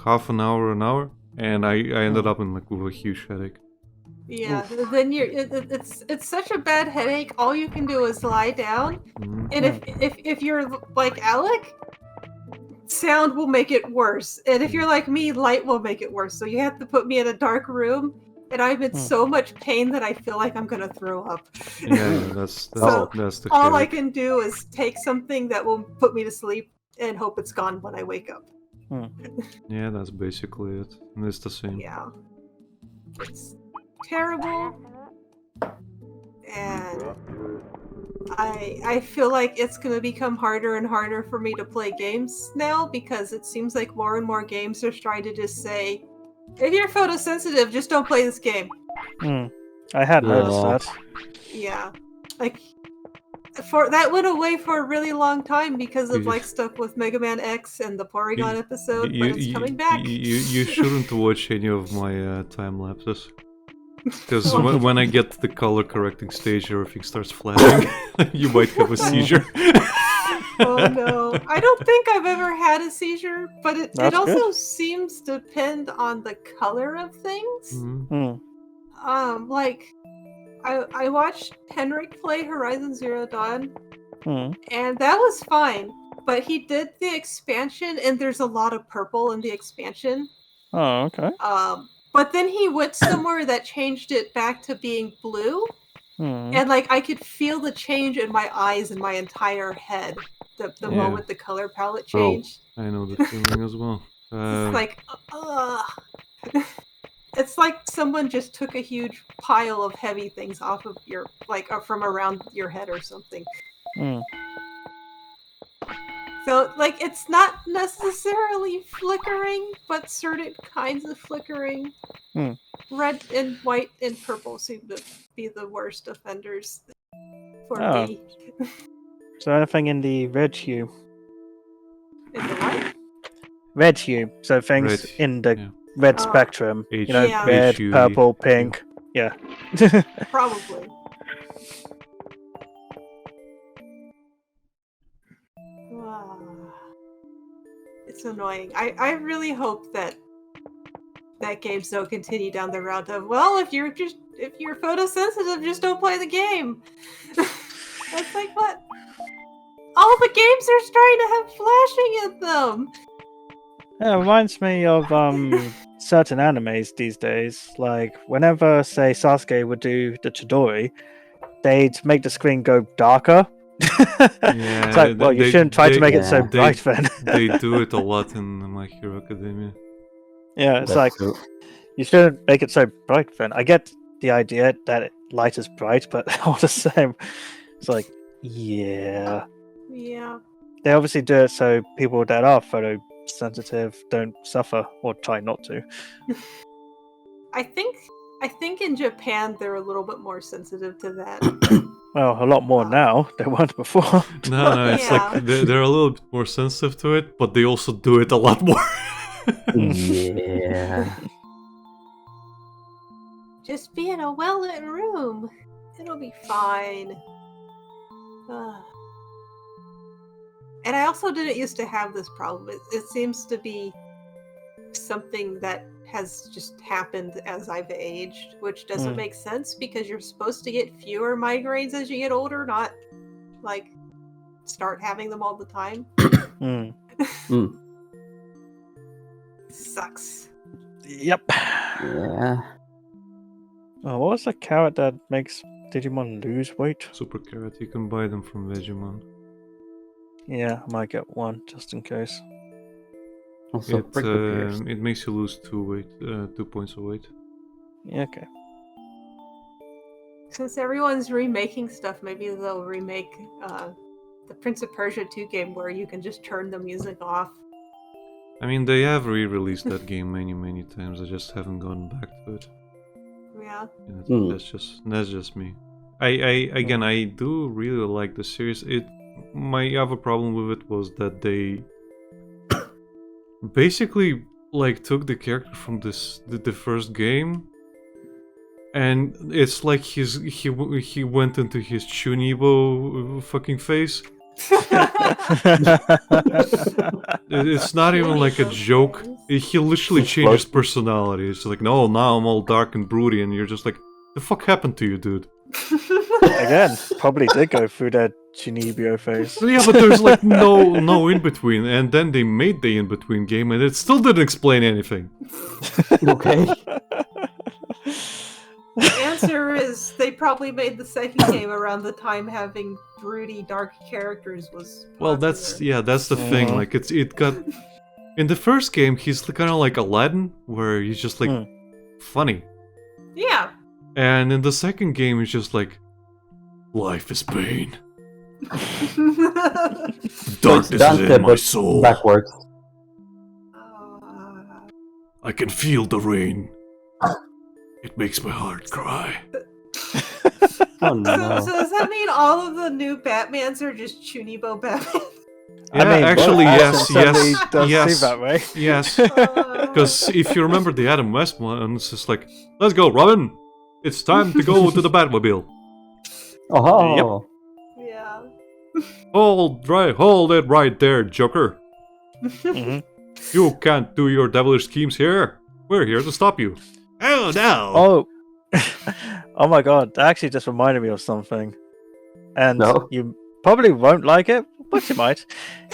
half an hour, and I ended up with a huge headache. Yeah, then it's such a bad headache. All you can do is lie down, and if you're like Alec, sound will make it worse, and if you're like me, light will make it worse. So you have to put me in a dark room, and I'm in so much pain that I feel like I'm gonna throw up. Yeah, that's the all headache. I can do is take something that will put me to sleep and hope it's gone when I wake up. Yeah, that's basically it. And it's the same. Yeah. It's terrible. And I feel like it's going to become harder and harder for me to play games now because it seems like more and more games are trying to just say, if you're photosensitive, just don't play this game. I had noticed that. Yeah. Like, that went away for a really long time because of like stuff with Mega Man X and the Porygon episode, but it's coming back. You shouldn't watch any of my time lapses. Because when I get to the color correcting stage, everything starts flashing. You might have a seizure. Oh no. I don't think I've ever had a seizure, but it also seems to depend on the color of things. Like, I watched Henrik play Horizon Zero Dawn, and that was fine. But he did the expansion, and there's a lot of purple in the expansion. Oh, okay. But then he went somewhere that changed it back to being blue, and like I could feel the change in my eyes and my entire head the moment the color palette changed. I know the feeling as well. It's like, it's like someone just took a huge pile of heavy things off of your, like, from around your head or something. So, like, it's not necessarily flickering, but certain kinds of flickering. Red and white and purple seem to be the worst offenders for me. So anything in the red hue? In the what? Red hue. So things in the red spectrum. Red, purple, pink. Yeah. Probably. It's annoying. I really hope that games don't continue down the route of, well, if you're photosensitive, just don't play the game. That's like, what? All the games are starting to have flashing in them. Yeah, it reminds me of certain animes these days. Like, whenever, say, Sasuke would do the Chidori, they'd make the screen go darker. It's like, well, you shouldn't try to make it so bright then. They do it a lot in My Hero Academia. Yeah, it's like, you shouldn't make it so bright then. I get the idea that light is bright, but all the same, it's like, yeah. Yeah. They obviously do it so people that are photosensitive don't suffer, or try not to. I think in Japan they're a little bit more sensitive to that. Well, a lot more now. They weren't before. No, it's like they're a little bit more sensitive to it, but they also do it a lot more. Yeah. Just be in a well-lit room. It'll be fine. And I also didn't used to have this problem. It seems to be something that has just happened as I've aged, which doesn't make sense because you're supposed to get fewer migraines as you get older, not like start having them all the time. Sucks. Yep. Yeah. Oh, what was the carrot that makes Digimon lose weight? Super carrot, you can buy them from Digimon. Yeah, I might get one just in case. Also, it makes you lose 2 points of weight. Yeah, okay. Since everyone's remaking stuff, maybe they'll remake the Prince of Persia 2 game where you can just turn the music off. I mean, they have re-released that game many times. I just haven't gone back to it. Yeah. That's just me. I do really like the series. My other problem with it was that they basically like took the character from the first game, and it's like he went into his Chunibo fucking face. It's not even like a joke. He literally changed his personality. It's like, no, now I'm all dark and broody, and you're just like, the fuck happened to you, dude? Again, probably did go through that Chunibyo phase. Yeah, but there's like no in between, and then they made the in between game, and it still didn't explain anything. Okay. The answer is they probably made the second game around the time having broody dark characters was popular. Well, that's the thing. Like it got In the first game, he's kind of like Aladdin, where he's just like funny. Yeah. And in the second game, he's just like, life is pain. Darkness is in my soul. Backwards. I can feel the rain. It makes my heart cry. Oh no. So does that mean all of the new Batmans are just Chunibo Batman? Yeah, I mean, actually, yes, certainly yes, does yes, seem that way. yes. Because if you remember the Adam West one, it's just like, let's go, Robin. It's time to go to the Batmobile. Oh. Yeah. Hold it right there, Joker. Mhm. You can't do your devilish schemes here. We're here to stop you. Oh no! Oh, oh my god! That actually just reminded me of something, and No? you probably won't like it, but you might.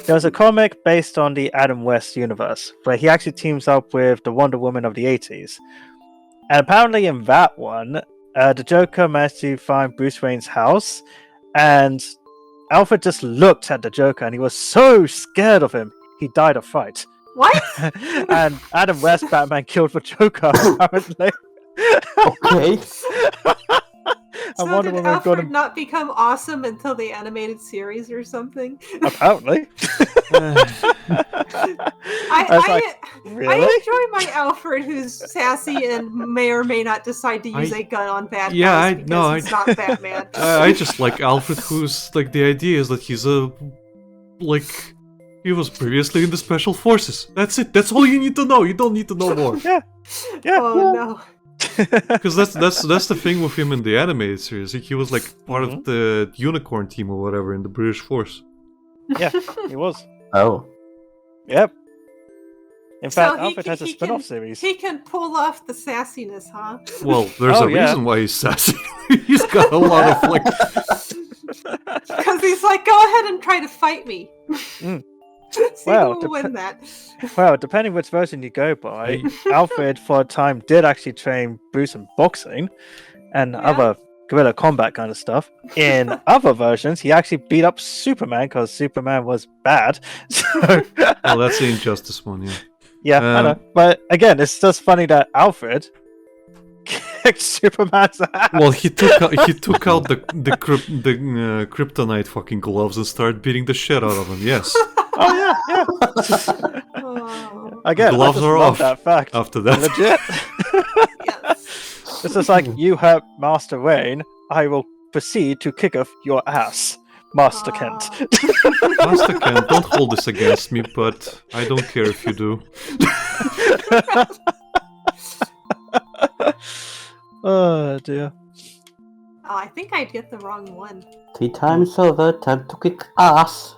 There's a comic based on the Adam West universe where he actually teams up with the Wonder Woman of the 80s, and apparently in that one, the Joker managed to find Bruce Wayne's house, and Alfred just looked at the Joker, and he was so scared of him, he died of fright. What? And Adam West Batman killed the Joker, apparently. Okay. I So wonder did when we're Alfred going to. not become awesome until the animated series or something? Apparently. I Really? enjoy my Alfred who's sassy and may or may not decide to use a gun on bad guys because he's not Batman. I just like Alfred, who's like the idea is that he's he was previously in the special forces. That's it. That's all you need to know. You don't need to know more. Yeah. Oh no. Because that's the thing with him in the animated series. He was like part of the unicorn team or whatever in the British force. Yeah, he was. Oh. Yep. In So fact, he Alfred can- has a he spin-off can- series. He can pull off the sassiness, huh? Well, there's Oh, a yeah. reason why he's sassy. He's got a lot of like. Because he's like, go ahead and try to fight me. Mm. See Well, who will win that. Well, depending which version you go by, Alfred for a time did actually train Bruce in boxing and Yeah. other guerrilla combat kind of stuff. In other versions, he actually beat up Superman because Superman was bad. So, Well, that's the Injustice one, yeah. yeah, I know. But again, it's just funny that Alfred kicked Superman's ass. Well, he took out the kryptonite fucking gloves and started beating the shit out of him. Yes. Oh yeah, yeah. Oh, Again, Gloves I just are love off that fact. After that. Legit. yes. It's just like you hurt Master Wayne, I will proceed to kick off your ass, Master Kent. Master Kent, don't hold this against me, but I don't care if you do. Oh dear. Oh, I think I'd get the wrong one. 3 times over, time to kick ass.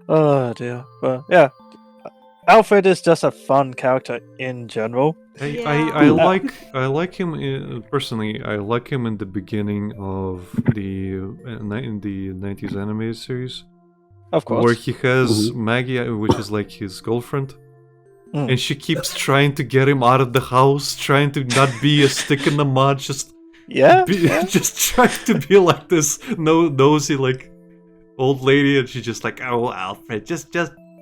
Oh dear. But yeah, Alfred is just a fun character in general. I like him personally. I like him in the beginning of the in the 90s animated series, Of course. where he has Maggie, which is like his girlfriend, Mm. and she keeps trying to get him out of the house, trying to not be a stick in the mud, just Yeah. just trying to be like this nosy like old lady, and she's just like, oh Alfred, just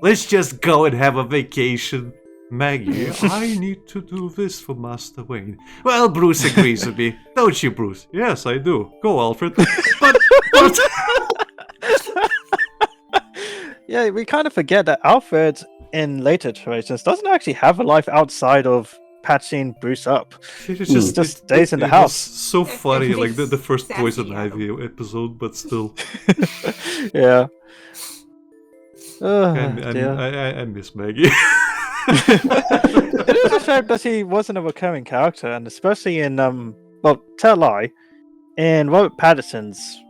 let's just go and have a vacation. Maggie, I need to do this for Master Wayne. Well, Bruce agrees with me. Don't you, Bruce? Yes, I do. Go, Alfred. But Yeah, we kind of forget that Alfred in later iterations doesn't actually have a life outside of patching Bruce up. it's Just stays in the it house. was so funny, It like the makes first sassy Poison Adam. Ivy episode, but still, Yeah. Oh, I, dear. I miss Maggie. It is a shame that he wasn't a recurring character, and especially in well, tell a lie, in Robert Pattinson's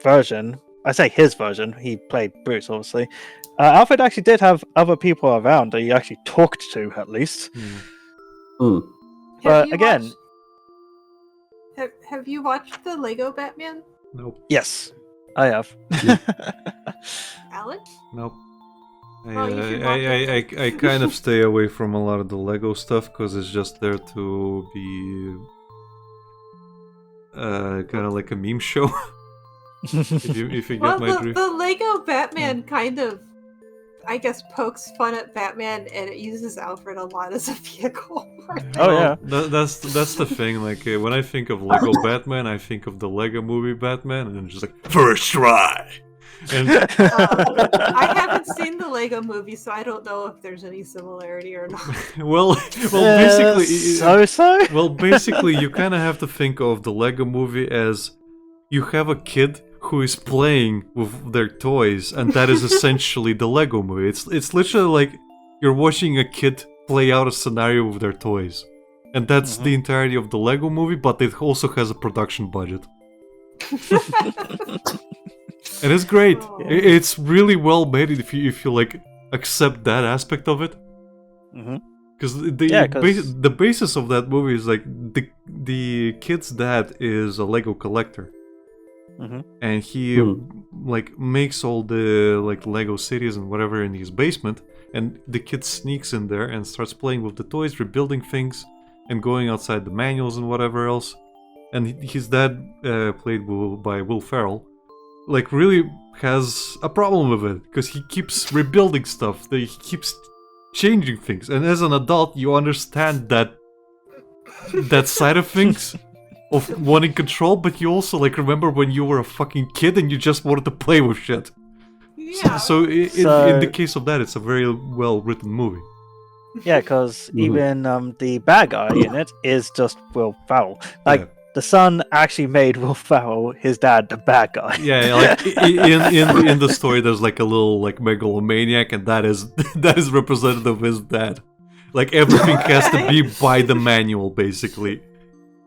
version, I say his version, he played Bruce, obviously. Alfred actually did have other people around that he actually talked to, at least. Hmm. But again- Have you watched the Lego Batman, Nope, Yes, I have. Alex? nope. Oh, you should watch I kind of stay away from a lot of the Lego stuff because it's just there to be kind of like a meme show. if you Well, get my drift. the Lego Batman kind of I guess, pokes fun at Batman, and it uses Alfred a lot as a vehicle. Oh, yeah. That's the thing. Like when I think of Lego Batman, I think of the Lego movie Batman, and I'm just like first try. And I haven't seen the Lego movie, so I don't know if there's any similarity or not. well, basically, so. well, basically, you kind of have to think of the Lego movie as you have a kid who is playing with their toys, and that is essentially the Lego movie. It's literally like you're watching a kid play out a scenario with their toys, and that's the entirety of the Lego movie. But it also has a production budget. And it's great. Oh. It's really well made if you like accept that aspect of it. Because the basis of that movie is like the kid's dad is a Lego collector, and he like makes all the like Lego cities and whatever in his basement, and the kid sneaks in there and starts playing with the toys, rebuilding things, and going outside the manuals and whatever else. And his dad, played by Will Ferrell, like really has a problem with it because he keeps rebuilding stuff. He keeps changing things, and as an adult, you understand that side of things of wanting control, but you also like remember when you were a fucking kid and you just wanted to play with shit. Yeah. So in the case of that, it's a very well written movie. Yeah, because even the bad guy in it is just Will Ferrell. Like the son actually made Will Ferrell, his dad, the bad guy. Yeah, like in the story, there's like a little like megalomaniac, and that is representative of his dad. Like everything has to be by the manual, basically.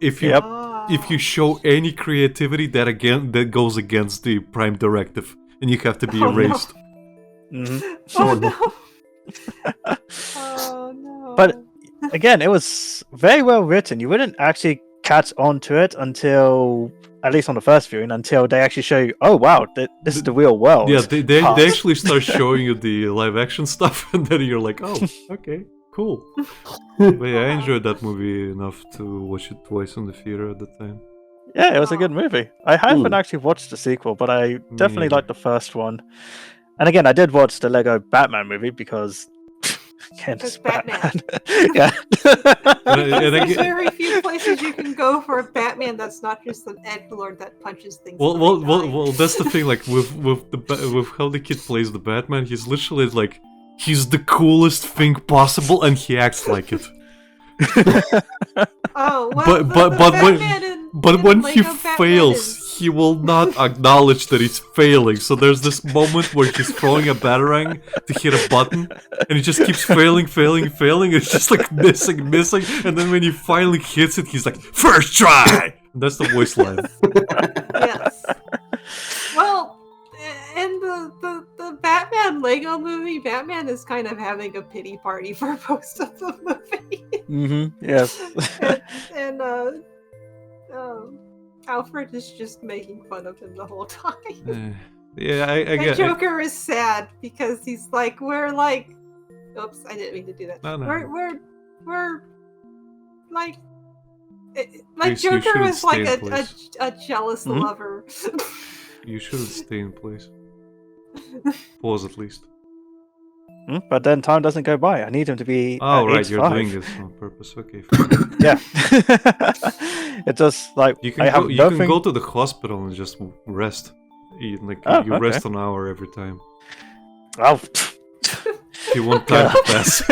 If you show any creativity, that goes against the Prime Directive, and you have to be erased. Oh no. Oh no. But again, it was very well written. You wouldn't actually catch on to it until, at least on the first viewing, until they actually show you, oh wow, this is the real world. Yeah, they actually start showing you the live action stuff, and then you're like, oh, okay, cool. But yeah, I enjoyed that movie enough to watch it twice in the theater at the time. Yeah, it was a good movie. I haven't actually watched the sequel, but I definitely liked the first one. And again, I did watch the Lego Batman movie because again, it's Batman. Yeah. There's very few places you can go for a Batman that's not just an edgelord that punches things. Well, that's the thing. Like with how the kid plays the Batman, he's literally like he's the coolest thing possible, and he acts like it. Oh, well, but when he fails, he will not acknowledge that he's failing. So there's this moment where he's throwing a batarang to hit a button, and he just keeps failing. It's just like missing, and then when he finally hits it, he's like, "First try." And that's the voice line. Yes. Well, in the Batman Lego movie, Batman is kind of having a pity party for most of the movie. Yes. and Alfred is just making fun of him the whole time. Yeah, I get. Joker is sad because he's like, we're like, oops, I didn't mean to do that. No. We're like Joker is like a jealous lover. You shouldn't stay in place. Pause at least. But then time doesn't go by. I need him to be. Oh, right, age you're 5. doing this on purpose. Okay. Fine. Yeah. It's just like You can go to the hospital and just rest. You rest an hour every time. Oh. You want time to pass.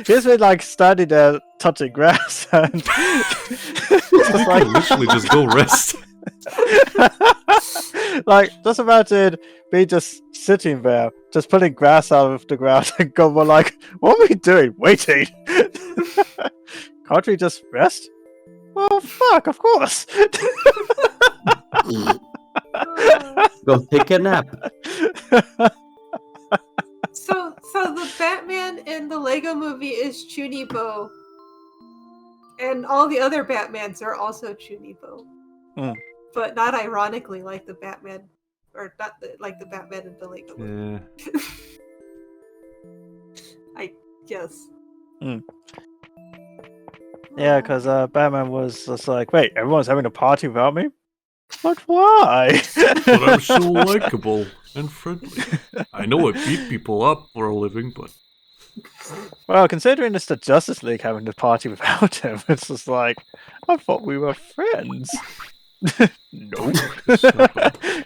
He's been like standing there touching grass and You can literally just go rest. Like, just imagine me just sitting there, just pulling grass out of the ground and go, well, like, what are we doing? Waiting. Can't we just rest? Well, fuck, of course. Go take a nap. So the Batman in the Lego movie is Chunibo, and all the other Batmans are also Chunibo, but not ironically like the Batman, or not like the Batman in the Lego movie. Yeah. I guess. Yeah, because Batman was just like, wait, everyone's having a party without me? But why? But I'm so likable. and friendly. I know I beat people up for a living, but Well, considering it's the Justice League having the party without him, it's just like, I thought we were friends. Nope. this happened.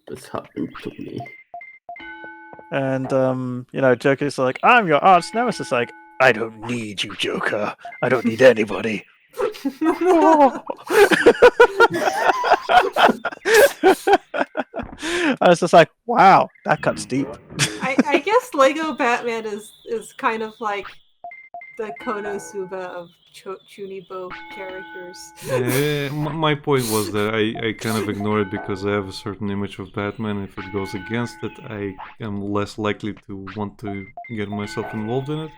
This happened to me. And Joker's like, I'm your arch nemesis. Like, I don't need you, Joker. I don't need anybody. I was just like, wow, that cuts deep. I guess Lego Batman is kind of like the Konosuba of Chunibo characters. My point was that I kind of ignore it because I have a certain image of Batman. If it goes against it, I am less likely to want to get myself involved in it.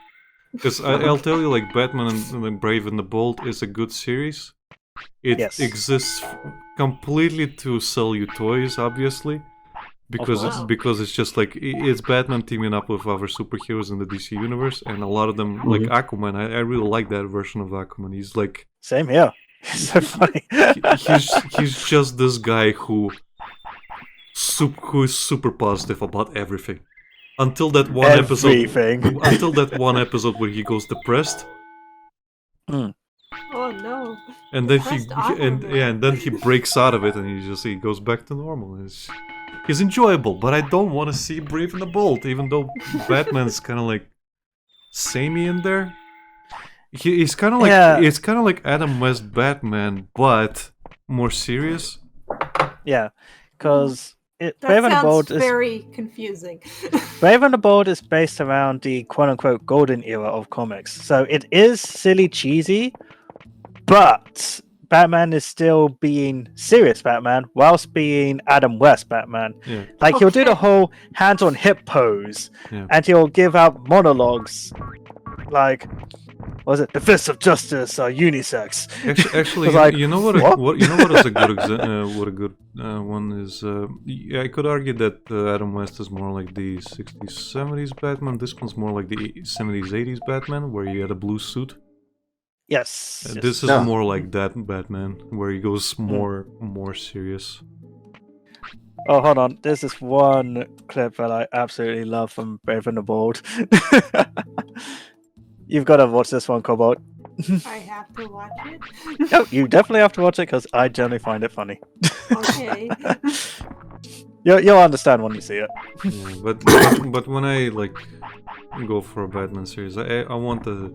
Because I'll tell you, like, Batman and the Brave and the Bold is a good series. It exists completely to sell you toys, obviously. Because it's just like, it's Batman teaming up with other superheroes in the DC universe, and a lot of them, like Aquaman, I really like that version of Aquaman. He's like... Same here. He's so funny. he's just this guy who is super positive about everything. Until that one episode where he goes depressed. Mm. Oh no. And then he breaks out of it and he goes back to normal. He's enjoyable, but I don't want to see Brave and the Bold, even though Batman's kind of like samey in there. He's kind of like it's kind of like Adam West Batman, but more serious. Yeah, because Brave and the Bold is very confusing. Brave and the Bold is based around the quote-unquote golden era of comics, so it is silly cheesy, but Batman is still being serious Batman whilst being Adam West Batman. Yeah. Like he'll do the whole hands on hip pose, and he'll give out monologues like, what was it? The fists of justice are unisex. Actually, like, you know what is a good one is. I could argue that Adam West is more like the 60s, 70s Batman. This one's more like the 70s, 80s Batman, where he had a blue suit. Yes. This is more like that Batman, where he goes more serious. Oh, hold on. There's this one clip that I absolutely love from Brave and the Bold. You've got to watch this one, Cobalt. I have to watch it? No, you definitely have to watch it because I generally find it funny. Okay. You'll understand when you see it. Yeah, but when I like go for a Batman series, I want the...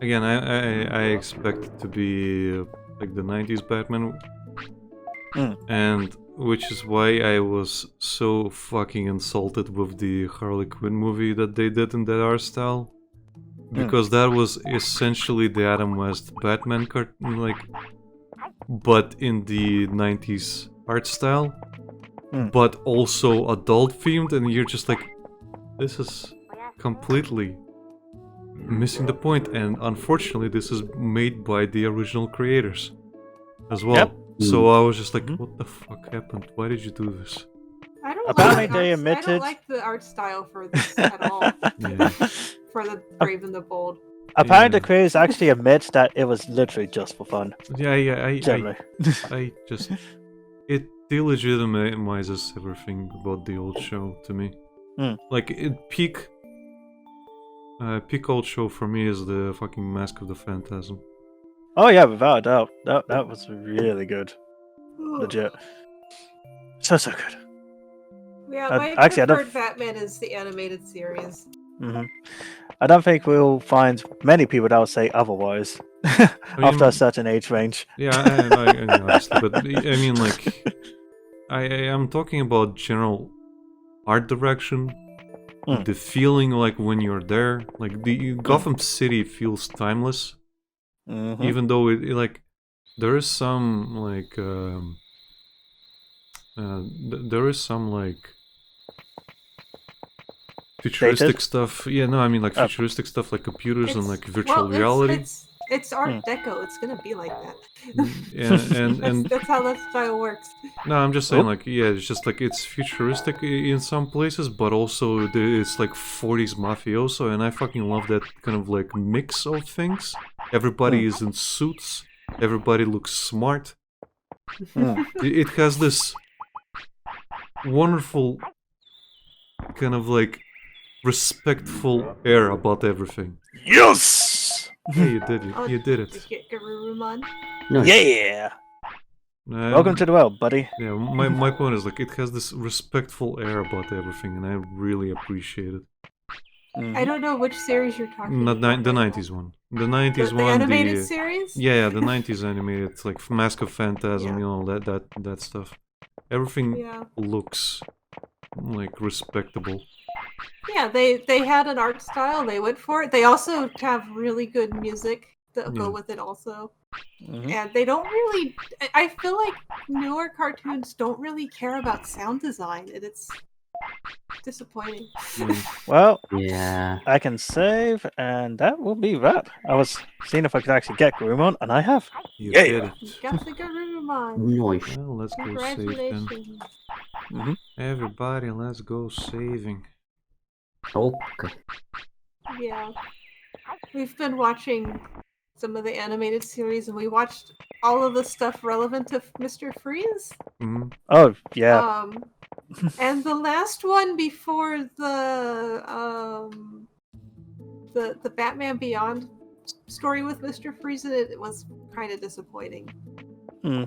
Again, I expect it to be like the 90s Batman. And which is why I was so fucking insulted with the Harley Quinn movie that they did in that art style. Because that was essentially the Adam West Batman cartoon, like, but in the 90s art style, but also adult themed, and you're just like, this is completely missing the point, and unfortunately this is made by the original creators as well. Yep. So I was just like, what the fuck happened? Why did you do this? I don't like the art style for this at all. For the Brave and the Bold. Apparently the creators actually admit that it was literally just for fun. I just... It delegitimizes everything about the old show to me. Like, peak old show for me is the fucking Mask of the Phantasm. Oh yeah, without a doubt. That was really good. Legit. So good. Yeah, my preferred Batman is the animated series. I don't think we'll find many people that will say otherwise after a certain age range. Yeah, I honestly, but I mean, like, I am talking about general art direction, the feeling like when you're there, like the Gotham City feels timeless, even though it like there is some like futuristic stuff. Yeah, no, I mean like futuristic stuff like computers and like virtual reality. It's Art Deco. It's gonna be like that. And that's how that style works. No, I'm just saying like it's just like it's futuristic in some places, but also it's like 40s mafioso, and I fucking love that kind of like mix of things. Everybody is in suits. Everybody looks smart. It has this wonderful kind of like respectful air about everything. Yes! Hey, you did it. Oh, You did Did it. you get Garurumon? Nice. Yeah! Welcome to the world, buddy. Yeah, my point is like it has this respectful air about everything, and I really appreciate it. I don't know which series you're talking Not about. the right now. 90s one. The 90s The one. animated series? Yeah, the 90s animated. It's like Mask of Phantasm, Yeah. you know, that stuff. Everything Yeah. looks like respectable. Yeah, they had an art style. They went for it. They also have really good music that go Yeah. with it also. Mhm. And they don't really. I feel like newer cartoons don't really care about sound design, and it's disappointing. Well, Yeah. I can save, and that will be that. I was seeing if I could actually get Grumon, and I have. You Yeah. did You it. got the Garurumon. Nice. Well, let's go save then. Congratulations. Mhm. Everybody, let's go saving. Okay. Yeah. We've been watching some of the animated series, and we watched all of the stuff relevant to Mr. Freeze. Mm-hmm. Oh, yeah. And the last one before the Batman Beyond story with Mr. Freeze, it was kind of disappointing. Hmm.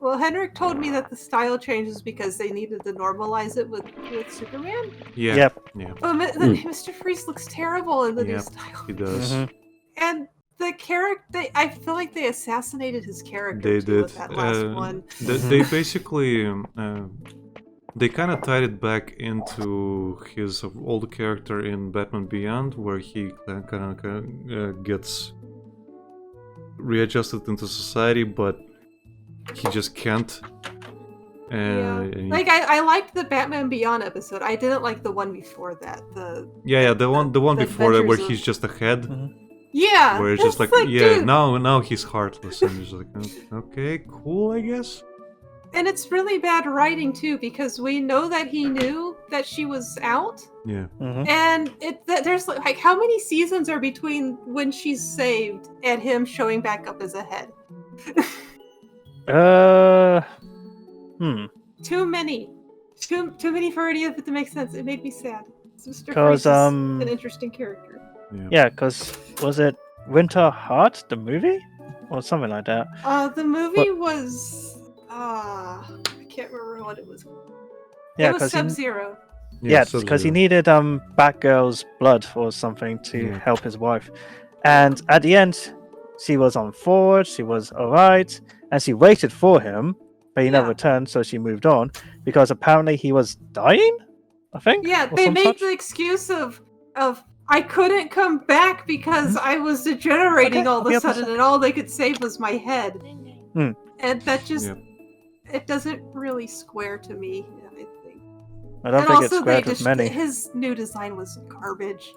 Well, Henrik told me that the style changes because they needed to normalize it with Superman. Yeah. Yep. Yeah. But Mr. Freeze looks terrible in the new Yep. style. He does. Mhm. And the character, I feel like they assassinated his character They too did. with that last one. They basically they kind of tied it back into his old character in Batman Beyond, where he kind of gets readjusted into society, but he just can't. Yeah. And Like I liked the Batman Beyond episode. I didn't like the one before that. the one the before that, where Adventures he's just a head. Yeah. Where it's just like, dude. now he's heartless, and just like, okay, cool, I guess. And it's really bad writing too, because we know that he knew that she was out, Yeah. Mhm. and there's like how many seasons are between when she's saved and him showing back up as a head? Too many. Too many for any of it to make sense. It made me sad. Mr. 'Cause, Freeze is an interesting character. Yeah, because was it Winter Heart, the movie? Or something like that? The movie was I can't remember what it was. Yeah, it was 'cause he- Sub-Zero. Yeah, because he needed Batgirl's blood or something to help his wife. And at the end, she was on forward, she was alright, and she waited for him, but he never returned, so she moved on, because apparently he was dying, I think? Yeah, or they some made such? the excuse of I couldn't come back because I was degenerating all of a sudden, and all they could save was my head. And that just it doesn't really square to me. I think. I don't think it's squared with many. His new design was garbage.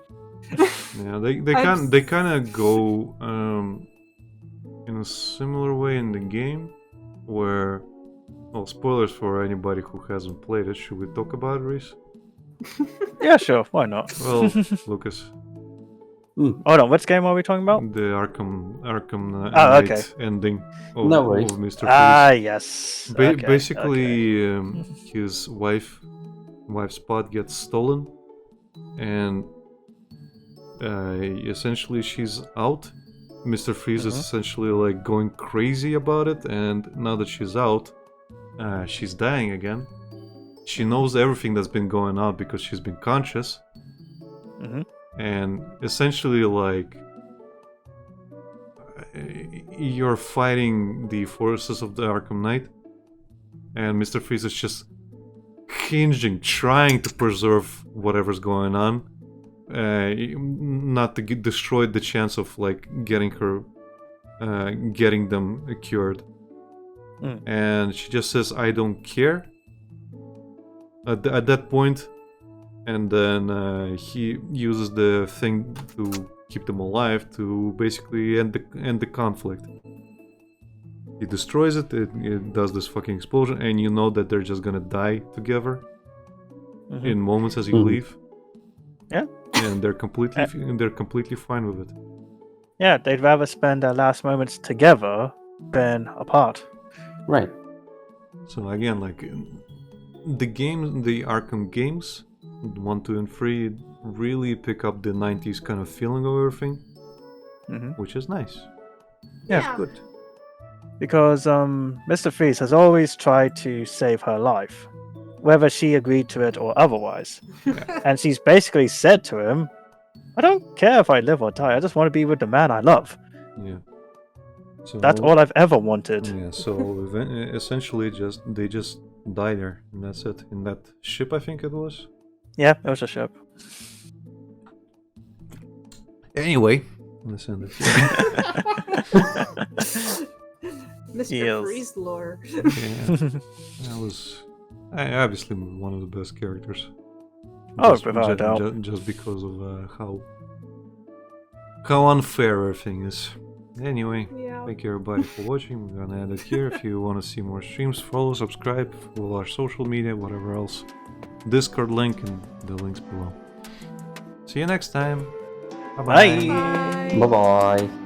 Yeah, they kind of go in a similar way in the game, where, well, spoilers for anybody who hasn't played it. Should we talk about it, Reese? Yeah, sure. Why not? Well, Lucas. Hold on, which game are we talking about? The Arkham okay. ending of, No way. of Mr. Freeze. Ah, yes. Okay, Basically, his wife's spot gets stolen, and essentially she's out. Mr. Freeze is essentially like going crazy about it, and now that she's out, she's dying again. She knows everything that's been going on because she's been conscious. And essentially, like, you're fighting the forces of the Arkham Knight, and Mr. Freeze is just hinging, trying to preserve whatever's going on, not to destroy the chance of like getting them cured. And she just says, "I don't care." At that point, and then he uses the thing to keep them alive to basically end the conflict. He destroys it. It does this fucking explosion, and you know that they're just gonna die together in moments as you leave. Yeah, and they're completely fine with it. Yeah, they'd rather spend their last moments together than apart. Right. So again, like, the Arkham games, 1, 2, and 3, really pick up the 90s kind of feeling of everything, which is nice. Yeah, Yeah. good. Because Mr. Freeze has always tried to save her life, whether she agreed to it or otherwise. And she's basically said to him, I don't care if I live or die, I just want to be with the man I love. Yeah. So That's all I've ever wanted. Yeah. So essentially, they just die there, and that's it. In that ship, I think it was. Yeah, it was a ship. Anyway, let's end it. Mr. Yes. Freeze lore. Yeah, that was obviously one of the best characters. Oh, without a doubt. Just because of how unfair everything is. Anyway, Yeah. thank you everybody for watching. We're gonna end it here. If you want to see more streams, follow, subscribe, follow our social media, whatever else. Discord link and the links below. See you next time. Bye-bye. Bye. Bye. Bye bye.